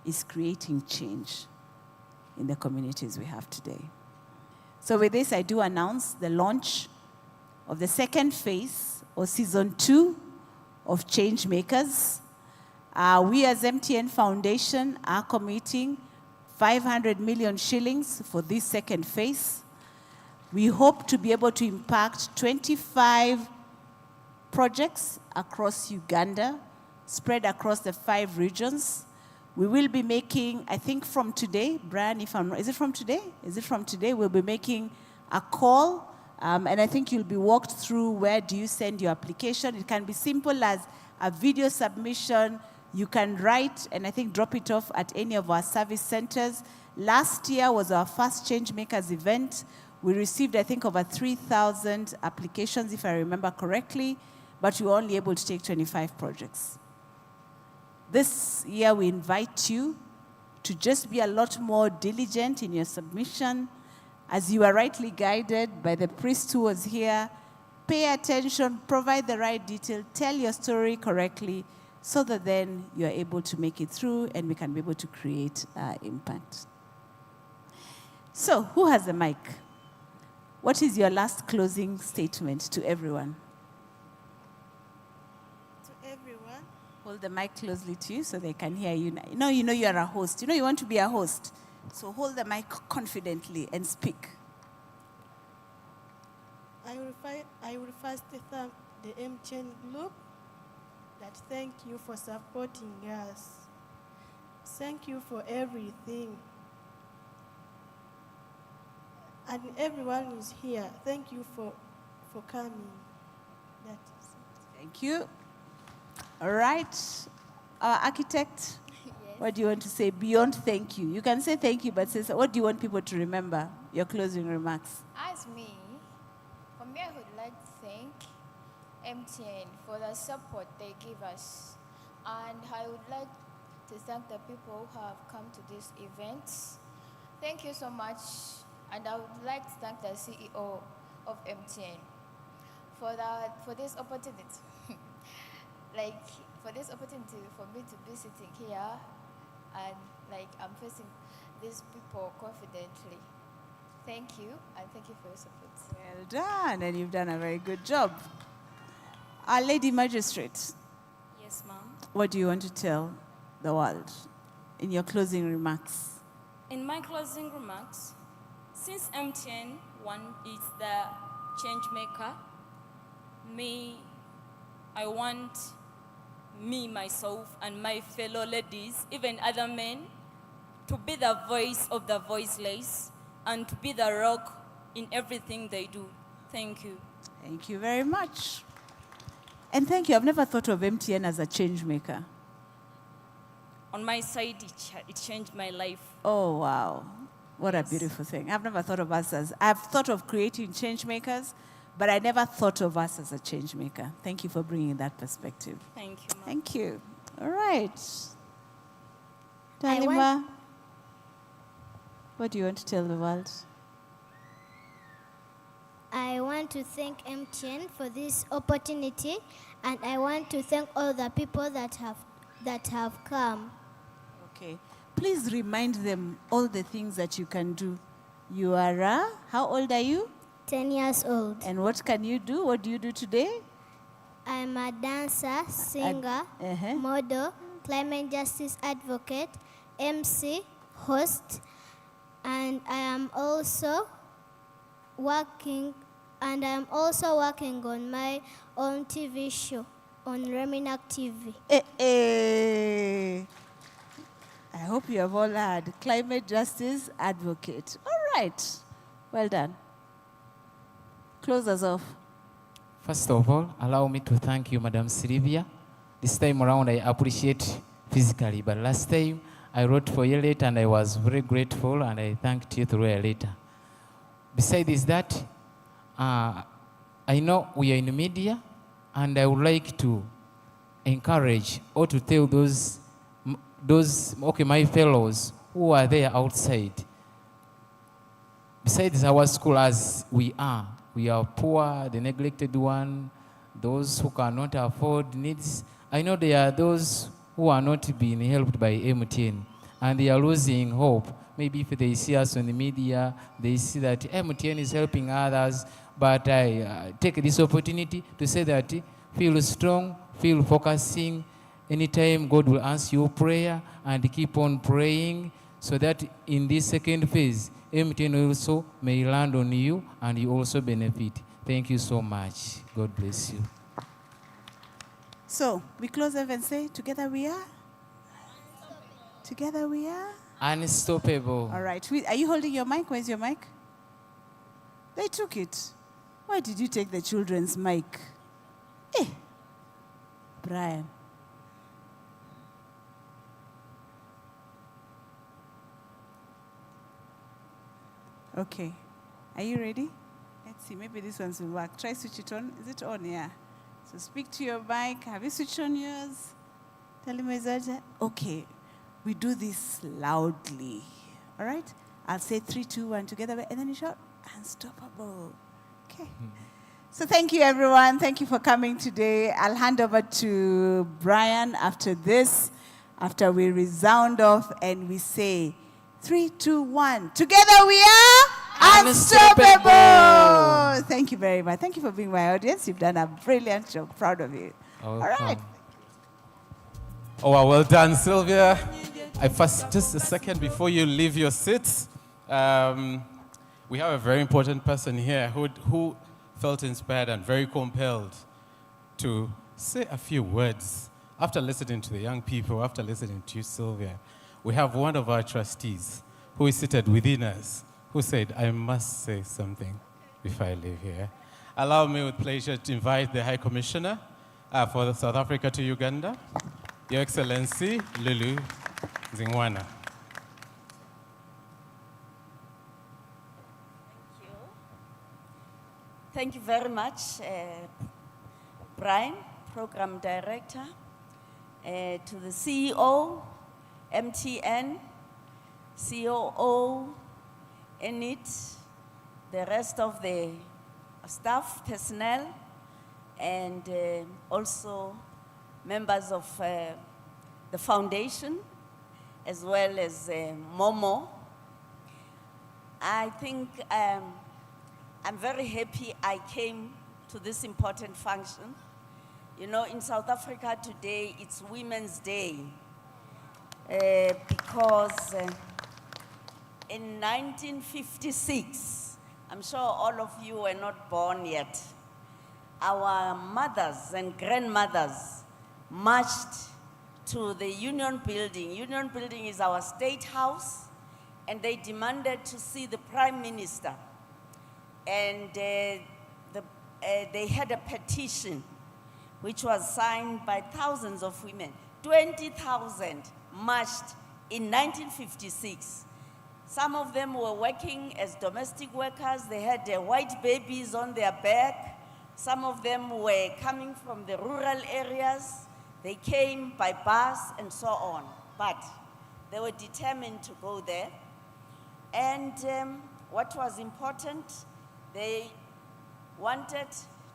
is creating change in the communities we have today. So with this, I do announce the launch of the second phase, or season 2, of ChangeMakers. We as MTN Foundation are committing 500 million shillings for this second phase. We hope to be able to impact 25 projects across Uganda, spread across the 5 regions. We will be making, I think from today, Brian, is it from today? Is it from today? We'll be making a call, and I think you'll be walked through where do you send your application. It can be simple as a video submission. You can write and I think drop it off at any of our service centers. Last year was our first ChangeMakers event. We received, I think, over 3,000 applications, if I remember correctly, but we were only able to take 25 projects. This year, we invite you to just be a lot more diligent in your submission. As you are rightly guided by the priest who was here, pay attention, provide the right detail, tell your story correctly, so that then you're able to make it through and we can be able to create impact. So, who has the mic? What is your last closing statement to everyone? To everyone. Hold the mic closely to you so they can hear you. You know you're a host. You know you want to be a host. So hold the mic confidently and speak. I will first thank the MTN Group that thank you for supporting us. Thank you for everything. And everyone is here. Thank you for coming. That is it. Thank you. All right. Our architect, what do you want to say beyond thank you? You can say thank you, but say, what do you want people to remember? Your closing remarks. As for me, I would like to thank MTN for the support they give us. And I would like to thank the people who have come to this event. Thank you so much. And I would like to thank the CEO of MTN for this opportunity. For this opportunity for me to be sitting here and I'm facing these people confidently. Thank you, and thank you for your support. Well done, and you've done a very good job. Our Lady Magistrate. Yes, ma'am. What do you want to tell the world in your closing remarks? In my closing remarks, since MTN is the change maker, I want myself, and my fellow ladies, even other men, to be the voice of the voiceless and to be the rock in everything they do. Thank you. Thank you very much. And thank you. I've never thought of MTN as a change maker. On my side, it changed my life. Oh, wow. What a beautiful thing. I've never thought of us as, I've thought of creating change makers, but I never thought of us as a change maker. Thank you for bringing that perspective. Thank you, ma'am. Thank you. All right. Talima, what do you want to tell the world? I want to thank MTN for this opportunity, and I want to thank all the people that have come. Okay. Please remind them all the things that you can do. You are, how old are you? 10 years old. And what can you do? What do you do today? I'm a dancer, singer, model, climate justice advocate, MC, host, and I am also working on my own TV show on Reminak TV. I hope you have all heard. Climate justice advocate. All right. Well done. Close us off. First of all, allow me to thank you, Madam Sylvia. This time around, I appreciate physically, but last time I wrote for you later and I was very grateful and I thanked you through a letter. Besides that, I know we are in the media and I would like to encourage or to tell my fellows who are there outside. Besides our school as we are poor, the neglected one, those who cannot afford needs. I know there are those who are not being helped by MTN and they are losing hope. Maybe if they see us on the media, they see that MTN is helping others, but I take this opportunity to say that feel strong, feel focusing. Anytime God will answer your prayer and keep on praying so that in this second phase, MTN also may land on you and you also benefit. Thank you so much. God bless you. So, we close off and say, together we are? Together we are? Unstoppable. All right. Are you holding your mic? Where's your mic? They took it. Why did you take the children's mic? Brian. Okay. Are you ready? Let's see. Maybe this one's will work. Try switch it on. Is it on? Yeah. So speak to your mic. Have you switched on yours? Tell him is that. Okay. We do this loudly. All right? I'll say 3, 2, 1 together, and then you shout, unstoppable. Okay. So thank you, everyone. Thank you for coming today. I'll hand over to Brian after this, after we resound off and we say 3, 2, 1. Together we are unstoppable. Thank you very much. Thank you for being my audience. You've done a brilliant job. Proud of you. All right. Oh, well done, Sylvia. Just a second before you leave your seats, we have a very important person here who felt inspired and very compelled to say a few words after listening to the young people, after listening to you, Sylvia. we have one of our trustees who is seated within us, who said, I must say something before I leave here. Allow me with pleasure to invite the High Commissioner for South Africa to Uganda, Your Excellency Lulu Zingwana. Thank you very much, Brian, Program Director, to the CEO, MTN, COO, ENIT, the rest of the staff, personnel, and also members of the foundation, as well as Momo. I think I'm very happy I came to this important function. You know, in South Africa today, it's Women's Day because in 1956, I'm sure all of you were not born yet, our mothers and grandmothers marched to the Union Building. Union Building is our state house, and they demanded to see the Prime Minister. And they had a petition which was signed by thousands of women. 20,000 marched in 1956. Some of them were working as domestic workers. They had their white babies on their back. Some of them were coming from the rural areas. They came by bus and so on. But they were determined to go there. And what was important, they wanted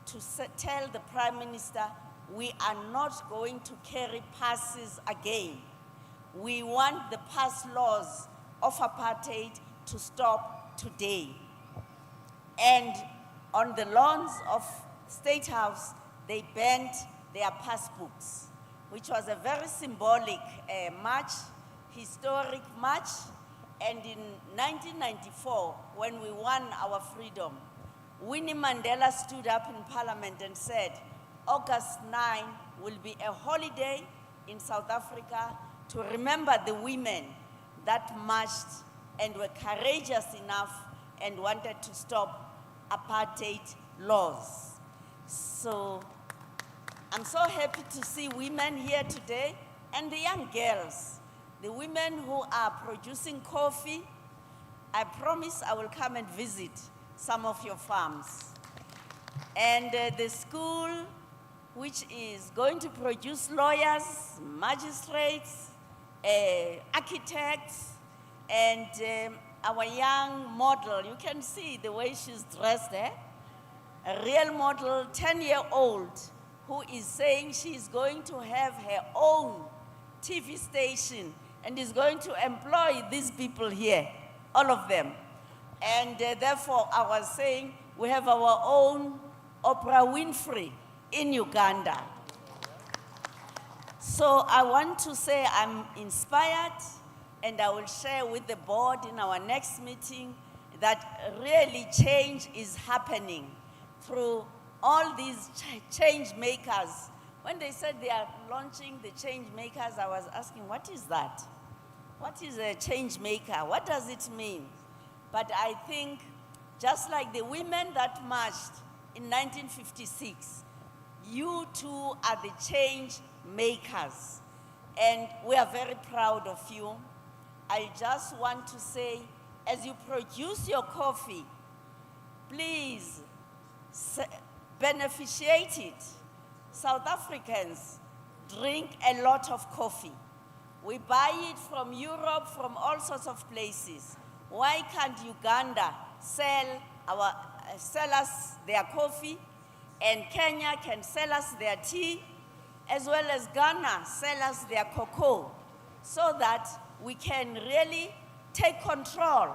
to tell the Prime Minister, we are not going to carry passes again. We want the pass laws of apartheid to stop today. And on the lawns of State House, they banned their passbooks, which was a very symbolic march, historic march. And in 1994, when we won our freedom, Winnie Mandela stood up in Parliament and said, August 9 will be a holiday in South Africa to remember the women that marched and were courageous enough and wanted to stop apartheid laws. So I'm so happy to see women here today and the young girls, the women who are producing coffee. I promise I will come and visit some of your farms. And the school, which is going to produce lawyers, magistrates, architects, and our young model. You can see the way she's dressed there. A real model, 10-year-old, who is saying she's going to have her own TV station and is going to employ these people here, all of them. And therefore, I was saying we have our own Oprah Winfrey in Uganda. So I want to say I'm inspired, and I will share with the board in our next meeting that really change is happening through all these change makers. When they said they are launching the change makers, I was asking, what is that? What is a change maker? What does it mean? But I think just like the women that marched in 1956, you too are the change makers. And we are very proud of you. I just want to say, as you produce your coffee, please beneficiate it. South Africans drink a lot of coffee. We buy it from Europe, from all sorts of places. Why can't Uganda sell us their coffee, and Kenya can sell us their tea, as well as Ghana sell us their cocoa, so that we can really take control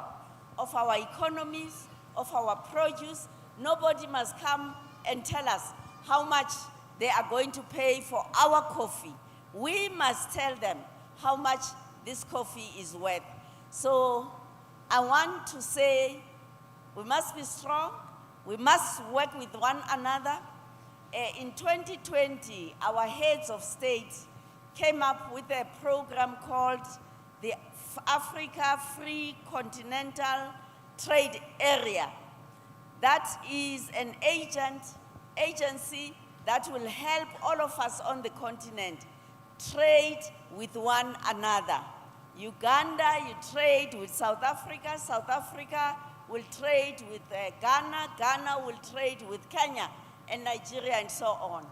of our economies, of our produce. Nobody must come and tell us how much they are going to pay for our coffee. We must tell them how much this coffee is worth. So I want to say we must be strong. We must work with one another. In 2020, our heads of state came up with a program called the Africa Free Continental Trade Area. That is an agency that will help all of us on the continent trade with one another. Uganda, you trade with South Africa. South Africa will trade with Ghana. Ghana will trade with Kenya and Nigeria and so on.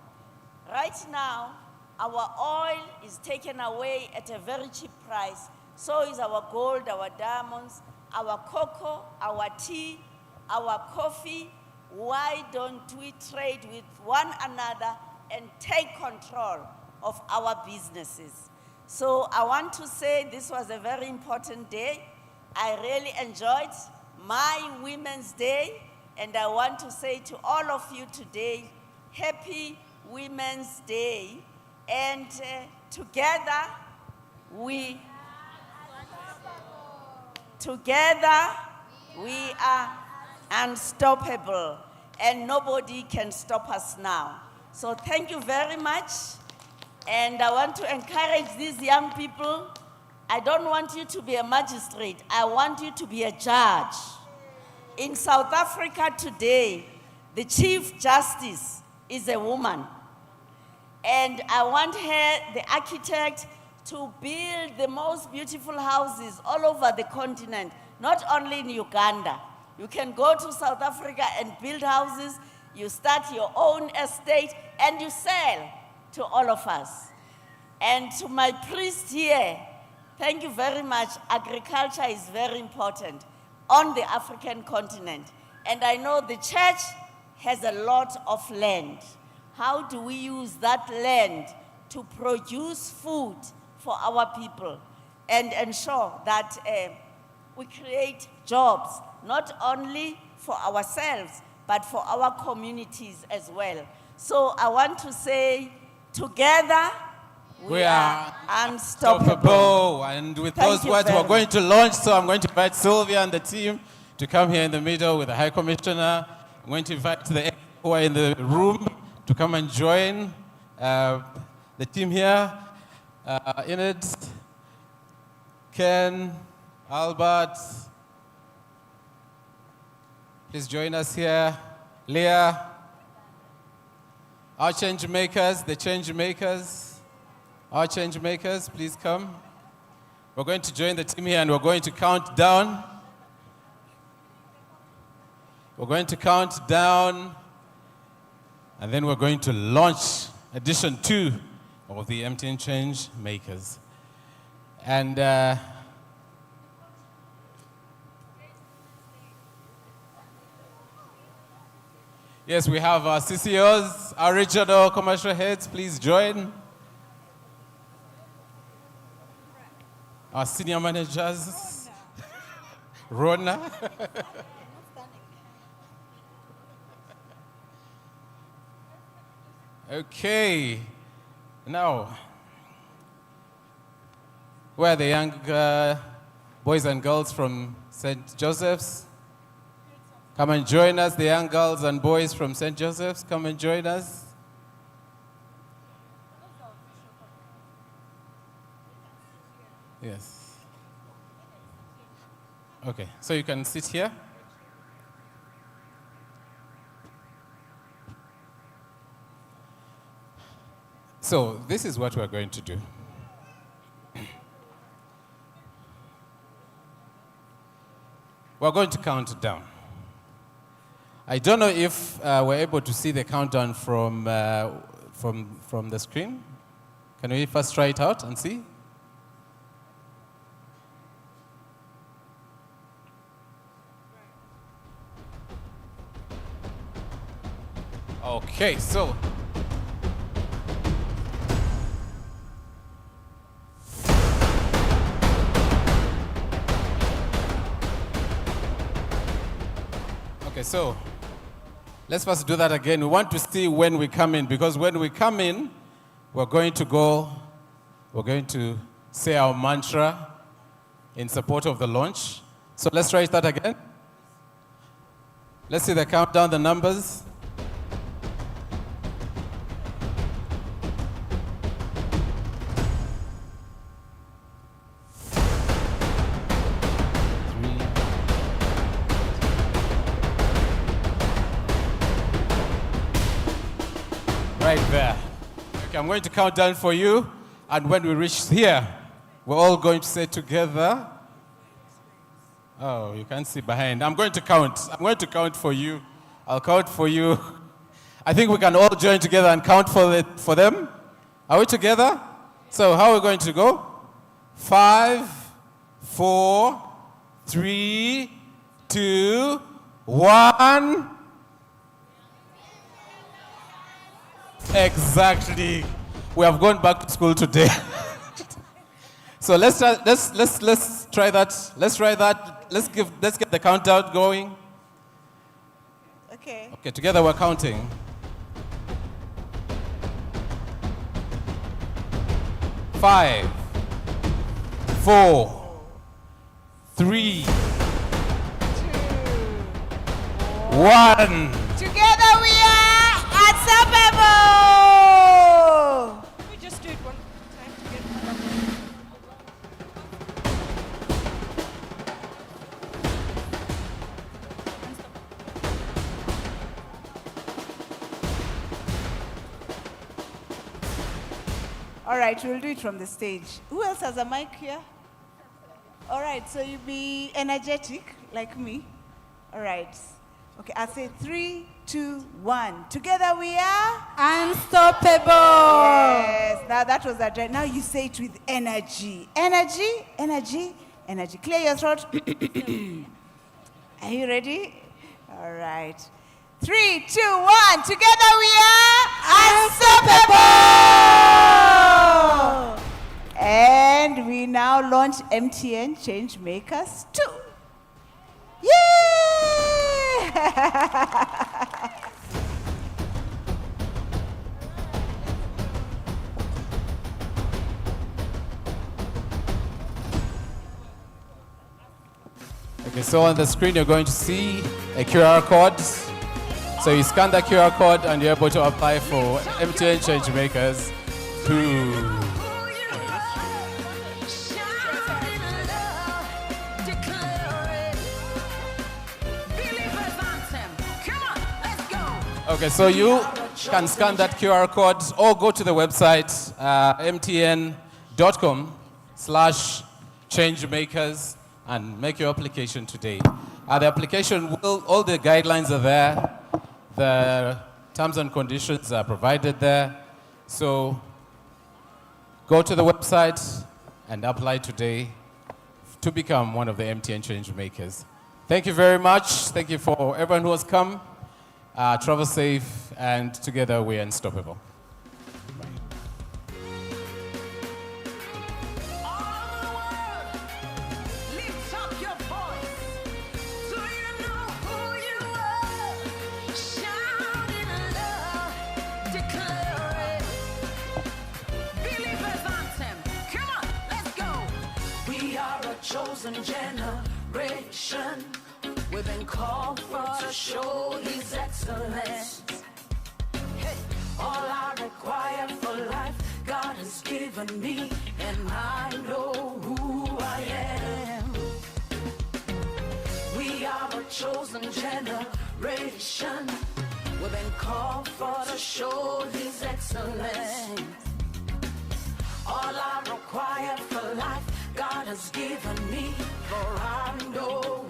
Right now, our oil is taken away at a very cheap price. So is our gold, our diamonds, our cocoa, our tea, our coffee. Why don't we trade with one another and take control of our businesses? So I want to say this was a very important day. I really enjoyed my Women's Day, and I want to say to all of you today, Happy Women's Day. And together we are unstoppable, and nobody can stop us now. So thank you very much. And I want to encourage these young people. I don't want you to be a magistrate. I want you to be a judge. In South Africa today, the Chief Justice is a woman. And I want her, the architect, to build the most beautiful houses all over the continent, not only in Uganda. You can go to South Africa and build houses, you start your own estate, and you sell to all of us. And to my priest here, thank you very much. Agriculture is very important on the African continent. And I know the church has a lot of land. How do we use that land to produce food for our people and ensure that we create jobs, not only for ourselves, but for our communities as well? So I want to say, together, we are unstoppable. And with those words, we're going to launch. So I'm going to invite Sylvia and the team to come here in the middle with the High Commissioner. I'm going to invite the who are in the room to come and join the team here. Enid, Ken, Albert, please join us here. Leah, our change makers, the change makers, our change makers, please come. We're going to join the team here and we're going to count down. We're going to count down and then we're going to launch edition 2 of the MTN ChangeMakers. And yes, we have our CCOs, our regional commercial heads, please join. Our senior managers, Rona. Okay, now, where are the young boys and girls from St. Joseph's? Come and join us, the young girls and boys from St. Joseph's, come and join us. Yes. Okay, so you can sit here. So this is what we're going to do. We're going to count down. I don't know if we're able to see the countdown from the screen. Can we first try it out and see? Okay, so so let's first do that again. We want to see when we come in, because when we come in, we're going to say our mantra in support of the launch. So let's try that again. Let's see the countdown, the numbers. there. Okay, I'm going to count down for you, and when we reach here, we're all going to say together. Oh, you can't see behind. I'm going to count. I'm going to count for you. I'll count for you. I think we can all join together and count for them. Are we together? So how are we going to go? 5, 4, 3, 2, 1. Exactly. We have gone back to school today. So let's try that. Let's try that. Let's get the countdown going. Okay. Okay, together we're counting. 5, 4, 3, 2, 1. Together we are unstoppable. We just do it one time together. All right, we'll do it from the stage. Who else has a mic here? All right, so you be energetic like me. All right. Okay, I'll say 3, 2, 1. Together we are unstoppable. Yes. Now that was a dry. Now you say it with energy. Energy, energy, energy. Clear your throat. Are you ready? All right. 3, 2, 1. Together we are unstoppable. And we now launch MTN ChangeMakers II. Yay! Okay, so on the screen you're going to see a QR code. So you scan the QR code and you're able to apply for MTN ChangeMakers II. Okay, so you can scan that QR code or go to the website mtn.com/changemakers and make your application today. The application all the guidelines are there. The terms and conditions are provided there. So go to the website and apply today to become one of the MTN ChangeMakers. Thank you very much. Thank you for everyone who has come. Travel safe, and together we're unstoppable. Chosen generation, we've been called for to show His excellence. Hey, all I require for life, God has given me, and I know who I am. We are a chosen generation, we've been called for to show His excellence. All I require for life, God has given me, for I know